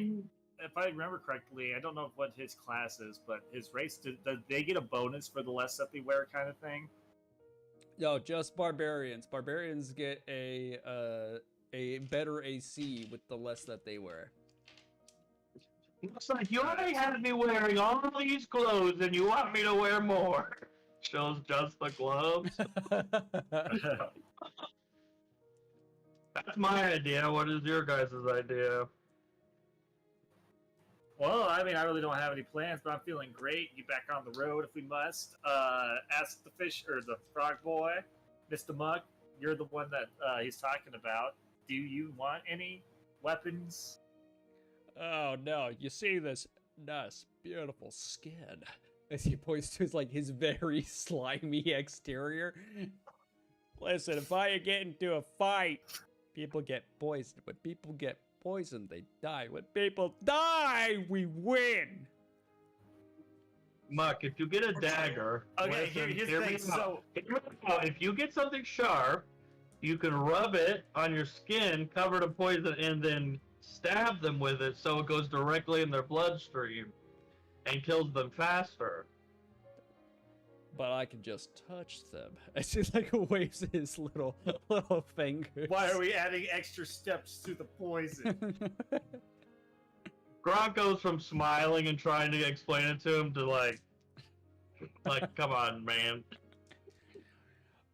if I remember correctly, I don't know what his class is, but his race, did they get a bonus for the less that they wear kind of thing? No, just barbarians. Barbarians get a better AC with the less that they wear. Looks like you already had me wearing all these clothes and you want me to wear more. Shows just the gloves. That's my idea. What is your guys' idea? Well, I mean, I really don't have any plans, but I'm feeling great. Get back on the road if we must. Ask the fish or the frog boy, Mr. Mug. You're the one that he's talking about. Do you want any weapons? Oh no, you see this nice, beautiful skin. As he points to his very slimy exterior. Listen, if I get into a fight, people get poisoned. When people get poisoned, they die. When people die, we win. Muck, if you get a dagger, Okay, listen, here's hear the me thing. out. Hear me out. If you get something sharp, you can rub it on your skin, covered in poison, and then stab them with it so it goes directly in their bloodstream. and kills them faster. But I can just touch them. It's just like waves his little fingers. Why are we adding extra steps to the poison? Gronk goes from smiling and trying to explain it to him to like, come on, man.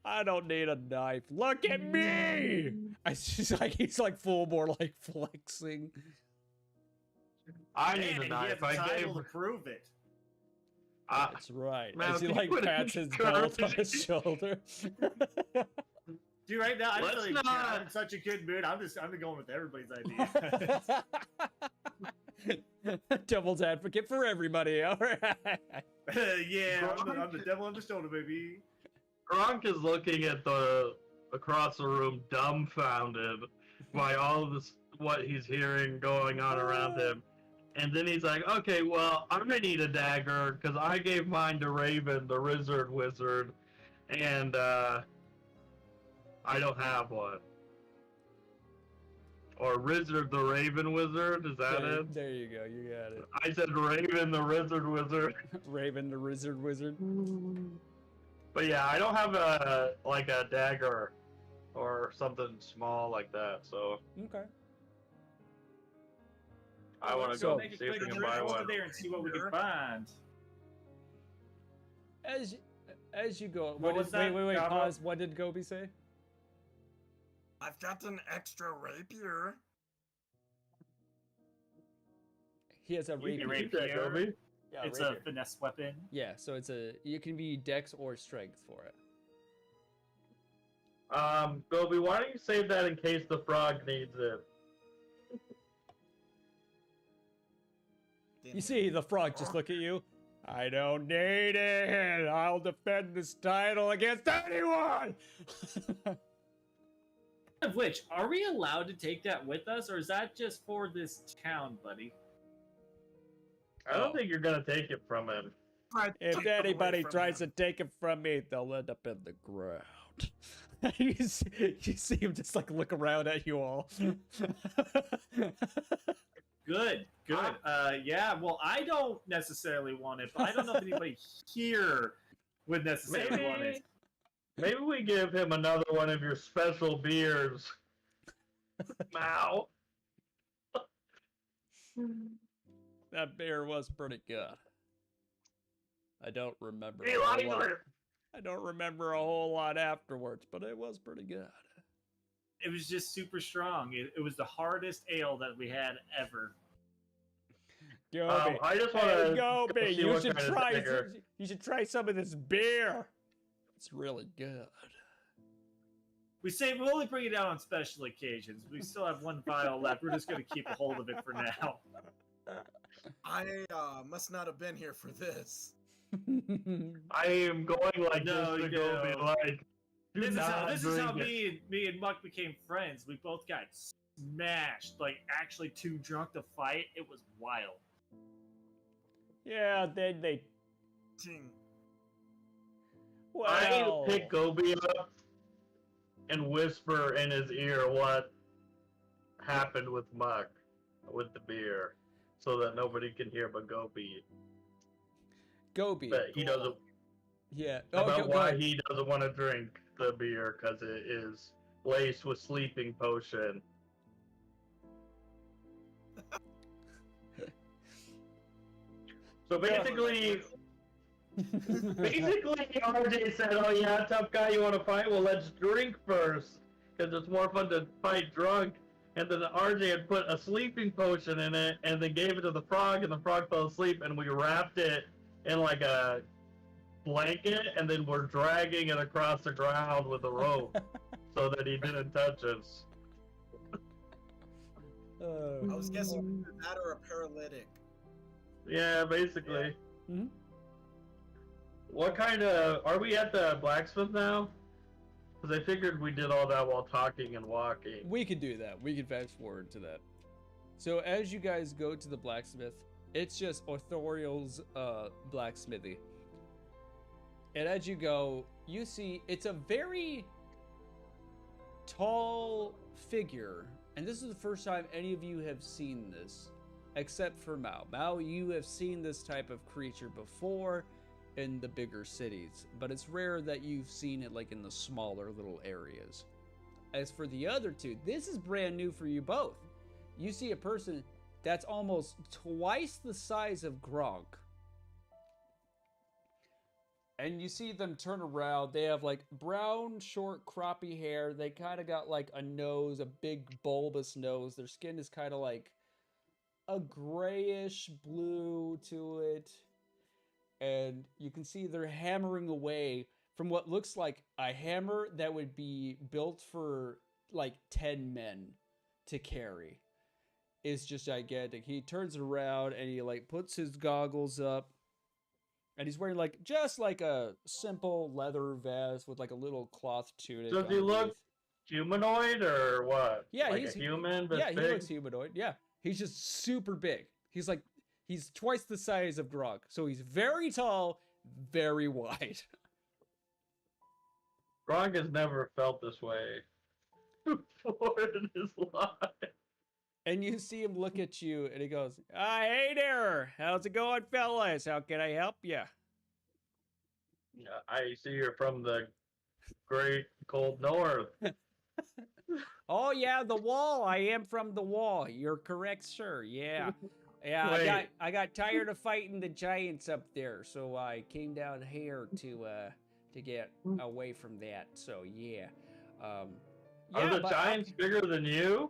I don't need a knife. Look at me! It's just like he's like full more like flexing. I need Man, a he knife. has the I title gave. to prove it. That's right. man, As he can you like put it pats in his belt on courage? his shoulder. Dude, right now I'm Let's feeling not- I'm in such a good mood. I'm going with everybody's idea. Devil's advocate for everybody. All right. Yeah, I'm the devil on the shoulder, baby. Gronk is looking at across the room, dumbfounded by all of this, what he's hearing going on around him. And then he's like, okay, well, I'm gonna need a dagger, because I gave mine to Raven, the wizard, and, I don't have one. Or Rizzard the Raven Wizard, is that it? There you go. You got it. I said Raven the Wizard. Raven the Wizard. But yeah, I don't have a dagger or something small like that, so Okay. I want to So- go Make it see if we quick, can let's buy go over one. there and see what we can find. As you go, What was that, wait, Gabo? pause. What did Gobi say? I've got an extra rapier. He has a You can rapier. Keep that, Gobi. Yeah, It's rapier. a finesse weapon. Yeah, so you can be dex or strength for it. Gobi, why don't you save that in case the frog needs it? You see the frog just look at you. I don't need it. I'll defend this title against anyone. Of which, are we allowed to take that with us, or is that just for this town, buddy? I don't think you're gonna take it from him. If anybody tries to take it from me, they'll end up in the ground. you see him just like look around at you all. Good. Yeah, well, I don't necessarily want it, but I don't know if anybody here would necessarily want it. Maybe we give him another one of your special beers. Mao. That beer was pretty good. I don't remember. He a whole likes lot. it. I don't remember a whole lot afterwards, but it was pretty good. It was just super strong. It was the hardest ale that we had ever. Gobi, I just want hey, to Gobi, see you what should kind of try. dagger. You should try some of this beer. It's really good. We only bring it out on special occasions. We still have one vial left. We're just going to keep a hold of it for now. I must not have been here for this. I am going like No, this to you Gobi, don't. like. do This is not how drink it. me and Muck became friends. We both got smashed, like actually too drunk to fight. It was wild. Yeah, then they. Ting. I Well, pick Gobi up and whisper in his ear what happened with Muck, with the beer, so that nobody can hear but Gobi. Gobi. But he doesn't. Yeah. About go why ahead. he doesn't want to drink the beer because it is laced with sleeping potion. So basically, RJ said, "Oh yeah, tough guy, you want to fight? Well, let's drink first, because it's more fun to fight drunk." And then RJ had put a sleeping potion in it, and then gave it to the frog, and the frog fell asleep, and we wrapped it in like a blanket, and then we're dragging it across the ground with a rope so that he didn't touch us. I was guessing either that or a paralytic. Yeah, basically. Mhm. What kind of... Are we at the blacksmith now? Because I figured we did all that while talking and walking. We could do that. We could fast forward to that. So as you guys go to the blacksmith, it's just Authorial's blacksmithy. And as you go, you see it's a very tall figure. And this is the first time any of you have seen this. except for Mao. Mao, you have seen this type of creature before in the bigger cities, but it's rare that you've seen it like in the smaller little areas. As for the other two, this is brand new for you both. You see a person that's almost twice the size of Gronk. And you see them turn around. They have like brown, short, croppy hair. They kind of got like a nose, a big bulbous nose. Their skin is kind of like a grayish blue to it. And you can see they're hammering away from what looks like a hammer that would be built for like 10 men to carry. It's just gigantic. He turns around and he like puts his goggles up. And he's wearing like just like a simple leather vest with like a little cloth tunic. Does he look humanoid or what? Yeah, like he's a human. But yeah, big? he looks humanoid. Yeah, he's just super big. He's twice the size of Gronk, so he's very tall, very wide. Gronk has never felt this way before in his life. And you see him look at you, and he goes, "Hey there, how's it going, fellas? How can I help you?" Yeah, I see you're from the great cold north. Oh yeah, the wall. I am from the wall. You're correct, sir. Yeah. Yeah, Wait. I got tired of fighting the giants up there, so I came down here to get away from that. So yeah, Are yeah, the but, giants bigger than you?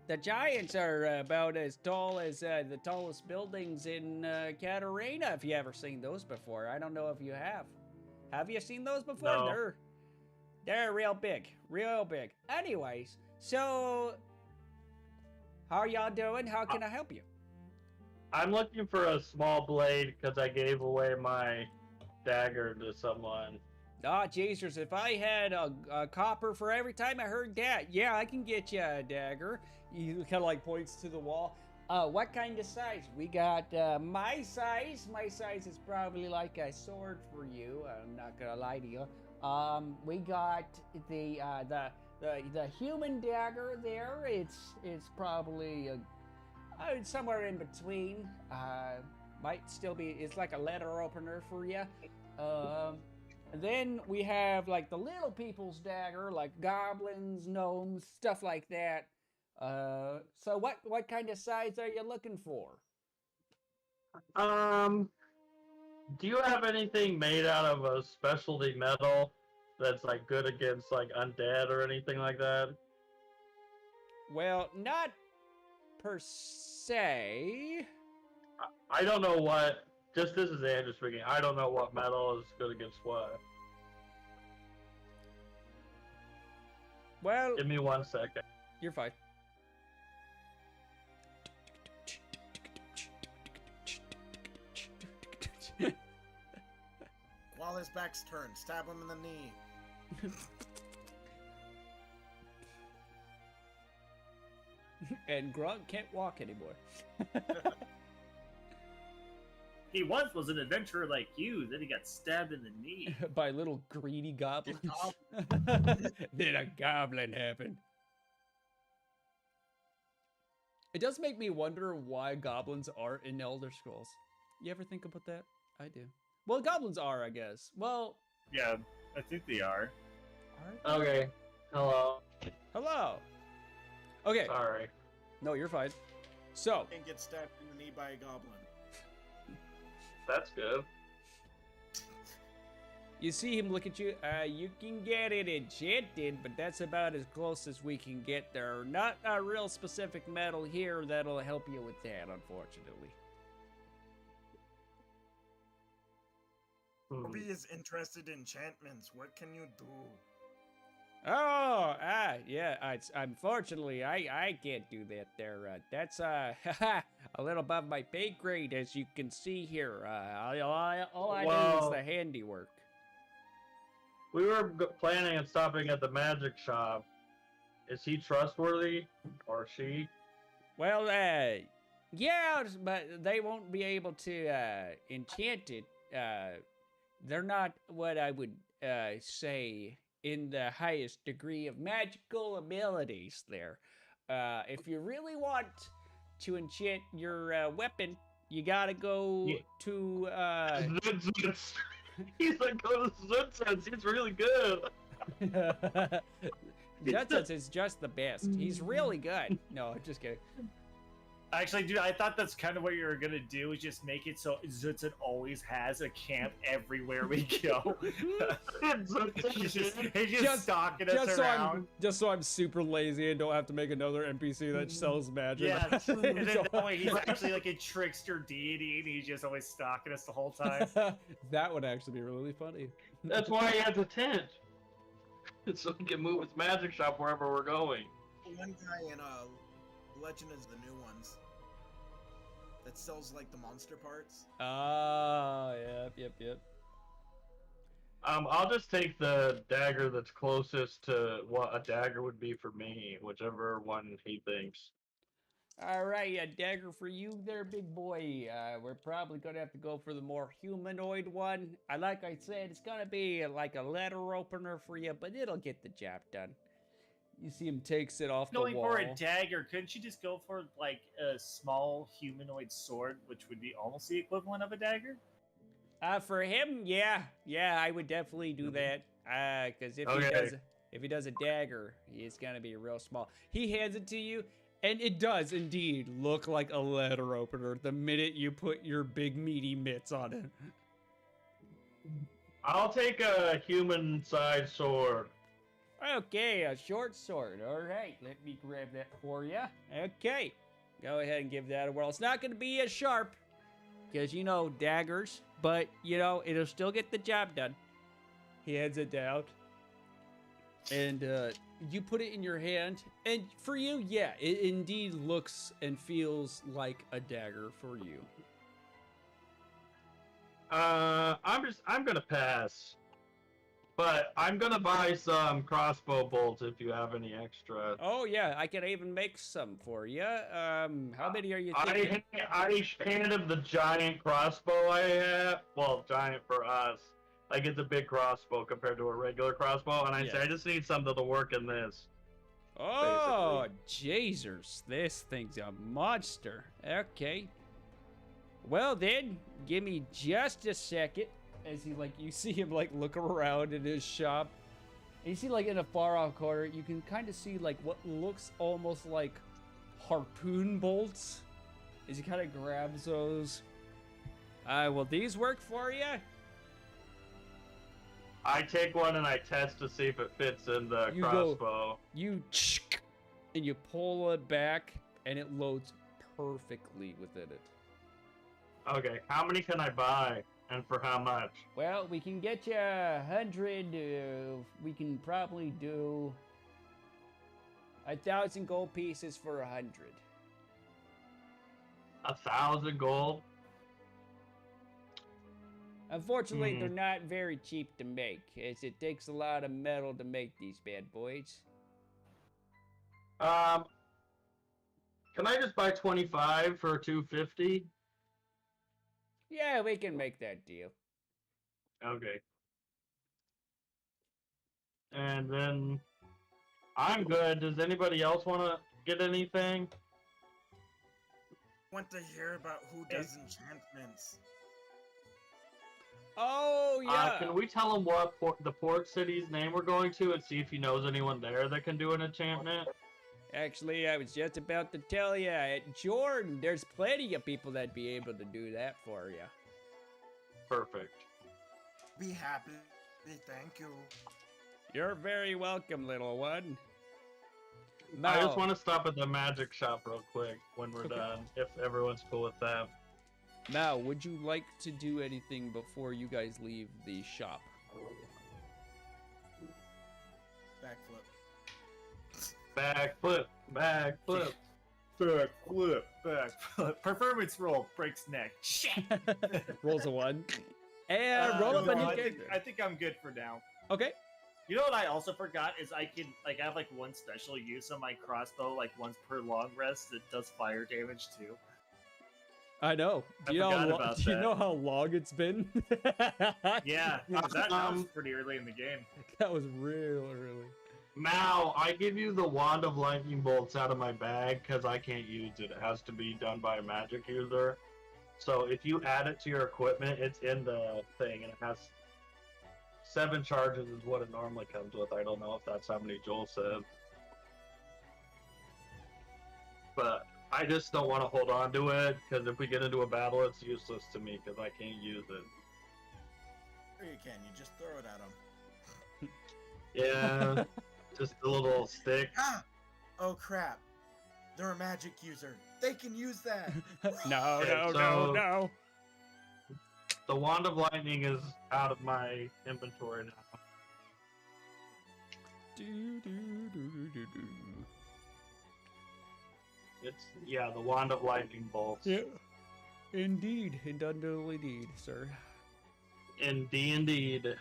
the giants are about as tall as the tallest buildings in Catarina. If you ever seen those before, I don't know if you have. Have you seen those before? No. They're real big, real big. Anyways, so how are y'all doing? How can I help you? I'm looking for a small blade because I gave away my dagger to someone. Ah, Jesus, if I had a copper for every time I heard that, yeah, I can get you a dagger. He kind of like points to the wall. What kind of size? We got my size. My size is probably like a sword for you. I'm not gonna lie to you. We got the human dagger there. It's probably somewhere in between. Might still be. It's like a letter opener for you. Then we have like the little people's dagger, like goblins, gnomes, stuff like that. So what kind of size are you looking for? Do you have anything made out of a specialty metal that's like good against like undead or anything like that? Well, not per se. I don't know what. Just this is Andrew speaking. I don't know what metal is good against what. Well, Give me 1 second. you're fine. While his back's turned, stab him in the knee. And Grunt can't walk anymore. He once was an adventurer like you, then he got stabbed in the knee. By little greedy goblins. Then a goblin happened. It does make me wonder why goblins are in Elder Scrolls. You ever think about that? I do. Well, goblins are, I guess. Well, Yeah, I think they are. are they? Okay. Hello. Hello. Okay. Sorry. No, you're fine. So, And get stabbed in the knee by a goblin. That's good. you see him look at you. You can get it enchanted, but that's about as close as we can get there. Not a real specific metal here that'll help you with that, unfortunately. Obi is interested in enchantments. What can you do? Oh, yeah. It's unfortunately I can't do that there. That's a little above my pay grade, as you can see here. All I do is Whoa. the handiwork. We were planning on stopping at the magic shop. Is he trustworthy or she? Well, yeah, but they won't be able to enchant it. They're not what I would say in the highest degree of magical abilities there. If you really want to enchant your weapon, you gotta go Yeah. to Zutz. He's like, go to Zutz. He's really good. Jutsus is just the best. He's really good. No, I'm just kidding. Actually, dude, I thought that's kind of what you were gonna do, is just make it so Zutz always has a camp everywhere we go. he's just stalking us around. Just so I'm super lazy and don't have to make another NPC that sells magic. Yeah, and then that way he's actually like a trickster deity, and he's just always stalking us the whole time. That would actually be really funny. That's why he has a tent. So he can move his magic shop wherever we're going. One guy in Legend is the new ones that sells like the monster parts. Oh, yep. I'll just take the dagger that's closest to what a dagger would be for me, whichever one he thinks. All right, a dagger for you there, big boy. We're probably gonna have to go for the more humanoid one. Like I said, it's gonna be like a letter opener for you, but it'll get the job done. You see him takes it off Going the wall. for a dagger, couldn't you just go for like a small humanoid sword, which would be almost the equivalent of a dagger? For him, yeah, I would definitely do that. Because if he does a dagger, it's gonna be real small. He hands it to you, and it does indeed look like a letter opener the minute you put your big meaty mitts on it. I'll take a human-sized sword. Okay, a short sword. All right, let me grab that for you. Okay, go ahead and give that a whirl. It's not going to be as sharp, because, you know, daggers, but, you know, it'll still get the job done. He hands it down, and you put it in your hand, and for you, yeah, it indeed looks and feels like a dagger for you. I'm gonna pass. But I'm gonna buy some crossbow bolts if you have any extra. Oh, yeah, I can even make some for you. How many are you thinking? I handed him the giant crossbow I have. Well, giant for us. Like, it's a big crossbow compared to a regular crossbow. And I say, I just need something to work in this. Oh, Jesus, this thing's a monster. Okay. Well, then, give me just a second. As he, like, you see him, like, look around in his shop. And you see, like, in a far-off corner, you can kind of see, like, what looks almost like harpoon bolts. As he kind of grabs those. Will these work for you? I take one and I test to see if it fits in the crossbow. And you pull it back, and it loads perfectly within it. Okay, how many can I buy? And for how much? Well, we can get you 100. We can probably do 1,000 gold pieces for 100. 1,000 gold? Unfortunately, they're not very cheap to make, as it takes a lot of metal to make these bad boys. Can I just buy 25 for 250? Yeah, we can make that deal. Okay. And then I'm good. Does anybody else want to get anything? Want to hear about who does enchantments? Oh, yeah. Can we tell him what the port city's name we're going to and see if he knows anyone there that can do an enchantment? Actually, I was just about to tell you, at Jordan, there's plenty of people that'd be able to do that for you. Perfect. Be happy. Thank you. You're very welcome, little one. I just want to stop at the magic shop real quick when we're done, if everyone's cool with that. Now, would you like to do anything before you guys leave the shop? Backflip. Backflip. Performance roll breaks neck. Shit. Rolls a 1. And roll up a new I character. think I'm good for now. Okay. You know what I also forgot is I can I have like one special use on my crossbow, like once per long rest that does fire damage too. I know. Do you know how long it's been? Yeah, that was pretty early in the game. That was real early. Now, I give you the Wand of Lightning Bolts out of my bag because I can't use it. It has to be done by a magic user. So if you add it to your equipment, it's in the thing, and it has 7 charges is what it normally comes with. I don't know if that's how many Joel said. But I just don't want to hold on to it, because if we get into a battle, it's useless to me, because I can't use it. Or you can, you just throw it at them. Yeah, just a little stick. Ah! Oh crap. They're a magic user. They can use that. No, Okay, no, no, so- no. The Wand of Lightning is out of my inventory now. Do, do, do, do, do, do. It's, yeah, the Wand of Lightning Bolts. Yeah. Indeed, indeed, sir. Indeed.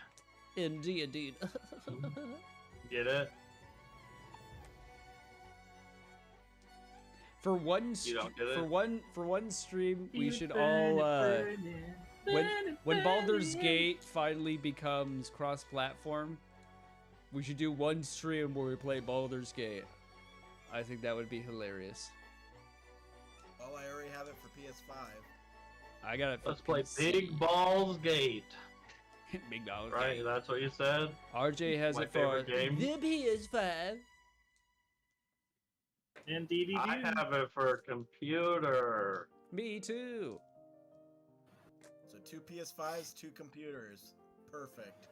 Indeed. Get it? For one, You don't get it? for one stream, we should all when Baldur's Gate finally becomes cross-platform, we should do one stream where we play Baldur's Gate. I think that would be hilarious. Well, I already have it for PS5. I got it. For Let's play PC. Big Balls Gate. Big Baldur's Right? Gate. That's what you said? RJ has My it for favorite game. the PS5. And DDD. I have it for computer. Me too. So 2 PS5s, 2 computers. Perfect.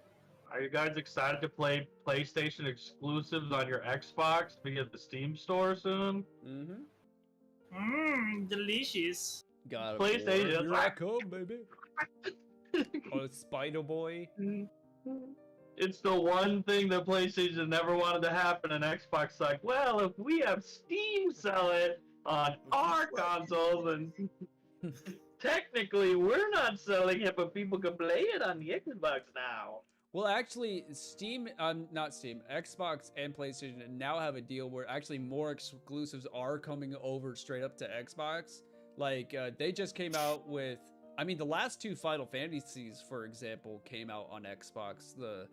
Are you guys excited to play PlayStation exclusives on your Xbox to get the Steam store soon? Mm-hmm. Delicious. Got it. PlayStation. Here I come, baby. Oh, Spider Boy. It's the one thing that PlayStation never wanted to happen, and Xbox like, well, if we have Steam sell it on our consoles, and technically we're not selling it, but people can play it on the Xbox now. Well, actually, Steam, not Steam, Xbox and PlayStation now have a deal where actually more exclusives are coming over straight up to Xbox. Like, they just came out with, I mean, the last 2 Final Fantasies, for example, came out on Xbox. The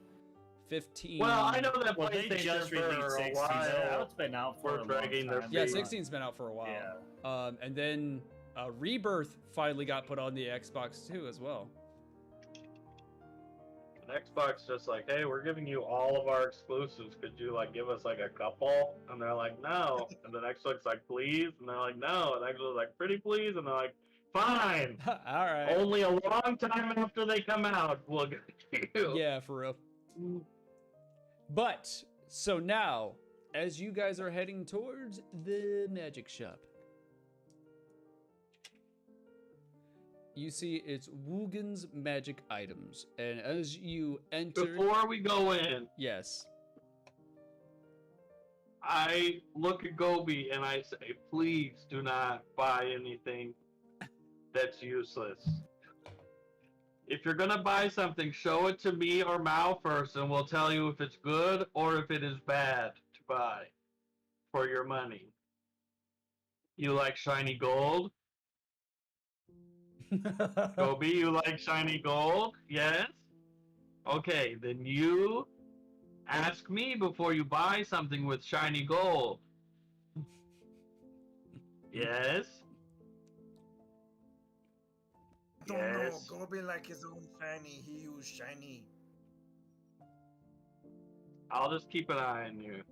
15. Well, I know that Well, they PlayStation just for released a 16. while. It's been out for We're a long dragging their time. Yeah, feet. 16's been out for a while. Yeah. And then Rebirth finally got put on the Xbox too, as well. And Xbox just like, hey, we're giving you all of our exclusives. Could you like give us like a couple? And they're like, no. And then Xbox like, please. And they're like, no. And Xbox like, pretty please. And they're like, fine. All right. Only a long time after they come out, we'll get you. Yeah, for real. But so now, as you guys are heading towards the magic shop, you see it's Wugen's magic items, and as you enter, Before we go in, yes, I look at Gobi and I say, please do not buy anything that's useless. If you're gonna buy something, show it to me or Mao first, and we'll tell you if it's good or if it is bad to buy for your money. You like shiny gold? Gobi, you like shiny gold? Yes? Okay, then you ask me before you buy something with shiny gold. Yes? Don't Yes. know. Gobi like his own shiny. He use shiny. I'll just keep an eye on you.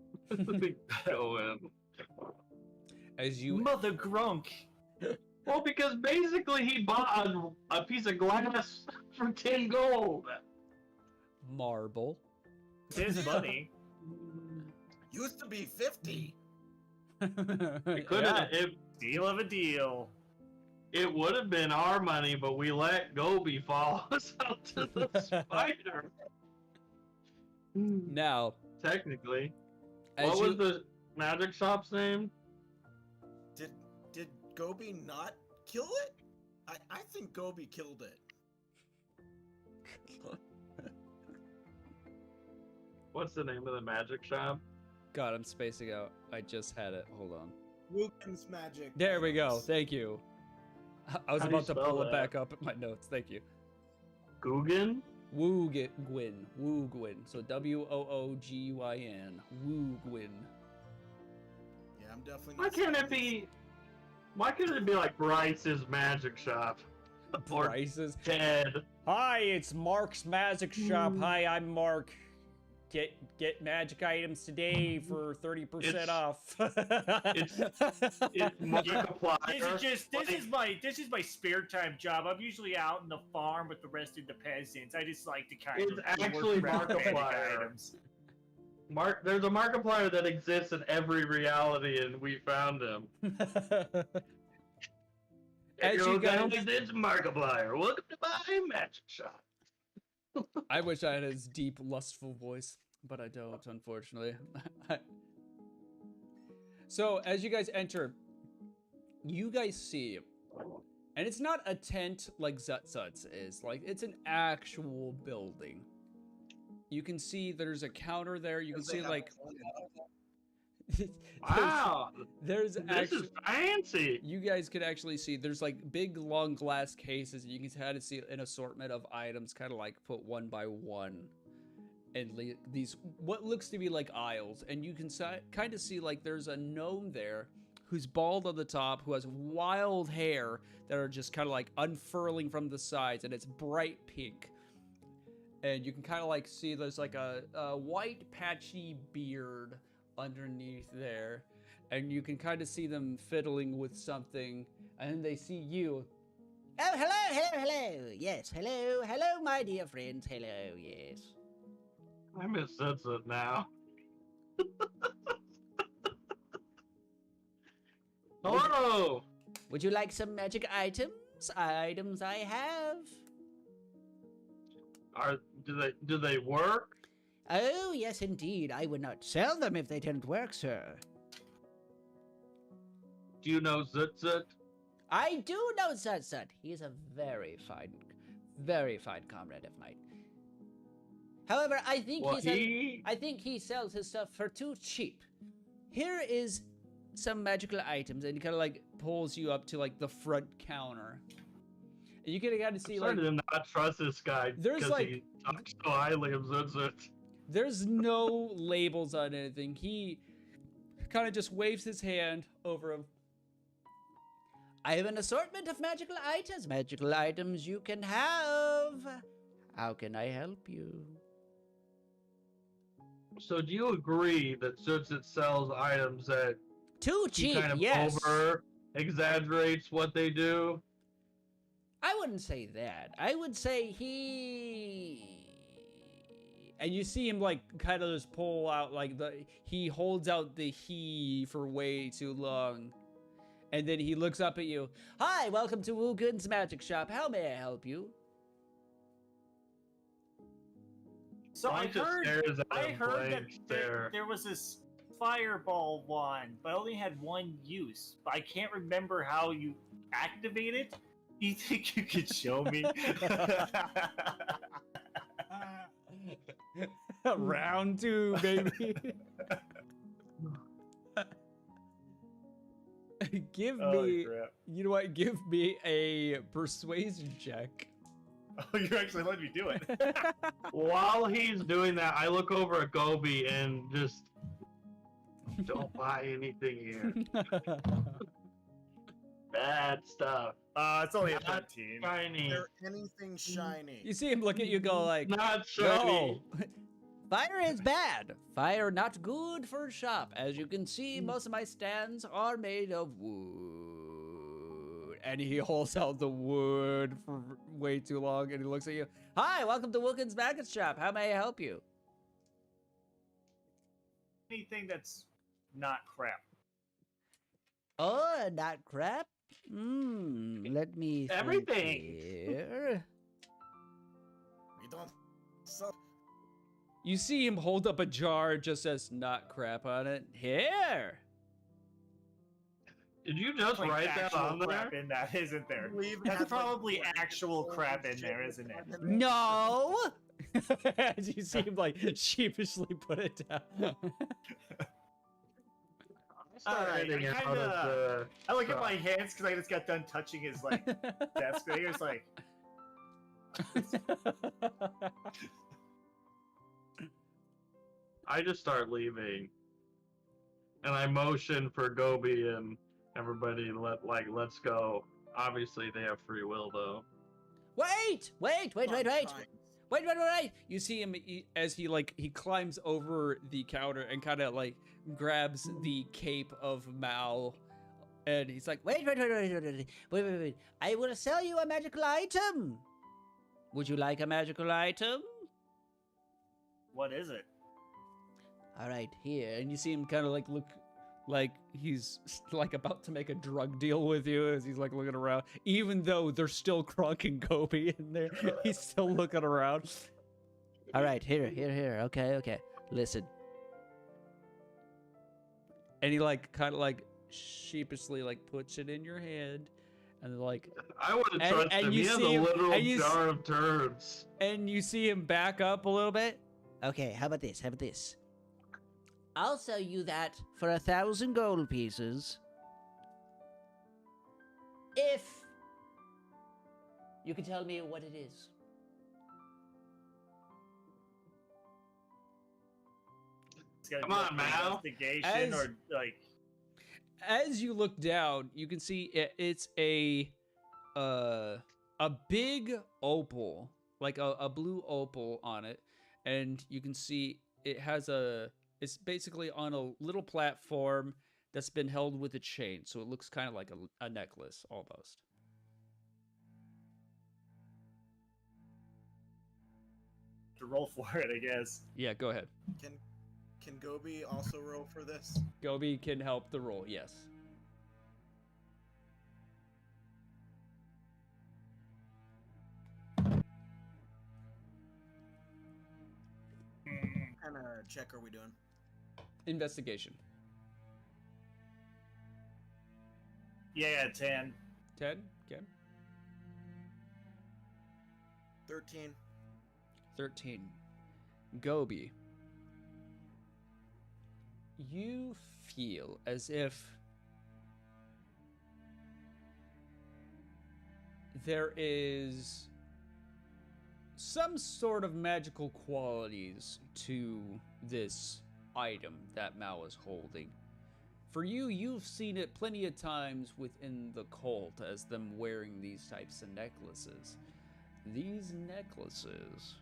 Go in. as you Mother Grunk. Well, because basically he bought a piece of glass for 10 gold. marble. His money. Used to be 50. It could Yeah. have. Deal of a deal. It would have been our money, but we let Gobi follow us out to the spider. Now, Technically. as What you, was the magic shop's name? Did Gobi not kill it? I think Gobi killed it. What's the name of the magic shop? God, I'm spacing out. I just had it. Hold on. Wugen's magic. There we go. items. Thank you. I was How do you about to spell pull it that? back up in my notes. Thank you. Guggen? Woogwin. Woogwin. So Woogyn. Woogwin. Yeah, I'm definitely. Why not can't saying it be? Why can't it be like Bryce's Magic Shop? Or Prices. Ted. Hi, it's Mark's Magic Shop. Hi, I'm Mark. Get magic items today for 30% It's- off. It's Markiplier. This is my spare time job. I'm usually out in the farm with the rest of the peasants. I just like to kind It's of actually work around magic Markiplier. items. There's a Markiplier that exists in every reality, and we found him. As you guys- It's Markiplier. Welcome to my Magic Shop. I wish I had his deep, lustful voice, but I don't, unfortunately. So, as you guys enter, you guys see, and it's not a tent like Zutzut's is, like, it's an actual building. You can see there's a counter there. You can see, like, Wow, there's this actually, is fancy. you guys could actually see there's like big long glass cases. You can kind of see an assortment of items kind of like put one by one, and these what looks to be like aisles, and you can kind of see like there's a gnome there who's bald on the top, who has wild hair that are just kind of like unfurling from the sides, and it's bright pink. And you can kind of like see there's like a white patchy beard underneath there, and you can kind of see them fiddling with something, and then they see you. Oh, hello. Yes, hello, my dear friends. Hello, yes. I miss Zutza now. Hello. Would you like some magic items? Items I have. Do they work? Oh, yes, indeed. I would not sell them if they didn't work, sir. Do you know Zutzut? I do know Zutzut. He is a very fine comrade of mine. However, I think Well, I think he sells his stuff for too cheap. Here is some magical items, and he kind of like pulls you up to like the front counter. And you can kind of see I'm like starting to not trust this guy There's, because like- he talks so highly of Zutzut. there's no labels on anything. He kind of just waves his hand over him. I have an assortment of magical items you can have. How can I help you? So do you agree that Zutzut sells items that Too he cheap, kind of yes. over exaggerates what they do? I wouldn't say that. I would say he. And you see him like kind of just pull out like he holds out the he for way too long. And then he looks up at you. Hi, welcome to Woogyn's Magic Shop. How may I help you? So Blank just stares at him, that blank stare. there was this fireball one, but only had one use. But I can't remember how you activate it. You think you could show me? Round 2, baby. Give me, crap. you know what? Give me a persuasion check. Oh, you're actually letting me do it. While he's doing that, I look over at Gobi and just don't buy anything here. Bad stuff. It's only a Not 13. Shiny. Is there anything shiny? You see him look at you, go like, Not shiny. no. Fire is bad. Fire not good for shop. As you can see, most of my stands are made of wood. And he holds out the wood for way too long, and he looks at you. Hi, welcome to Woogyn's Magic Shop. How may I help you? Anything that's not crap. Oh, not crap? Let me think Everything. here. We don't sell. You see him hold up a jar, it just says not crap on it. Here. Did you just Like write that actual on there? crap in that, isn't there? We've That's had, like, probably what, actual four crap in shit there, with isn't it? crap in there? No. As you see him like sheepishly put it down. Alright, Getting I out kinda- of the I look at truck. my hands because I just got done touching his like desk. And he was like, I just start leaving, and I motion for Gobi and everybody. Let's go. Obviously, they have free will though. Wait! Sometimes. Wait! You see him as he climbs over the counter and kind of like grabs the cape of Mao, and he's like, wait! I will sell you a magical item. Would you like a magical item? What is it? All right, here. And you see him kind of like look like he's like about to make a drug deal with you as he's like looking around. Even though they're still Krunk and Gobi in there, he's still looking around. All right, here. Okay. Listen. And he like kind of like sheepishly like puts it in your hand, and like, I wouldn't And- trust and him. you He has a see him- literal and you jar of turds. and you see him back up a little bit. Okay, how about this? I'll sell you that for 1,000 gold pieces. If you can tell me what it is. It's gotta Come be on, like an Mal. investigation As- or like As you look down, you can see it's a big opal, like a blue opal on it, and you can see it's basically on a little platform that's been held with a chain, so it looks kind of like a necklace almost. to roll for it, I guess. Yeah, go ahead. Can Gobi also roll for this? Gobi can help the roll, yes. Mm, Kind of check are we doing? Investigation. Yeah, 10. 10, okay. 13. 13. Gobi. You feel as if there is some sort of magical qualities to this item that Mao is holding. For you, you've seen it plenty of times within the cult as them wearing these types of necklaces. These necklaces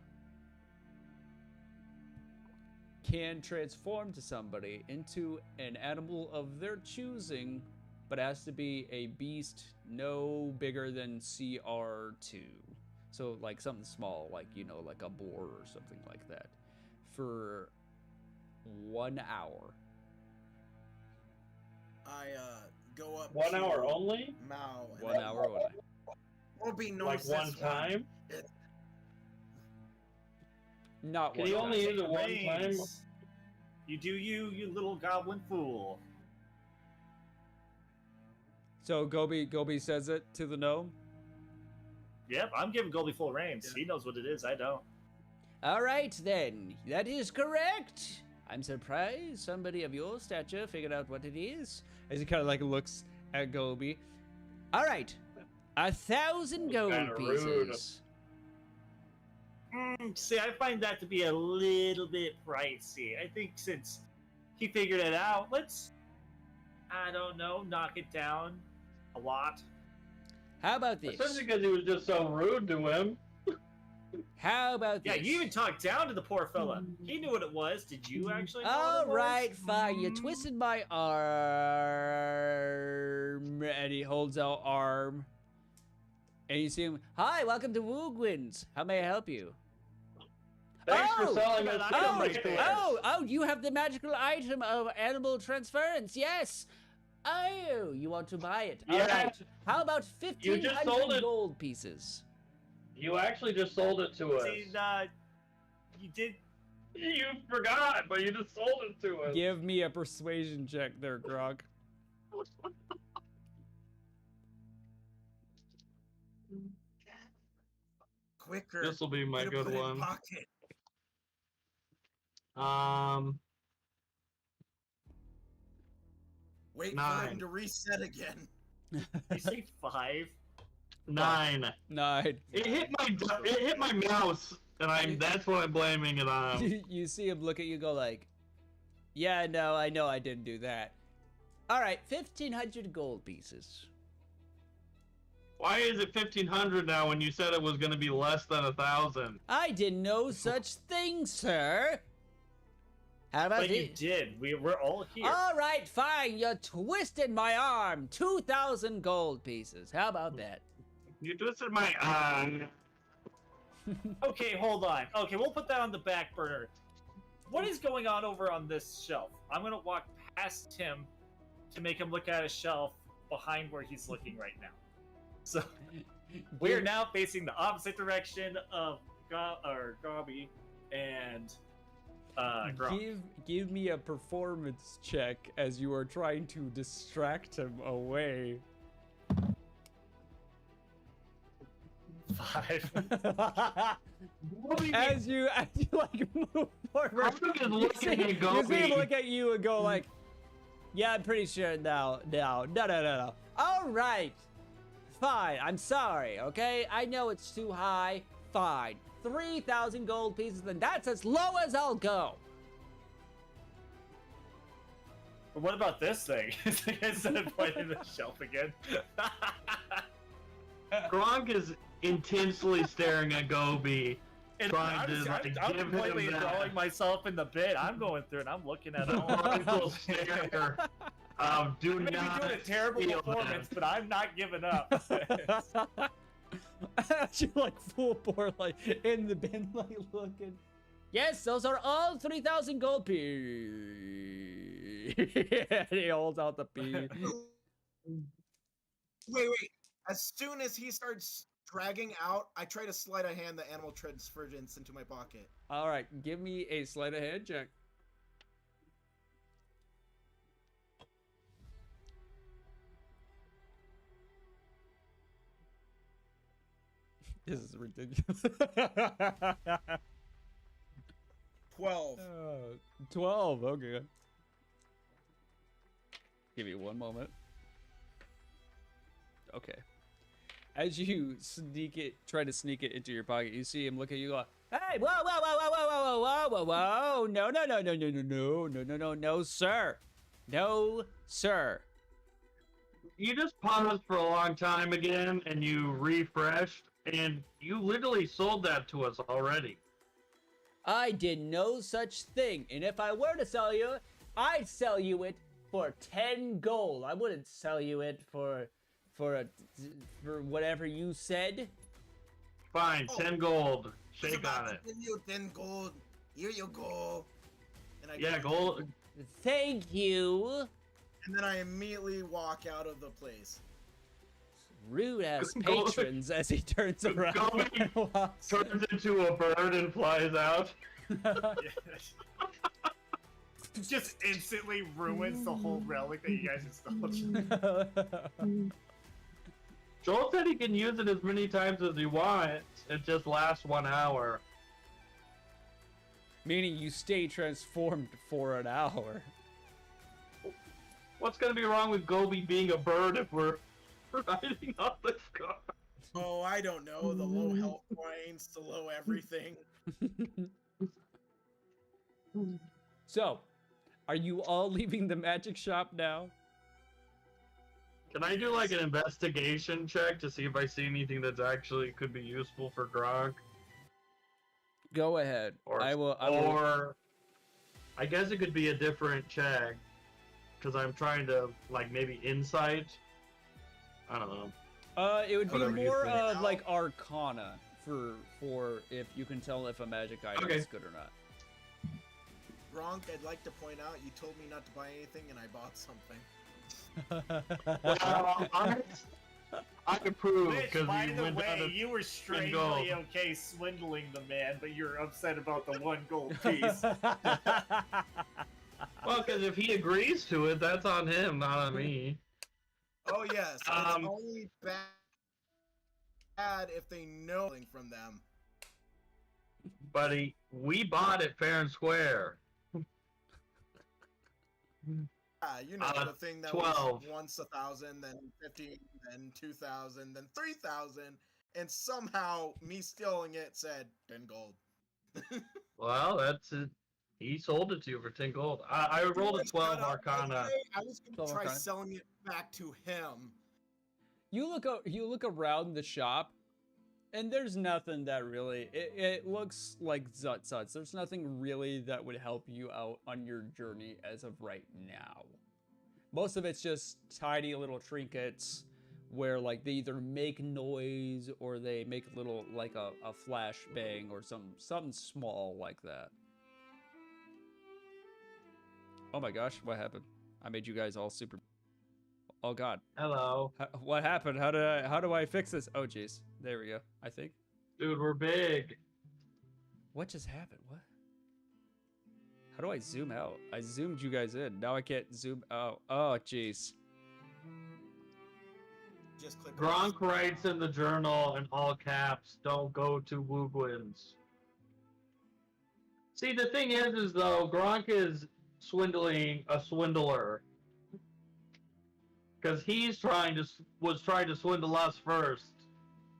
can transform to somebody into an animal of their choosing, but has to be a beast no bigger than CR2. So like something small, like, you know, like a boar or something like that, for 1 hour. I go up. 1 to hour only? Mao. and 1 hour only. Gobi knows Like this one time? Not Can one you time. only use it one time? Reigns. You do you little goblin fool. So Gobi says it to the gnome. Yep, I'm giving Goldie full reins. He knows what it is, I don't. All right, then. That is correct. I'm surprised somebody of your stature figured out what it is. As he kind of like looks at Gobi. All right. 1,000 gold Kinda rude. pieces. See, I find that to be a little bit pricey. I think since he figured it out, let's, I don't know, knock it down a lot. How about this? Especially because he was just so rude to him. How about Yeah, this? you even talked down to the poor fella. He knew what it was. Did you actually know All what it was? right, fine. You twisted my arm, and he holds out arm, and you see him. Hi, welcome to Woogwins. How may I help you? Thanks Oh! for selling us Oh, item right there. Oh, you have the magical item of animal transference. Yes. Oh, you want to buy it? All Yeah. right. How about You just sold 1,500 it. gold pieces? You actually just sold it to us. See, you did. You forgot, but you just sold it to us. Give me a persuasion check there, Grog. Quicker. This will be my Get a good put in one. Pocket. Wait for 9. him to reset again. You say 5? 9. 9. It hit my mouse, and that's what I'm blaming it on. You see him look at you, go like, "Yeah, no, I know I didn't do that." All right, 1,500 gold pieces. Why is it 1,500 now when you said it was going to be less than 1,000? I did no such thing, sir. How about But you it? did. We're all here. All right, fine. You twisted my arm. 2,000 gold pieces. How about that? You twisted my arm. Okay, hold on. Okay, we'll put that on the back burner. What is going on over on this shelf? I'm gonna walk past him to make him look at a shelf behind where he's looking right now. So we are now facing the opposite direction of Gobby and Gronk. Give me a performance check as you are trying to distract him away. 5. as you like move forward, Gronk is looking at you see him Gobi. look at you and go like, "Yeah, I'm pretty sure no. All right, fine. I'm sorry. Okay, I know it's too high. Fine. 3,000 gold pieces, and that's as low as I'll go." But what about this thing? Instead of pointing the shelf again. Gronk is intensely staring at Gobi, And trying to like, I'm give completely him throwing that myself in the bit. I'm going through and I'm looking at it. mental stare of do Maybe not doing a terrible feel performance, that. but I'm not giving up. As you like full bore like in the bin like looking. Yes, those are all 3,000 gold pieces. And he holds out the piece. Wait. As soon as he starts dragging out, I try to sleight of hand the animal transference into my pocket. All right, give me a sleight of hand check. This is ridiculous. 12. 12, okay. Give me one moment. Okay. As you try to sneak it into your pocket, you see him look at you go, "Hey, whoa, no, sir. No, sir." You just paused for a long time again, and you refreshed, and you literally sold that to us already. I did no such thing, and if I were to sell you, I'd sell you it for 10 gold. I wouldn't sell you it for whatever you said. Fine, Oh, 10 gold. He's Shake about on to it. give you 10 gold. Here you go. And I Yeah, give him gold. 10 Thank you. And then I immediately walk out of the place. Rude ass Go- patrons as he turns around Go- and walks. Turns into a bird and flies out. Just instantly ruins the whole relic that you guys installed. Joel said he can use it as many times as he wants. It just lasts 1 hour. Meaning you stay transformed for an hour. What's gonna be wrong with Gobi being a bird if we're riding on this car? Oh, I don't know. The low health points, the low everything. So, are you all leaving the magic shop now? Can I do like an investigation check to see if I see anything that's actually could be useful for Gronk? Go ahead. Or, I will. or I guess it could be a different check because I'm trying to like maybe insight. I don't know. It would be Whatever you more think. of like Arcana for if you can tell if a magic item Okay. is good or not. Gronk, I'd like to point out you told me not to buy anything and I bought something. Well, I approve Which, because by you the went down way, to you were gold. strangely okay swindling the man, but you're upset about the 1 gold piece. Well, because if he agrees to it, that's on him, not on me. Oh yes, it's Um, only bad if they know something from them. Buddy, we bought it fair and square. you know, Uh, the thing that 12. was once 1,000, then 15, then 2,000, then 3,000, and somehow me stealing it said 10 gold. Well, that's it. He sold it to you for 10 gold. I rolled a Shut 12 up, Arcana. okay? I was 12 gonna try Arcana. selling it back to him. You look around the shop, and there's nothing that really. It looks like Zut-Zuts. There's nothing really that would help you out on your journey as of right now. Most of it's just tiny little trinkets where like they either make noise or they make a little like a flash bang or something small like that. Oh my gosh, what happened? I made you guys all super. Oh god. Hello. What happened? How do I fix this? Oh jeez. There we go. I think. Dude, we're big. What just happened? What? How do I zoom out? I zoomed you guys in. Now I can't zoom out. Oh jeez. Just click Gronk writes in the journal in all caps, don't go to Woogwins. See, the thing is though, Gronk is swindling a swindler. Because he's was trying to swindle us first.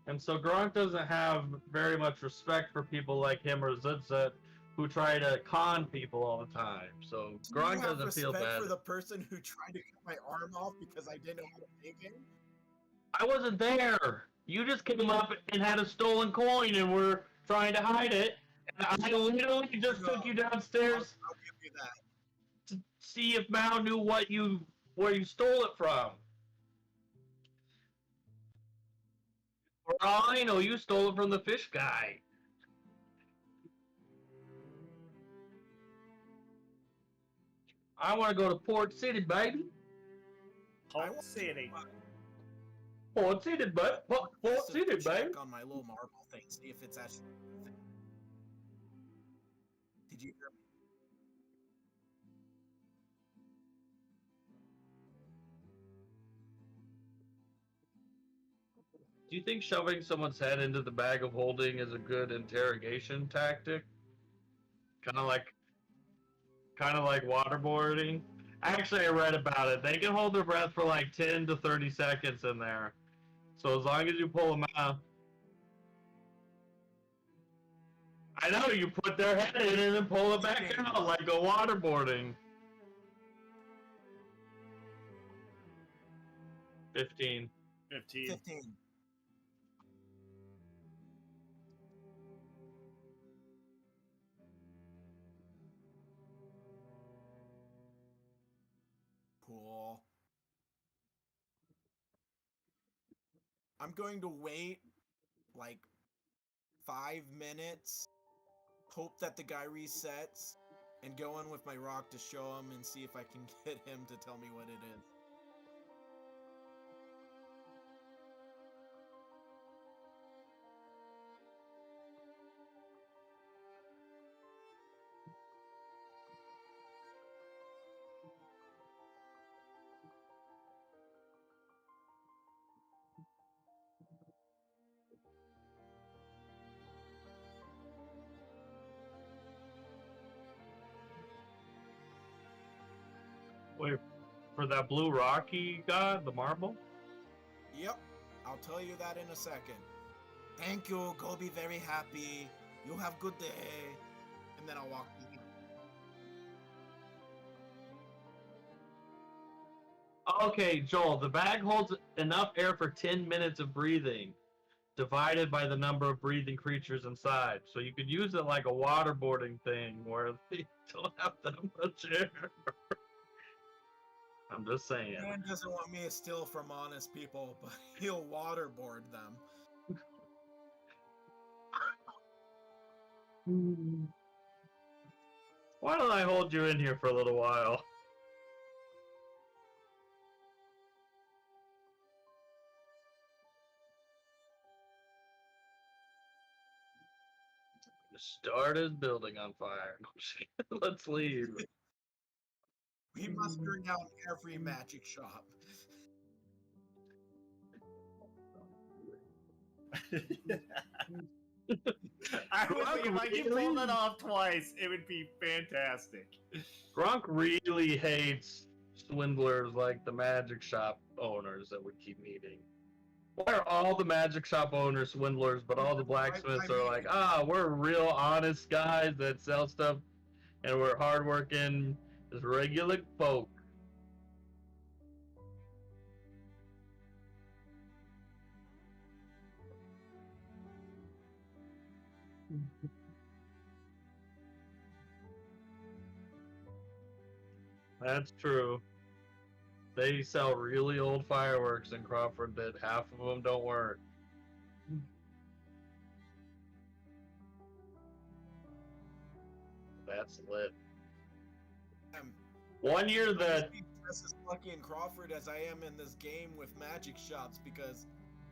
And so Gronk doesn't have very much respect for people like him or Zut-Zut who try to con people all the time. So Gronk doesn't feel bad. for the person who tried to cut my arm off because I didn't know how to take him? I wasn't there. You just came up and had a stolen coin and were trying to hide it. And I literally just took you downstairs I'll give you that. to see if Mao knew where you stole it from. For all I know, you stole it from the fish guy. I want to go to Port City, baby. Port City. Port City, baby. Port City, check baby. on my little marble thing, see if it's actually. Did you hear me? Do you think shoving someone's head into the bag of holding is a good interrogation tactic? Kind of like waterboarding? Actually, I read about it. They can hold their breath for like 10 to 30 seconds in there. So as long as you pull them out. I know, you put their head in and then pull it back out like a waterboarding. 15. 15. 15. Cool. I'm going to wait like 5 minutes, hope that the guy resets, and go in with my rock to show him and see if I can get him to tell me what it is. Wait, for that blue rock he got, the marble? Yep, I'll tell you that in a second. Thank you, go be very happy. You have good day. And then I'll walk you. Okay, Joel, the bag holds enough air for 10 minutes of breathing, divided by the number of breathing creatures inside. So you could use it like a waterboarding thing where they don't have that much air. I'm just saying. Dan doesn't want me to steal from honest people, but he'll waterboard them. Why don't I hold you in here for a little while? Start his building on fire. Let's leave. We must burn down every magic shop. I would think if I could pull that off twice, it would be fantastic. Gronk really hates swindlers like the magic shop owners that we keep meeting? Why are all the magic shop owners swindlers, but all the blacksmiths are like, we're real honest guys that sell stuff and we're hardworking, just regular folk. That's true. They sell really old fireworks in Crawford that half of them don't work. That's lit. I'm One year I'm that just as lucky in Crawford as I am in this game with magic shops because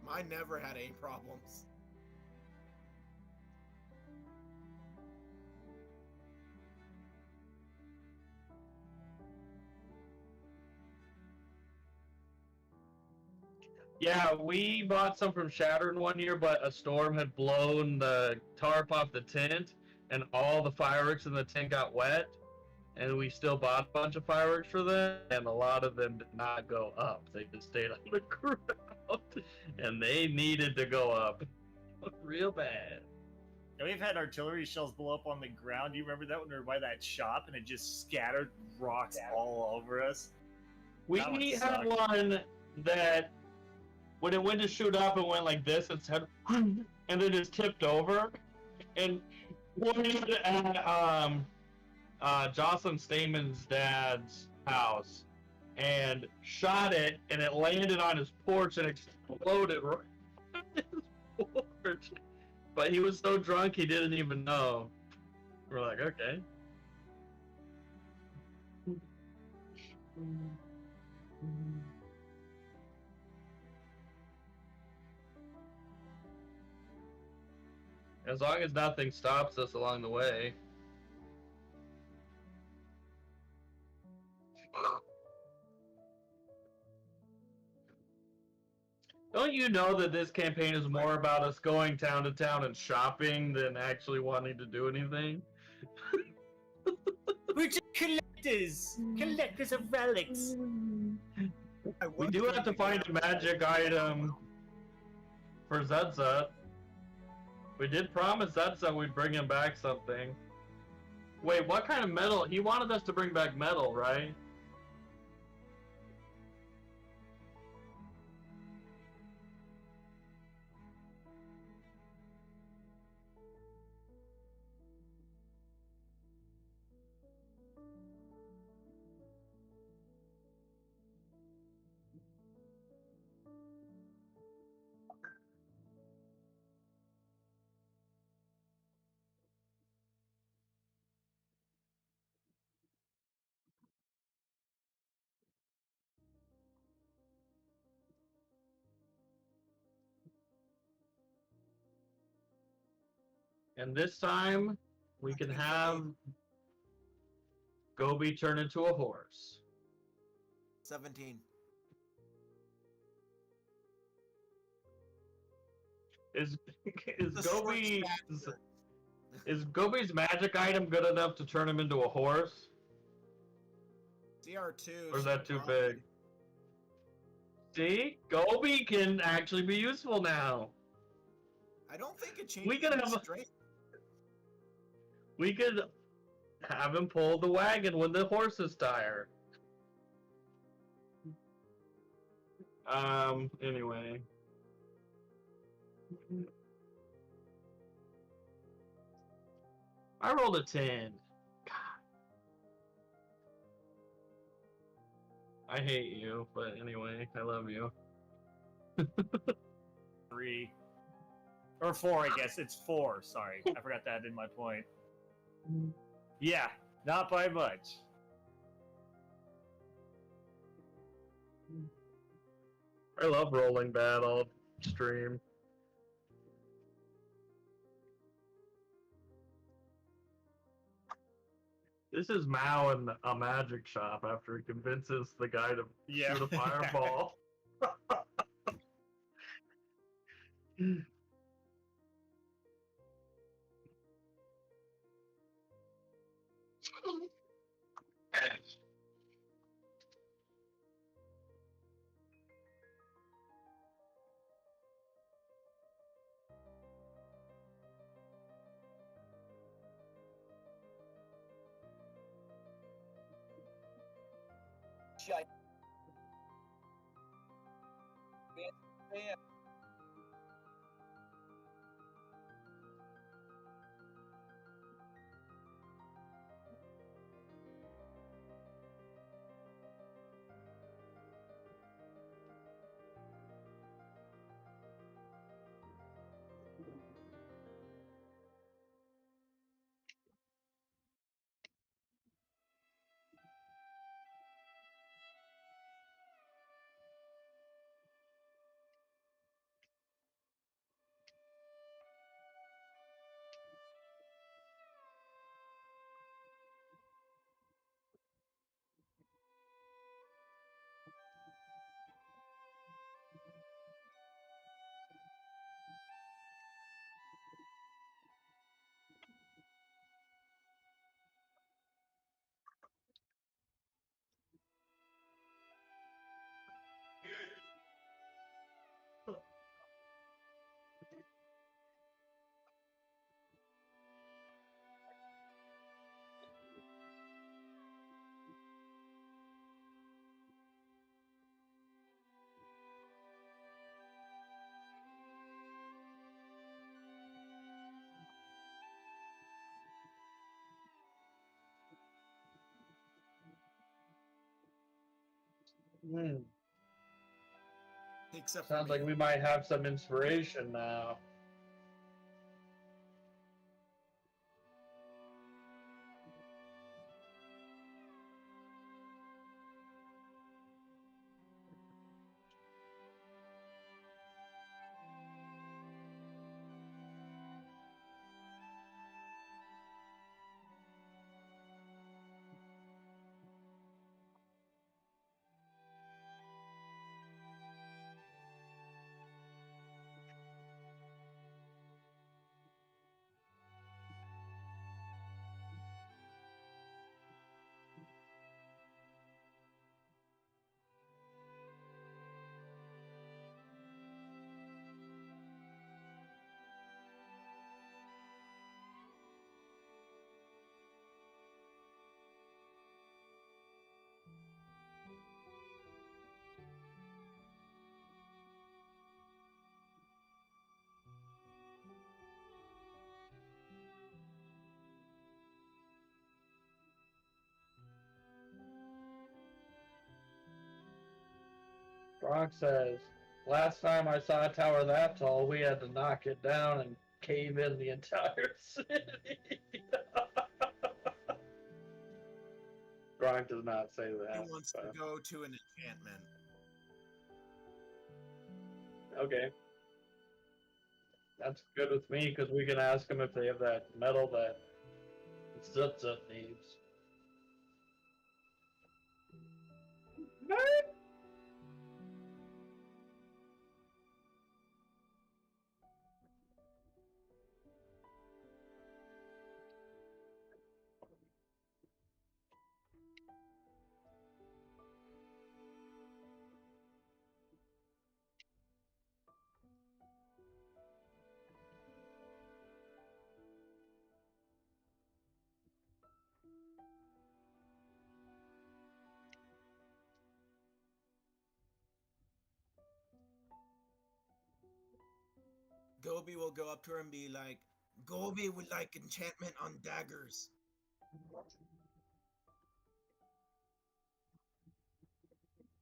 mine never had any problems. Yeah, we bought some from Shattered one year, but a storm had blown the tarp off the tent, and all the fireworks in the tent got wet. And we still bought a bunch of fireworks for them, and a lot of them did not go up. They just stayed on the ground, and they needed to go up real bad. And we've had artillery shells blow up on the ground. Do you remember that when we were by that shop and it just scattered rocks all over us? We That one had sucked. one that when it went to shoot up, it went like this, it said, and then just tipped over. And one at Jocelyn Stamen's dad's house and shot it, and it landed on his porch and exploded right on his porch. But he was so drunk he didn't even know. We're like, okay. As long as nothing stops us along the way. Don't you know that this campaign is more about us going town to town and shopping than actually wanting to do anything? We're just collectors of relics. We do have to find a magic item for Zedza. We did promise Zedza we'd bring him back something. Wait, what kind of metal? He wanted us to bring back metal, right? And this time, we can have Gobi turn into a horse. 17. Is The short Gobi stature. is Gobi's magic item good enough to turn him into a horse? CR2. Or is that too probably- big? See, Gobi can actually be useful now. I don't think it changes We could his have a- strength. We could have him pull the wagon when the horses tire. Anyway. I rolled a 10. God. I hate you, but anyway, I love you. 3. Or 4, I guess. It's 4. Sorry. I forgot to add in my point. Yeah, not by much. I love rolling battle stream. This is Mao in a magic shop after he convinces the guy to Yeah. shoot a fireball. Hmm. Except for Sounds me. like we might have some inspiration now. Brock says, last time I saw a tower that tall, we had to knock it down and cave in the entire city. Gronk does not say He that. wants But, to go to an enchantment. okay. That's good with me because we can ask them if they have that metal that Zutza needs. Gobi will go up to her and be like, Gobi would like enchantment on daggers.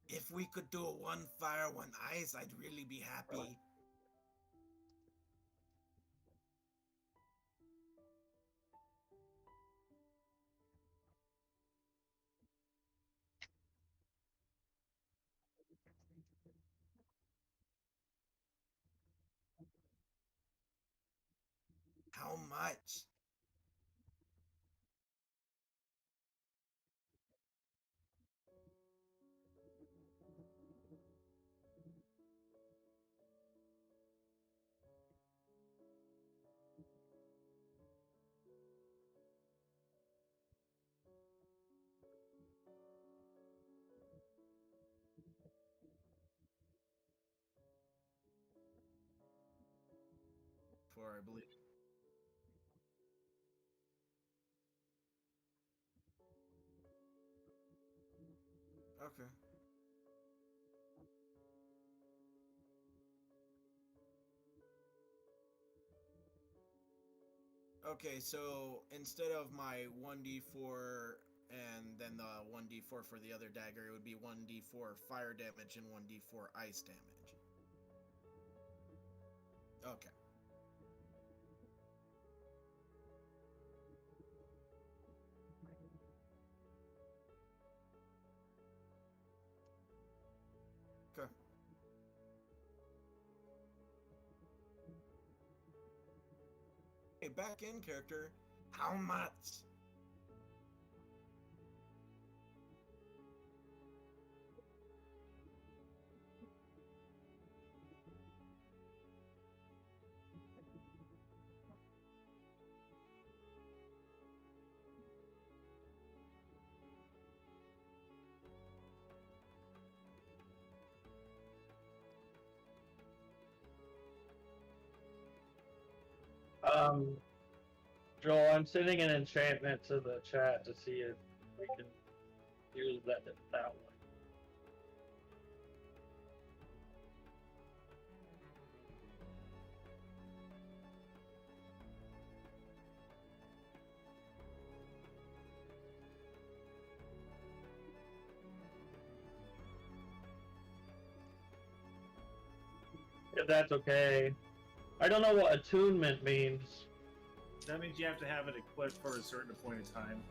If we could do a one fire, one ice, I'd really be happy. How much? For I believe. Okay. Okay, so instead of my 1d4 and then the 1d4 for the other dagger, it would be 1d4 fire damage and 1d4 ice damage. Okay. Okay. Hey, back in character. How much? Joel, I'm sending an enchantment to the chat to see if we can use that one. If that's okay. I don't know what attunement means. That means you have to have it equipped for a certain point in time.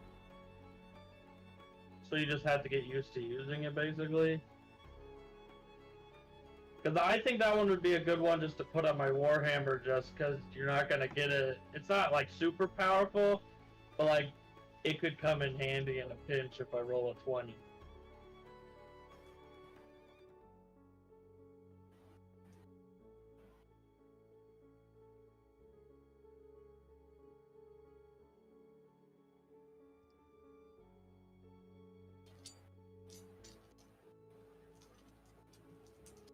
So you just have to get used to using it, basically? Because I think that one would be a good one just to put on my Warhammer, just because you're not going to get it. It's not, like, super powerful, but, like, it could come in handy in a pinch if I roll a 20.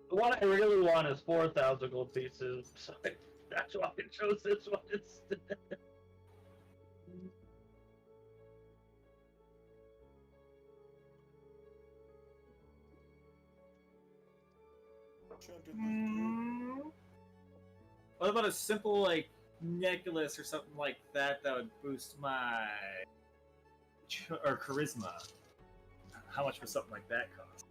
The one I really want is 4,000 gold pieces, so that's why I chose this one instead. What about a simple like necklace or something like that that would boost my or charisma? How much would something like that cost?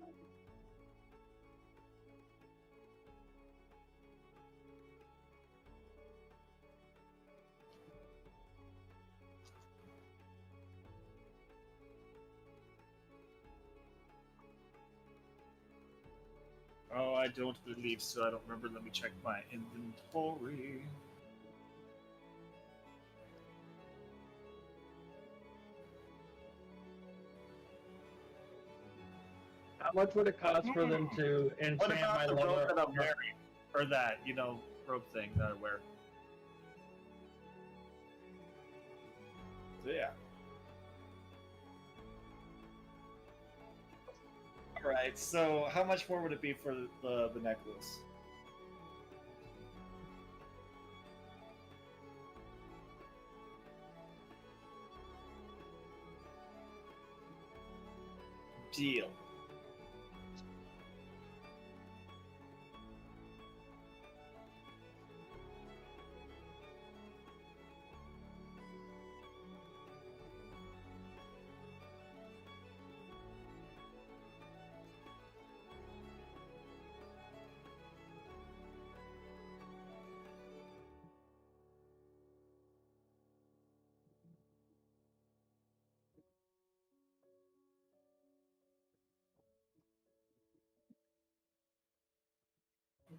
Oh, I don't believe so. I don't remember. Let me check my inventory. How much would it cost for them to enchant What my about the leather robe that I'm armor? wearing? Or that, robe thing that I wear. So, yeah. Alright, so how much more would it be for the necklace? Deal.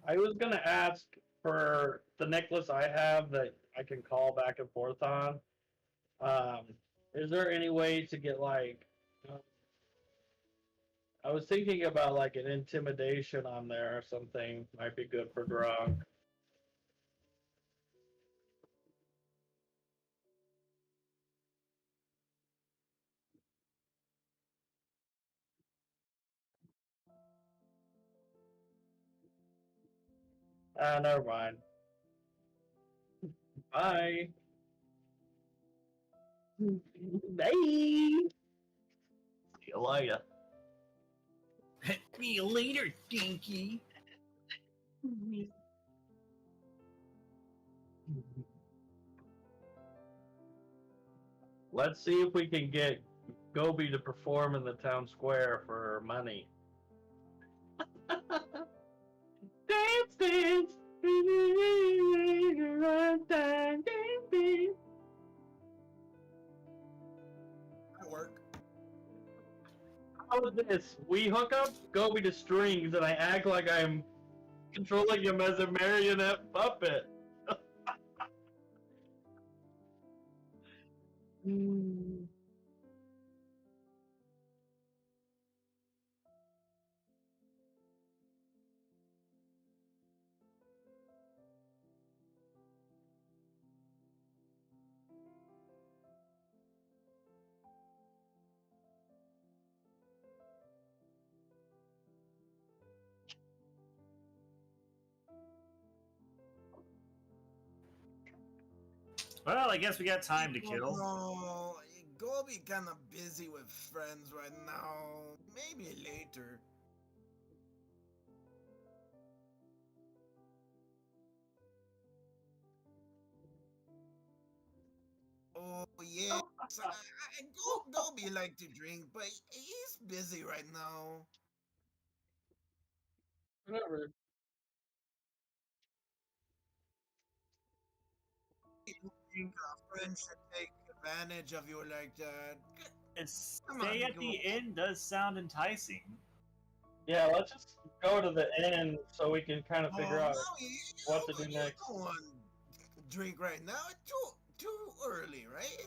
I was gonna ask for the necklace I have that I can call back and forth on. Um, is there any way to get like? I was thinking about like an intimidation on there or something. Might be good for Gronk. Ah, never mind. Bye. Bye. See you later. See you later, Dinky. Let's see if we can get Gobi to perform in the town square for money. Dance, dance. That work. How is this? We hook up Gobi to strings and I act like I'm controlling him as a marionette puppet. Well, I guess we got time to kill. No, Gobi kind of busy with friends right now. Maybe later. Oh yes, Gobi like to drink, but he's busy right now. Whatever. You think a friend should take advantage of you like that? Come Stay on, at the Gobi. inn does sound enticing. Yeah, let's just go to the end so we can kind of figure out what to do next. You don't want drink right now. It's too early, right?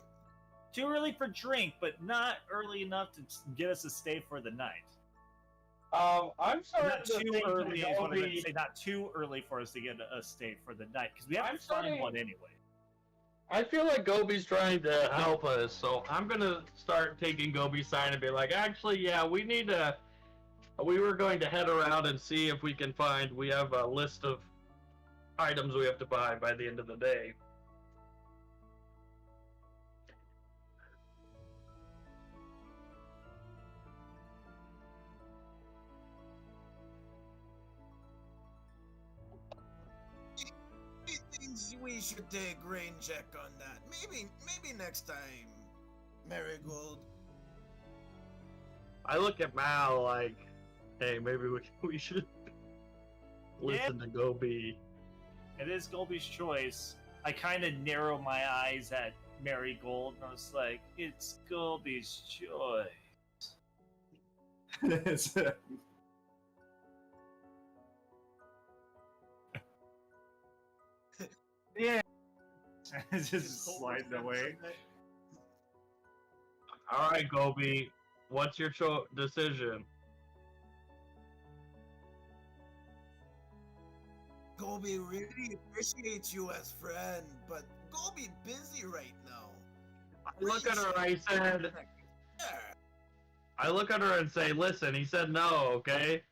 Too early for drink, but not early enough to get us to stay for the night. I'm sorry Not to too think early. that Is what I meant to Gobi. say. Not too early for us to get a stay for the night because we have I'm to find sorry. one anyway. I feel like Gobi's trying to help us, so I'm gonna start taking Gobi's side and be like, actually, yeah, we need to. We were going to head around and see if we can find. We have a list of items we have to buy by the end of the day. He thinks we should take rain check on that. Maybe next time, Marigold. I look at Mal like, hey, maybe we should listen to Gobi. It is Gobi's choice. I kind of narrow my eyes at Marigold, and I was like, "It's Gobi's choice." Yeah, it's just sliding away. All right, Gobi, what's your decision? Gobi really appreciates you as friend, but Gobi busy right now. I look at her. I said. Yeah. I look at her and say, "Listen, he said no, okay."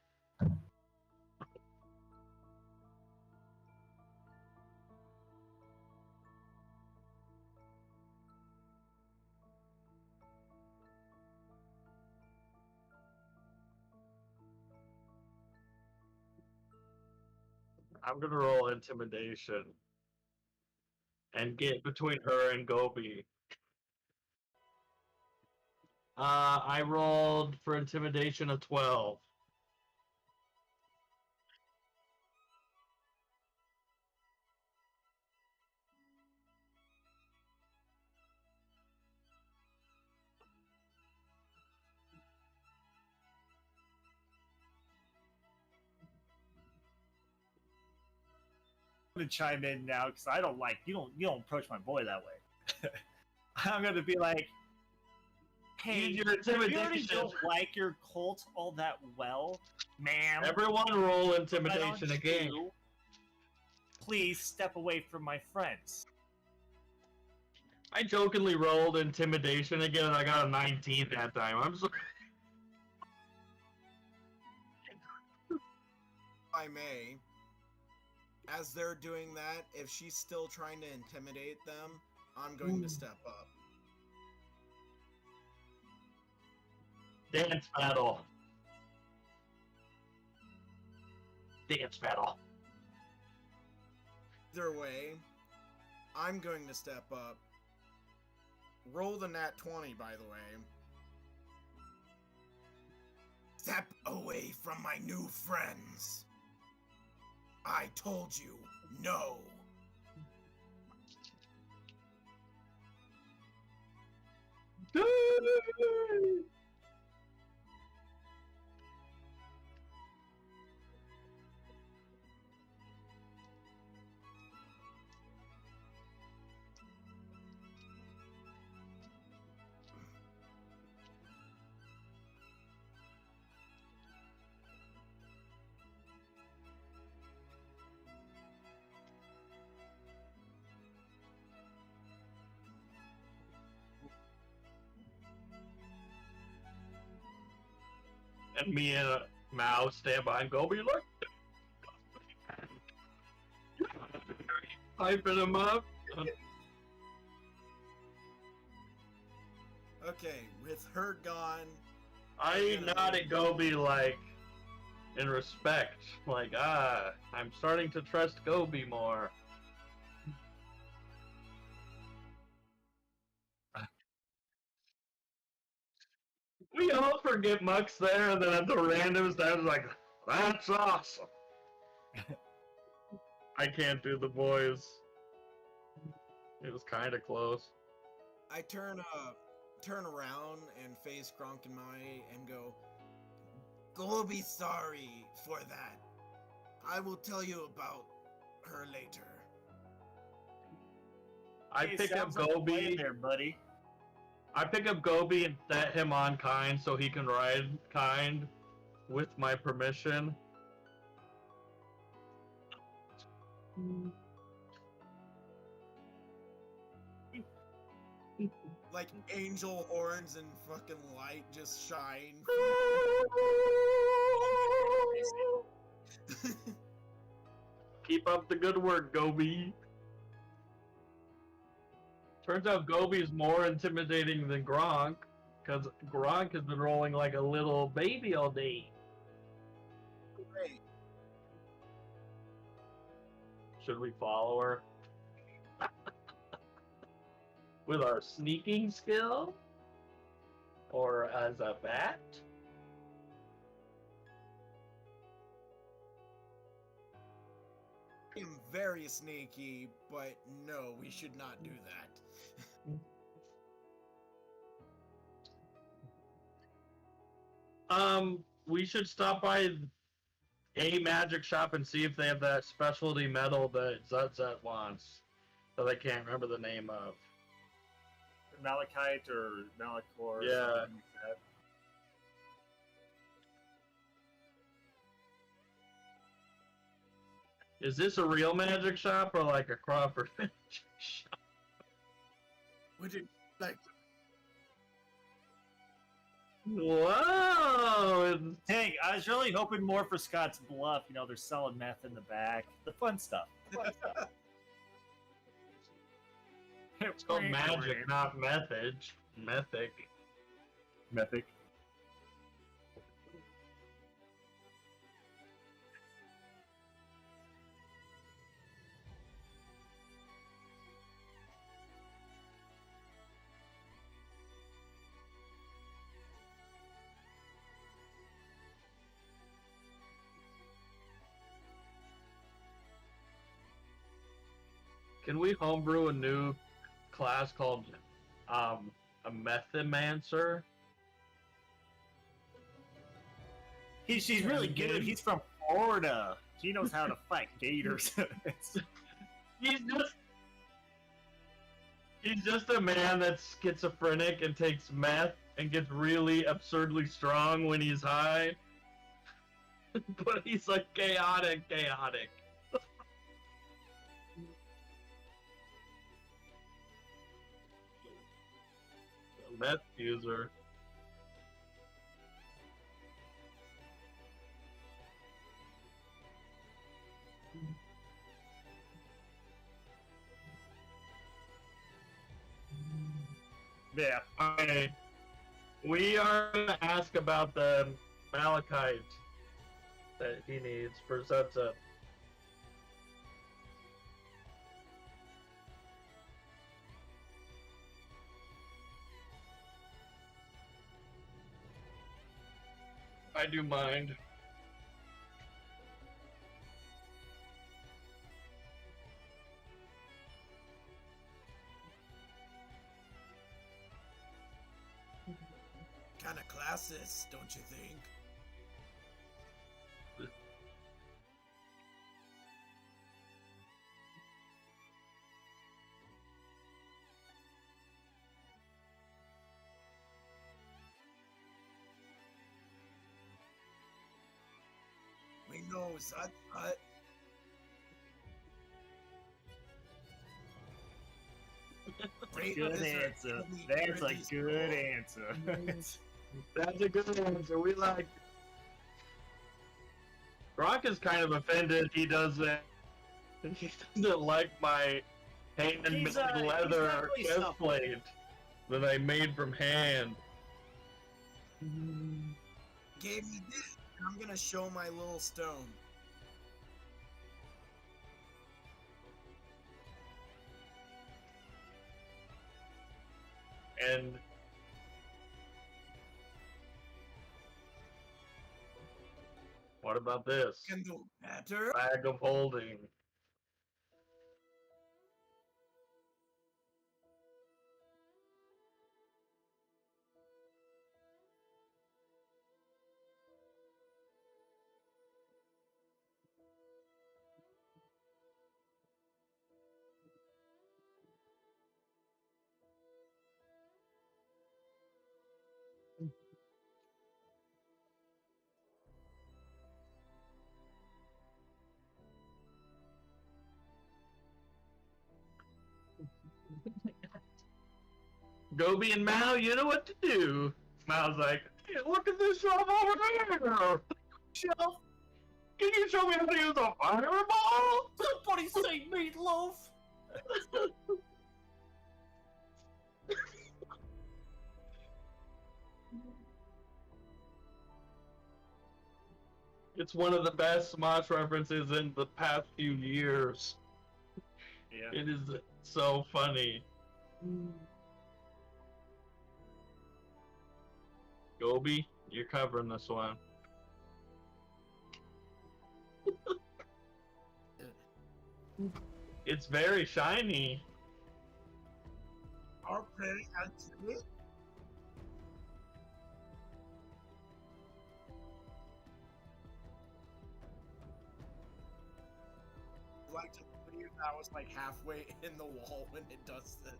I'm gonna roll intimidation and get between her and Gobi. I rolled for intimidation a 12. I'm gonna chime in now because I don't like you don't approach my boy that way. I'm gonna be like, hey, Use your if you already intimidation. don't like your cult all that well, ma'am. Everyone roll why intimidation don't again. you please step away from my friends. I jokingly rolled intimidation again and I got a 19 that time. I'm sorry. If I may, as they're doing that, if she's still trying to intimidate them, I'm going to step up. Dance battle. dance battle. Either way, I'm going to step up. Roll the nat 20, by the way. Step away from my new friends. I told you, no. And me and Mao stand behind Gobi like, hyping him up. Okay, with her gone, I nod at Gobi like, in respect, like, I'm starting to trust Gobi more. We all forget Muck's there, and then at the randoms, I was like, that's awesome. I can't do the voice. It was kind of close. I turn around and face Gronk and Mai and go, go be sorry for that. I will tell you about her later. I Hey, pick up sounds like a plan Gobi. there, buddy. I pick up Gobi and set him on Kind so he can ride Kind with my permission. Like angel horns and fucking light just shine. Keep up the good work, Gobi. Turns out Gobi's more intimidating than Gronk, because Gronk has been rolling like a little baby all day. Great. Should we follow her? With our sneaking skill? Or as a bat? I am very sneaky, but no, we should not do that. We should stop by a magic shop and see if they have that specialty metal that Zutzet wants, that I can't remember the name of. Malachite or Malachor. Or Yeah. something like that. Is this a real magic shop or like a Crawford magic shop? Would you like? Whoa! Dang, I was really hoping more for Scott's Bluff. You know, they're selling meth in the back. The fun stuff. It's called magic, not method. Mythic. Mythic. Can we homebrew a new class called a Methomancer? She's really good. He's from Florida. He knows how to fight gators. He's just a man that's schizophrenic and takes meth and gets really absurdly strong when he's high. But he's like chaotic. A meth user. Yeah. Okay. We are going to ask about the Malachite. that he needs for Sunset. I do mind. Kind of classist, don't you think? We know Zut Zut. Great Good wizard, answer. only That's a Ridley's good cool. answer. That's a good answer. We like. Brock is kind of offended. He doesn't like my handmade He's leather definitely chest stuffed. plate that I made from hand. Gave me this, and I'm gonna show my little stone. And what about this? Can do better. Bag of holding. Gobi and Mao, you know what to do. Mao's like, hey, look at this shelf over there. Shelf, Can you show me how to use a fireball? somebody say meatloaf. It's one of the best Smosh references in the past few years. Yeah. It is so funny. Gobi, you're covering this one. It's very shiny. Okay, I see it. I'd like to believe that was like halfway in the wall when it does this.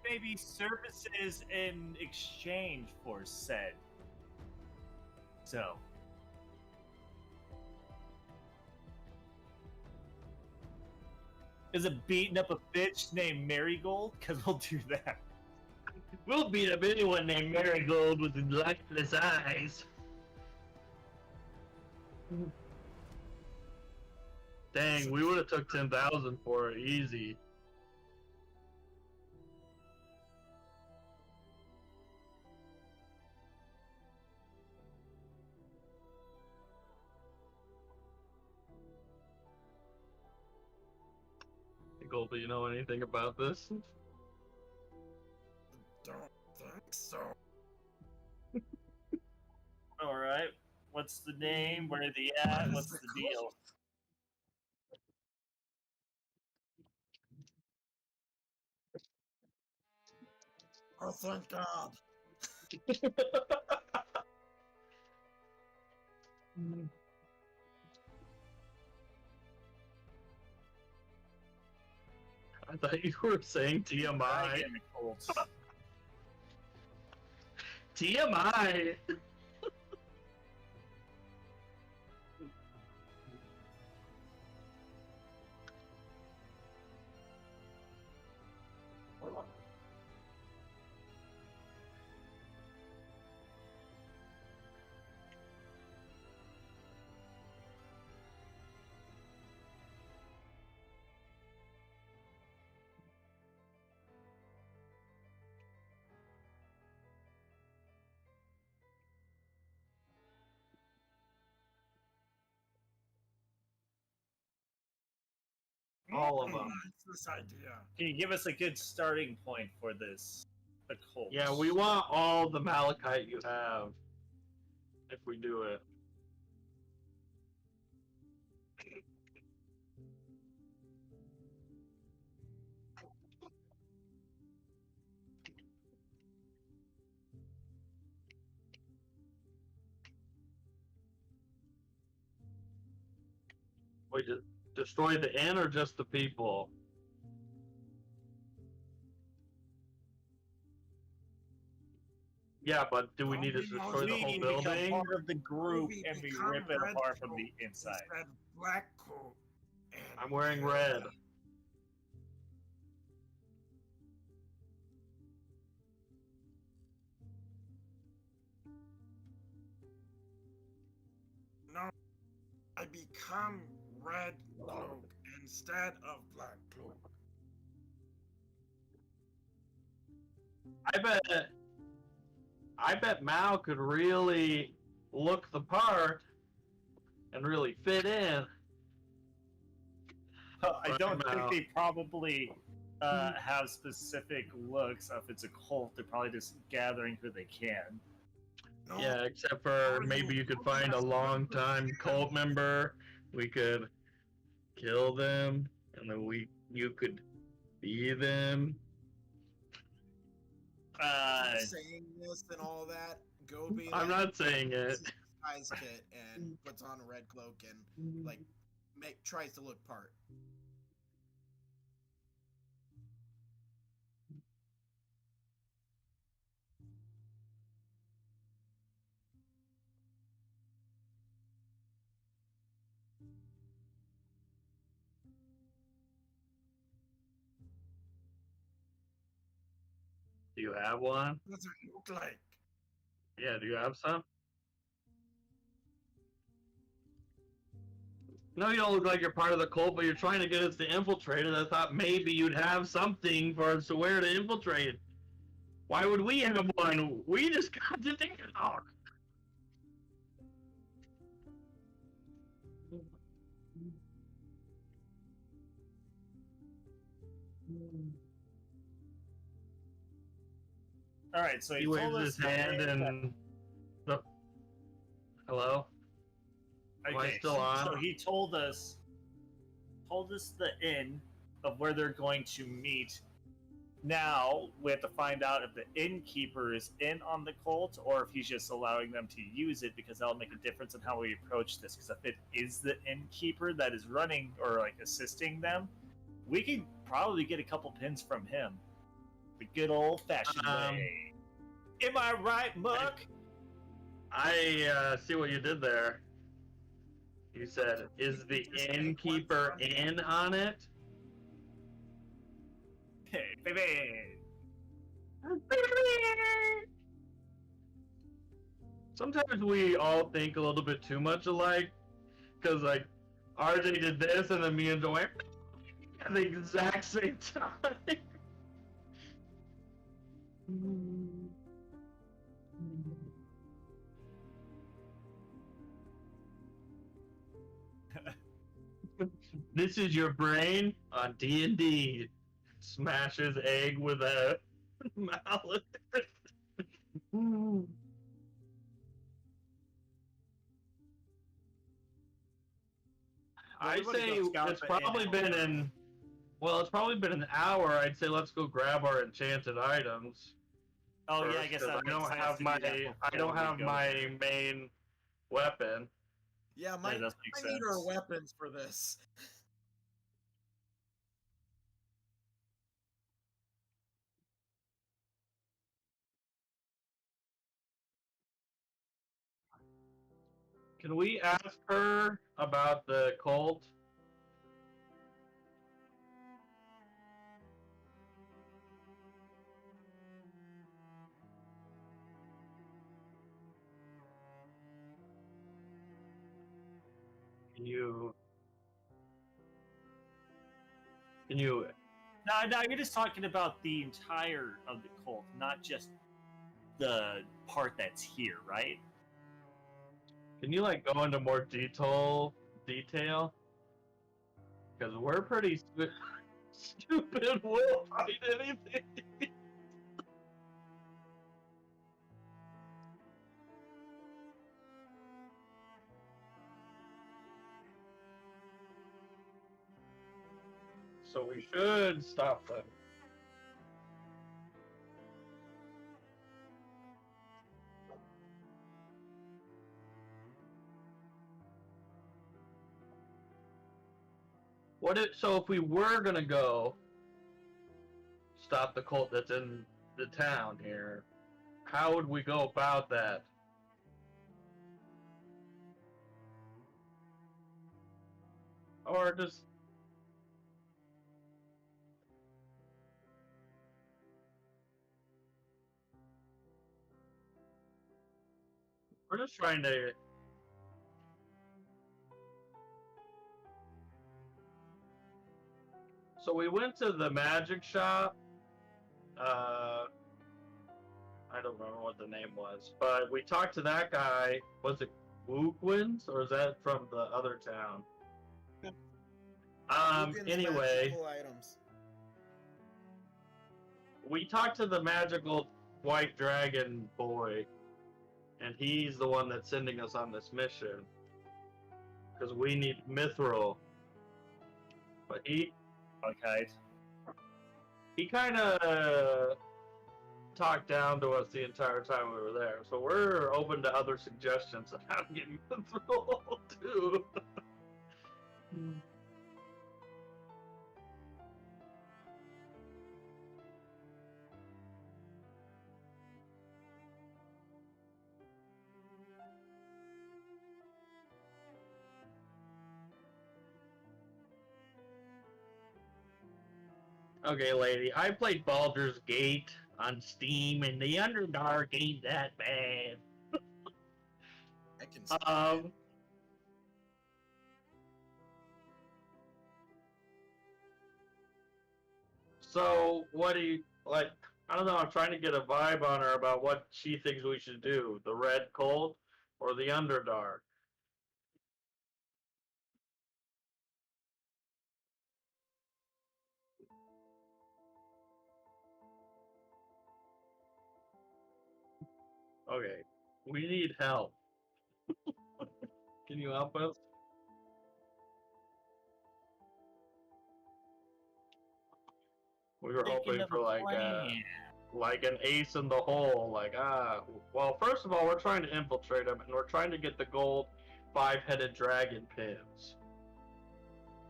Maybe services in exchange for said. So. Is it beating up a bitch named Marigold? Because we'll do that. We'll beat up anyone named Marigold with lifeless eyes. Dang, we would have took 10,000 for it, easy. Gold, do you know anything about this? Don't think so. Alright. What's the name? Where are they at? What's the deal? Oh, thank God. I thought you were saying I TMI. get me cold. TMI! All of them. What's this idea? Can you give us a good starting point for this occult? Yeah, we want all the malachite you have. If we do it. We just destroy the inn or just the people? Yeah, but do we need to destroy the whole We become building? part of the group We and we become rip it red apart from coat the inside. Instead of black coat. And I'm wearing red. No, I become red cloak instead of black cloak. I bet Mao could really look the part and really fit in. I don't think Wow. they probably have specific looks. If it's a cult, they're probably just gathering who they can. No, Yeah, except for maybe you could find a long-time cult member. We could kill them, and then you could be them. saying this and all that. Gobi I'm not saying it. disguise kit and puts on a red cloak and like tries to look part. Do you have one? What does it look like? Yeah, do you have some? No, you don't look like you're part of the cult, but you're trying to get us to infiltrate it. I thought maybe you'd have something for us to wear to infiltrate it. Why would we have one? We just got to TikTok. All right, so He told waves us his the hand name and the hello. that- Am I still on? So he told us the inn of where they're going to meet. Now we have to find out if the innkeeper is in on the cult or if he's just allowing them to use it, because that'll make a difference in how we approach this. Because if it is the innkeeper that is running or like assisting them, we could probably get a couple pins from him. The good old fashioned way. Am I right, Muck? I see what you did there. You said, "Is the innkeeper in on it?" Hey, baby. Sometimes we all think a little bit too much alike, because like RJ did this, and then me and Joanne at the exact same time. This is your brain on D&D. Smashes egg with a mallet. I Everybody say go scout it's the probably inn. been in. Well, it's probably been an hour. I'd say let's go grab our enchanted items. Oh yeah, I first, guess 'cause that I don't makes sense have to do my that I before don't we have go my there. main weapon. Yeah, Yeah, might that makes need our sense. weapons for this. Can we ask her about the cult? Can you? No, you're just talking about the entire of the cult, not just the part that's here, right? Can you like go into more detail? Because we're pretty stupid. We'll fight anything. So we should stop them. So if we were gonna go stop the cult that's in the town here, how would we go about that? Or just we're just trying to So we went to the magic shop. I don't remember what the name was, but we talked to that guy. Was it Woogwins, or is that from the other town? Logan's Anyway, magical items. we talked to the magical white dragon boy, and he's the one that's sending us on this mission. Because we need Mithril. But he Okay. kind of talked down to us the entire time we were there. So we're open to other suggestions of how to get Mithril, too. Okay, lady, I played Baldur's Gate on Steam, and the Underdark ain't that bad. I can see it. So, what do you, like, I don't know, I'm trying to get a vibe on her about what she thinks we should do. The Red Cold or the Underdark? Okay, we need help. Can you help us? We were hoping for like an ace in the hole. Well, first of all, we're trying to infiltrate them, and we're trying to get the gold 5-headed dragon pins.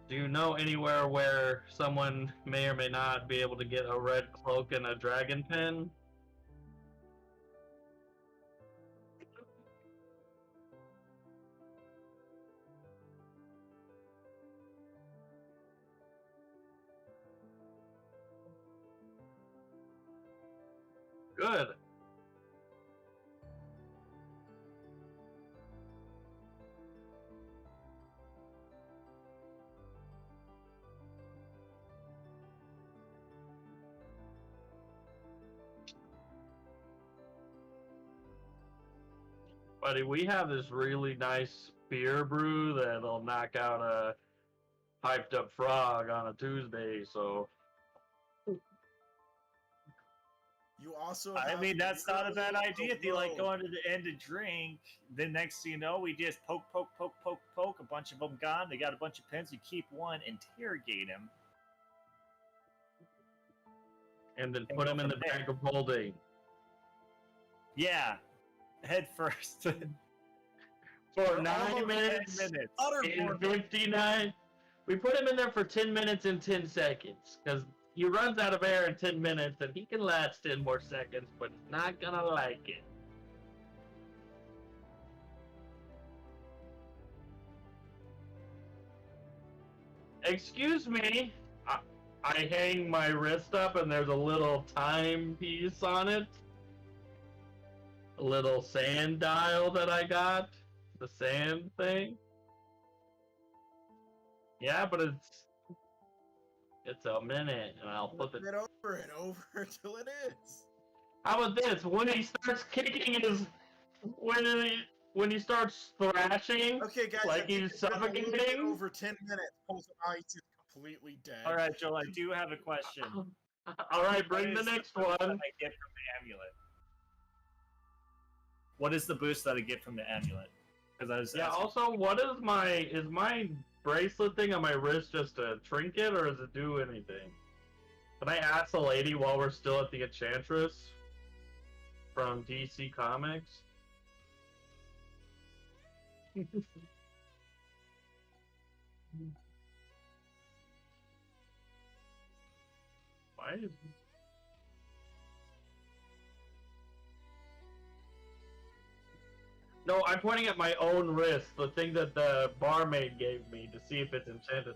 Do you know anywhere where someone may or may not be able to get a red cloak and a dragon pin? Good. Buddy, we have this really nice beer brew that'll knock out a hyped up frog on a Tuesday, so You also. I have mean, that's not a bad literally idea. If you like road. going to the end to drink, then next thing you know, we just poke, a bunch of them gone. They got a bunch of pins. We keep one, interrogate him. and then And put go him in the from there. bag of holding. Yeah, head first. For Almost 9 minutes, 10 minutes. Utter in boredom. 59, we put him in there for 10 minutes and 10 seconds, because he runs out of air in 10 minutes, and he can last 10 more seconds, but he's not gonna like it. Excuse me, I hang my wrist up and there's a little timepiece on it. A little sand dial that I got. The sand thing. Yeah, but it's a minute, and I'll flip it. It over and over until it is. How about this? When he starts kicking his, when he starts thrashing, Okay, guys. Like I think he's it's been a little bit suffocating? over 10 minutes. Post ice is completely dead. All right, Joel, I do have a question. All right, bring What the is next boost that one. I get from the amulet? What is the boost that I get from the amulet? Because I was Yeah. asking- Also, what is my bracelet thing on my wrist just a trinket, or does it do anything? Can I ask the lady while we're still at the Enchantress from DC Comics? Why is... No, I'm pointing at my own wrist, the thing that the barmaid gave me to see if it's enchanted.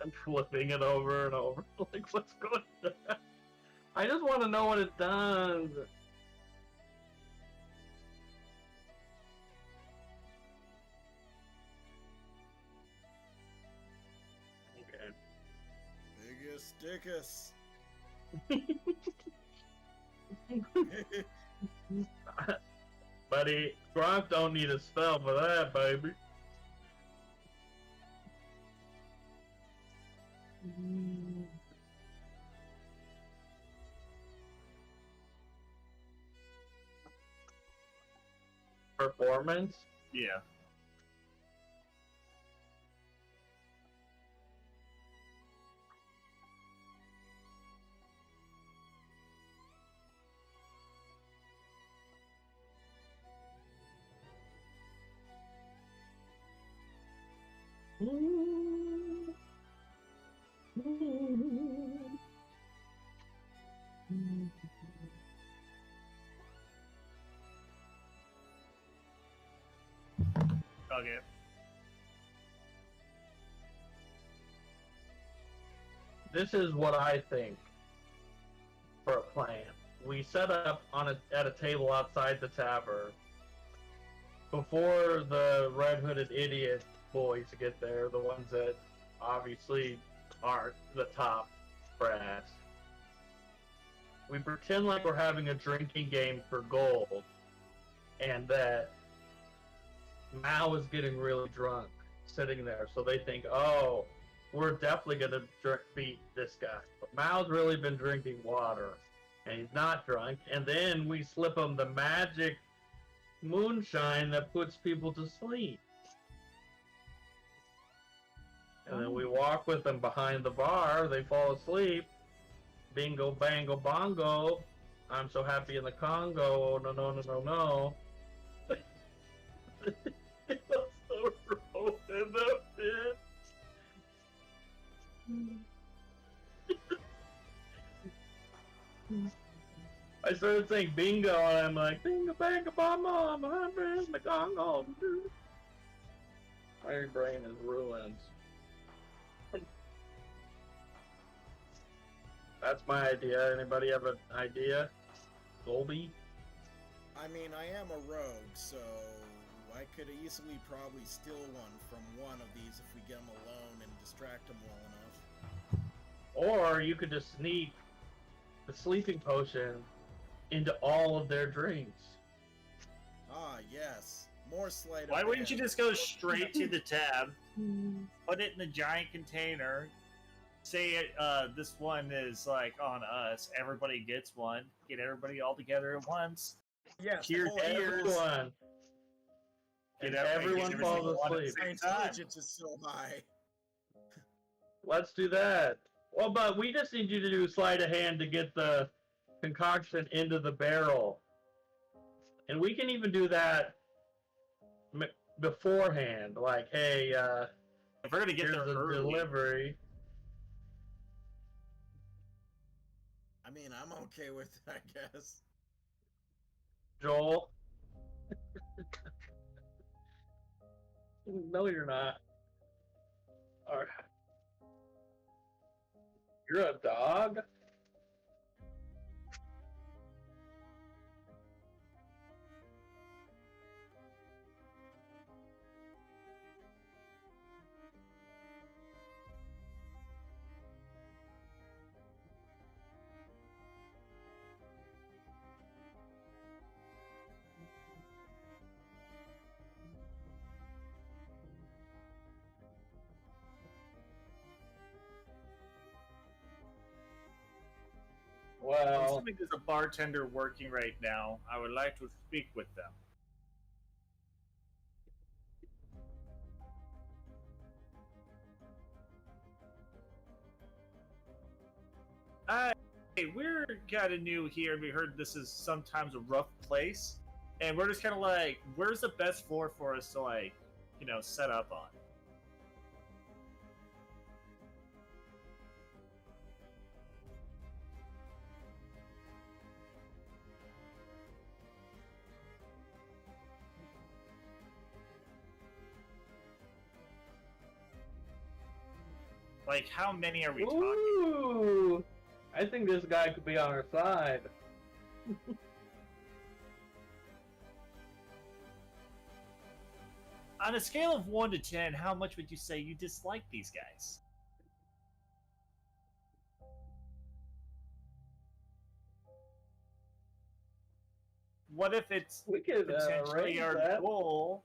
I'm flipping it over and over. Like, what's going on? I just want to know what it does. Okay. Biggest dickus. Buddy, Gronk don't need a spell for that, baby. Performance? Yeah. Okay. This is what I think for a plan. We set up at a table outside the tavern before the red-hooded idiot boys get there, the ones that obviously are the top brass. We pretend like we're having a drinking game for gold, and that Mao is getting really drunk sitting there, so they think, oh, we're definitely gonna beat this guy. But Mao's really been drinking water, and he's not drunk. And then we slip him the magic moonshine that puts people to sleep. And then we walk with them behind the bar. They fall asleep. Bingo, bango, bongo. I'm so happy in the Congo. Oh, no, no, no, no, no. It was so rolled in the pit. I started saying bingo, and I'm like, bingo, bango, bomb, I'm in the Congo. My brain is ruined. That's my idea. Anybody have an idea? Golby? I mean, I am a rogue, so I could easily probably steal one from one of these if we get them alone and distract them well enough. Or you could just sneak the sleeping potion into all of their drinks. Ah, yes. More sleight of Why wouldn't you hand. just go straight to the tab, put it in a giant container, say this one is like on us, everybody gets one, get everybody all together at once. Yes, Cheers, full cheers. Everyone. Get And everybody everyone get falls everything on at the asleep. My same time. intelligence is so high. Let's do that. Well, but we just need you to do sleight of hand to get the concoction into the barrel. And we can even do that beforehand. Like, hey, If we're gonna get here's there the early, delivery. I mean, I'm okay with it, I guess. Joel. No, you're not. Alright. You're a dog? Well, assuming there's a bartender working right now. I would like to speak with them. Hey, we're kind of new here. We heard this is sometimes a rough place, and we're just kind of like, where's the best floor for us to like, set up on? Like, how many are we talking? ooh, I think this guy could be on our side. On a scale of 1 to 10, how much would you say you dislike these guys? What if it's We could potentially arrange our that. goal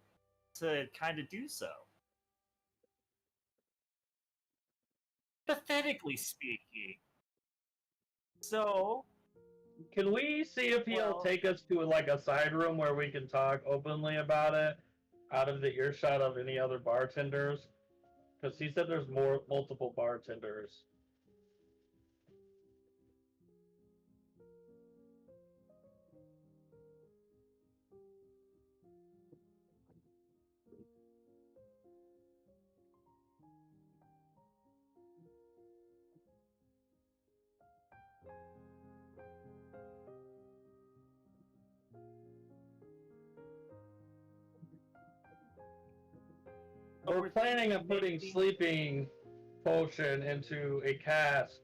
to kind of do so? Pathetically speaking. So, Can we see if he'll Well- take us to like a side room where we can talk openly about it, out of the earshot of any other bartenders? Because he said there's multiple bartenders. We're planning on putting sleeping potion into a cask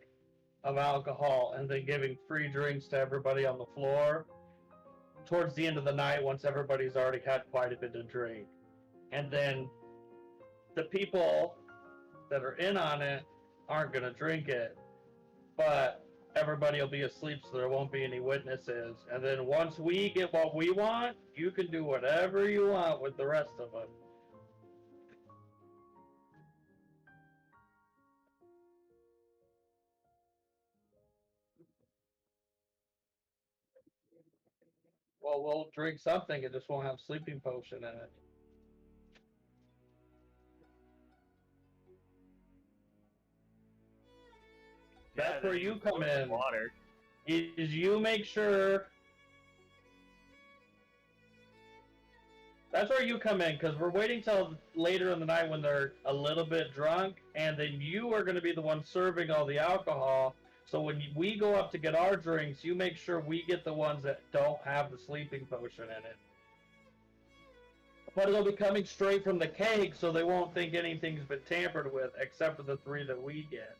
of alcohol and then giving free drinks to everybody on the floor towards the end of the night once everybody's already had quite a bit to drink. And then the people that are in on it aren't going to drink it, but everybody will be asleep so there won't be any witnesses. And then once we get what we want, you can do whatever you want with the rest of them. Well, we'll drink something, it just won't have sleeping potion in it. That's where you come in. Water. Is you make sure. That's where you come in, because we're waiting till later in the night when they're a little bit drunk, and then you are going to be the one serving all the alcohol. So when we go up to get our drinks, you make sure we get the ones that don't have the sleeping potion in it. But it'll be coming straight from the keg, so they won't think anything's been tampered with, except for the 3 that we get.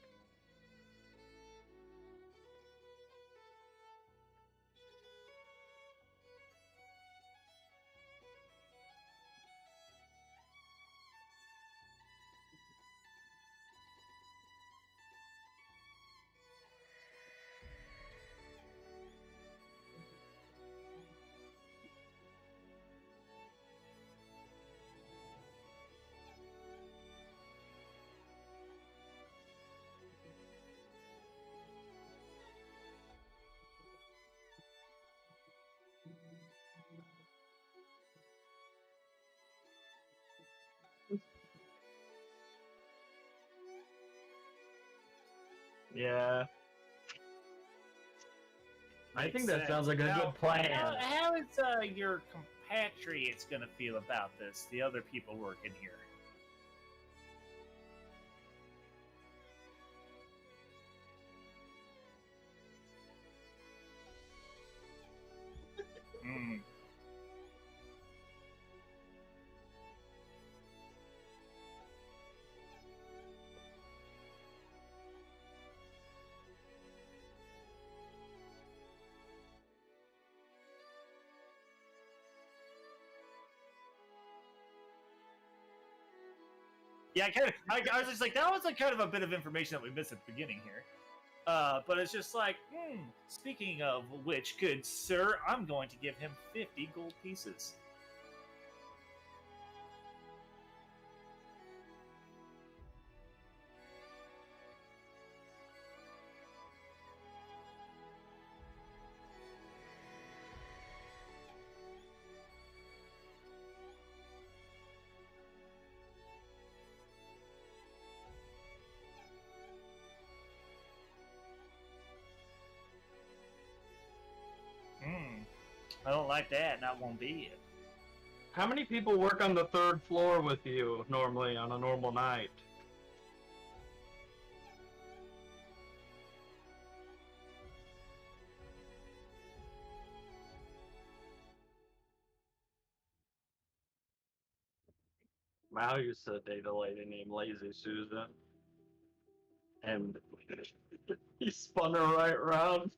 Yeah. I think that sounds like a good plan. How is your compatriots gonna feel about this? The other people working here. Hmm. Yeah, I was just like, that was like kind of a bit of information that we missed at the beginning here. But it's just like, speaking of which, good sir, I'm going to give him 50 gold pieces. I don't like that, and that won't be it. How many people work on the 3rd floor with you normally on a normal night? Mal used to date a lady named Lazy Susan. And he spun her right around.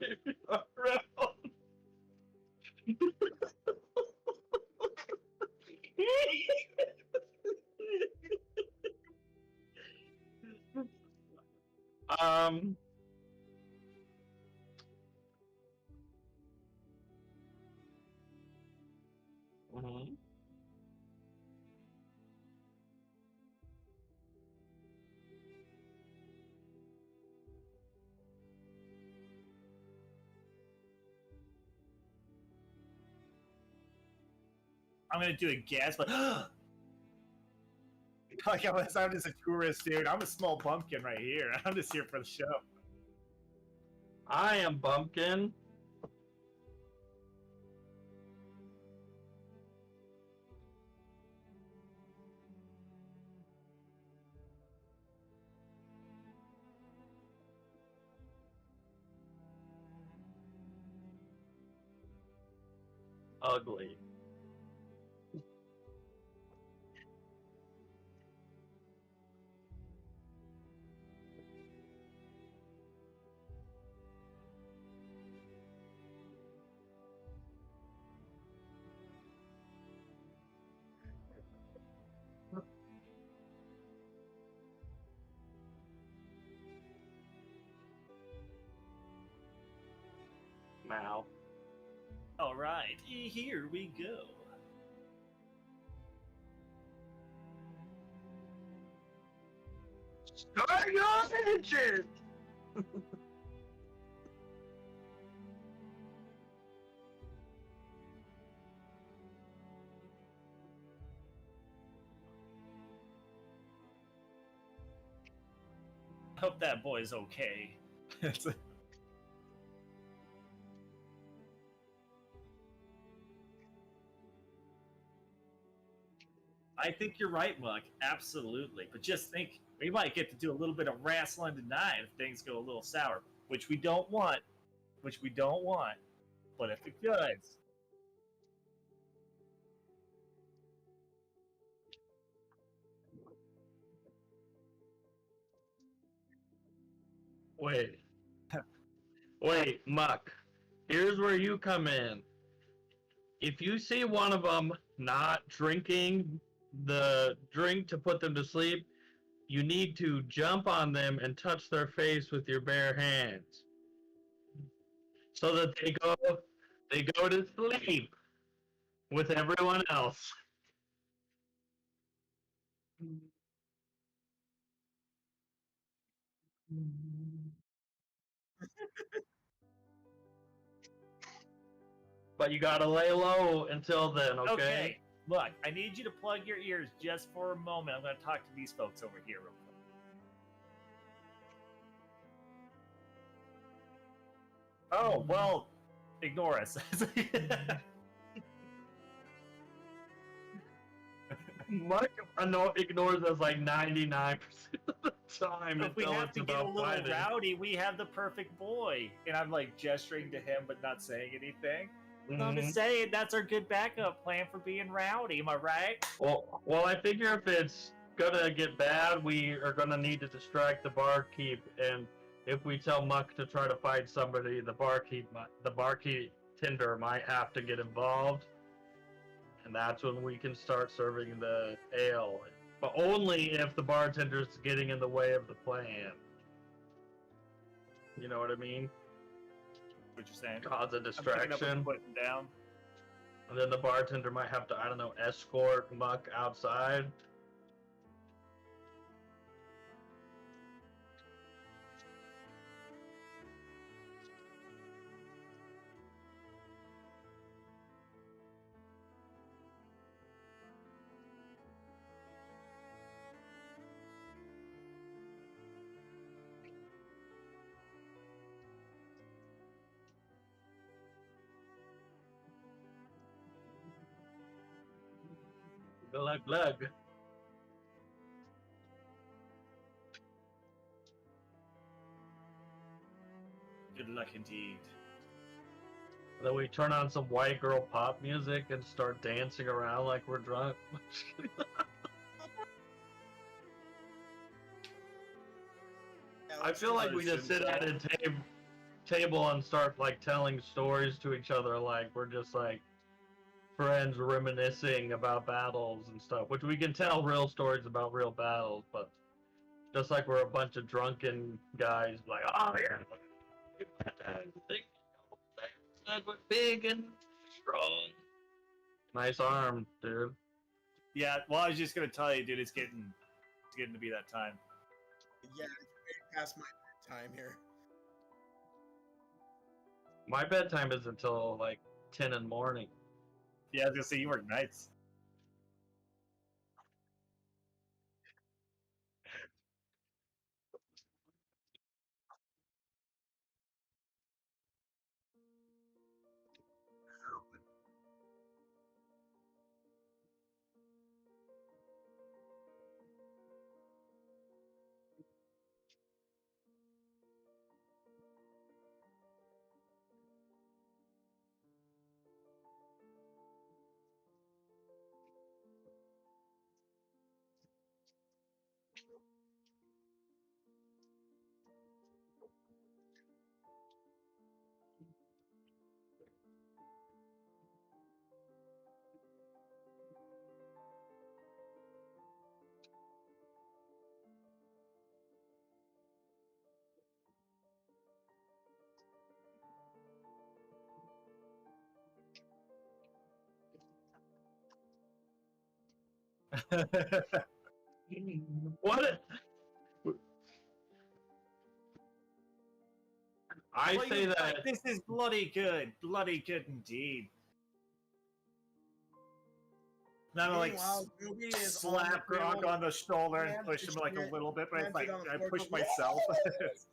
um. Mhm. I'm gonna do a guess, but like I'm just a tourist, dude. I'm a small bumpkin right here. I'm just here for the show. I am Bumpkin. Ugly. Mal. All right, here we go. Start your engine! I hope that boy's okay. I think you're right, Muck. Absolutely. But just think, we might get to do a little bit of wrestling tonight if things go a little sour, which we don't want. Which we don't want. But if it does, Wait. Wait, Muck. Here's where you come in. If you see one of them not drinking the drink to put them to sleep, you need to jump on them and touch their face with your bare hands. So that they go to sleep with everyone else. But you gotta lay low until then, okay? okay. Look, I need you to plug your ears just for a moment. I'm going to talk to these folks over here real quick. Oh, well, ignore us. Mike ignores us like 99% of the time If we until have it's to get a about little fighting. rowdy, we have the perfect boy. And I'm like gesturing to him but not saying anything. I'm just Mhm. saying that's our good backup plan for being rowdy, am I right? Well, I figure if it's gonna get bad, we are gonna need to distract the barkeep, and if we tell Muck to try to fight somebody, the barkeep tender might have to get involved, and that's when we can start serving the ale. But only if the bartender's getting in the way of the plan. You know what I mean? What you're saying? Cause a I'm picking up distraction. and putting down. And then the bartender might have to, I don't know, escort Muck outside. glug, glug. Good luck indeed. Then we turn on some white girl pop music and start dancing around like we're drunk. Yeah, I let's feel do like that. we just sit at a table and start like telling stories to each other, like we're just like friends reminiscing about battles and stuff, which we can tell real stories about real battles, but just like we're a bunch of drunken guys, like, oh yeah, we're big and strong. Nice arm, dude. Yeah, well, I was just gonna tell you, dude, it's getting to be that time. Yeah, it's way past my time here. My bedtime is until like 10 in the morning. Yeah, I was gonna say you work nights. What? I Well, say you're that right, this is bloody good indeed. Then I like Meanwhile, Ruby is slap on the Gronk table, on the shoulder and hands push to him like a shit, little bit, but it's like planted on the I floor, push goes, myself. "Yes!"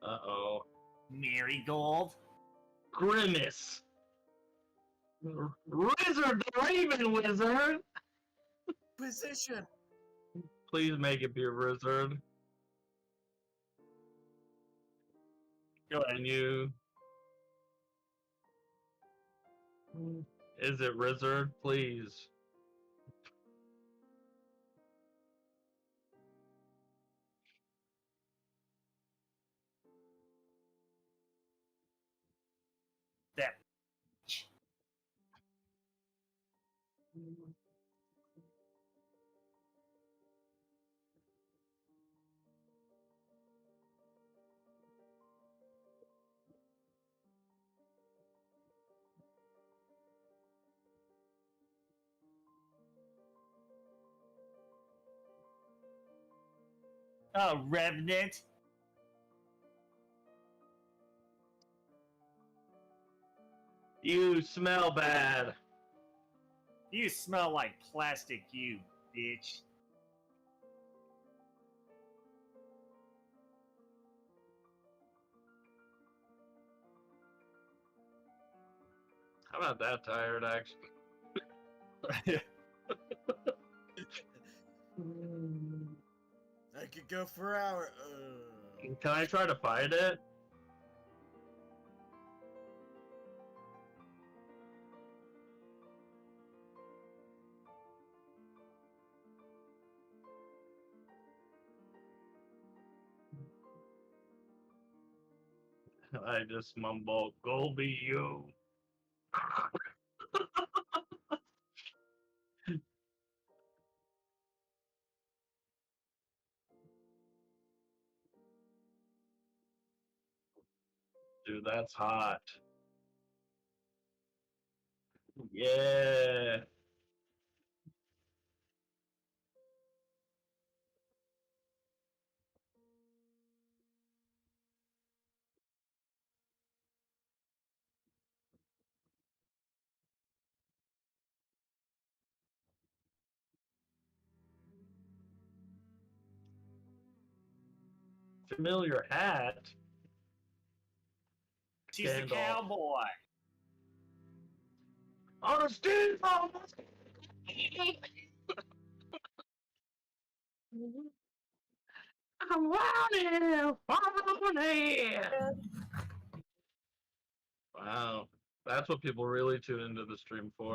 uh-oh. Marigold. Grimace. Wizard the Raven Wizard! Position. Please make it be a wizard. Go ahead. Can you... Is it wizard? Please. That. Oh, Revenant. You smell bad. You smell like plastic, you bitch. I'm not that tired, actually. I could go for hours. Can I try to fight it? I just mumble, go be you. Dude, that's hot. Yeah. familiar hat. He's the Gandalf. cowboy. On a steed from I'm running, Wow, that's what people really tune into the stream for.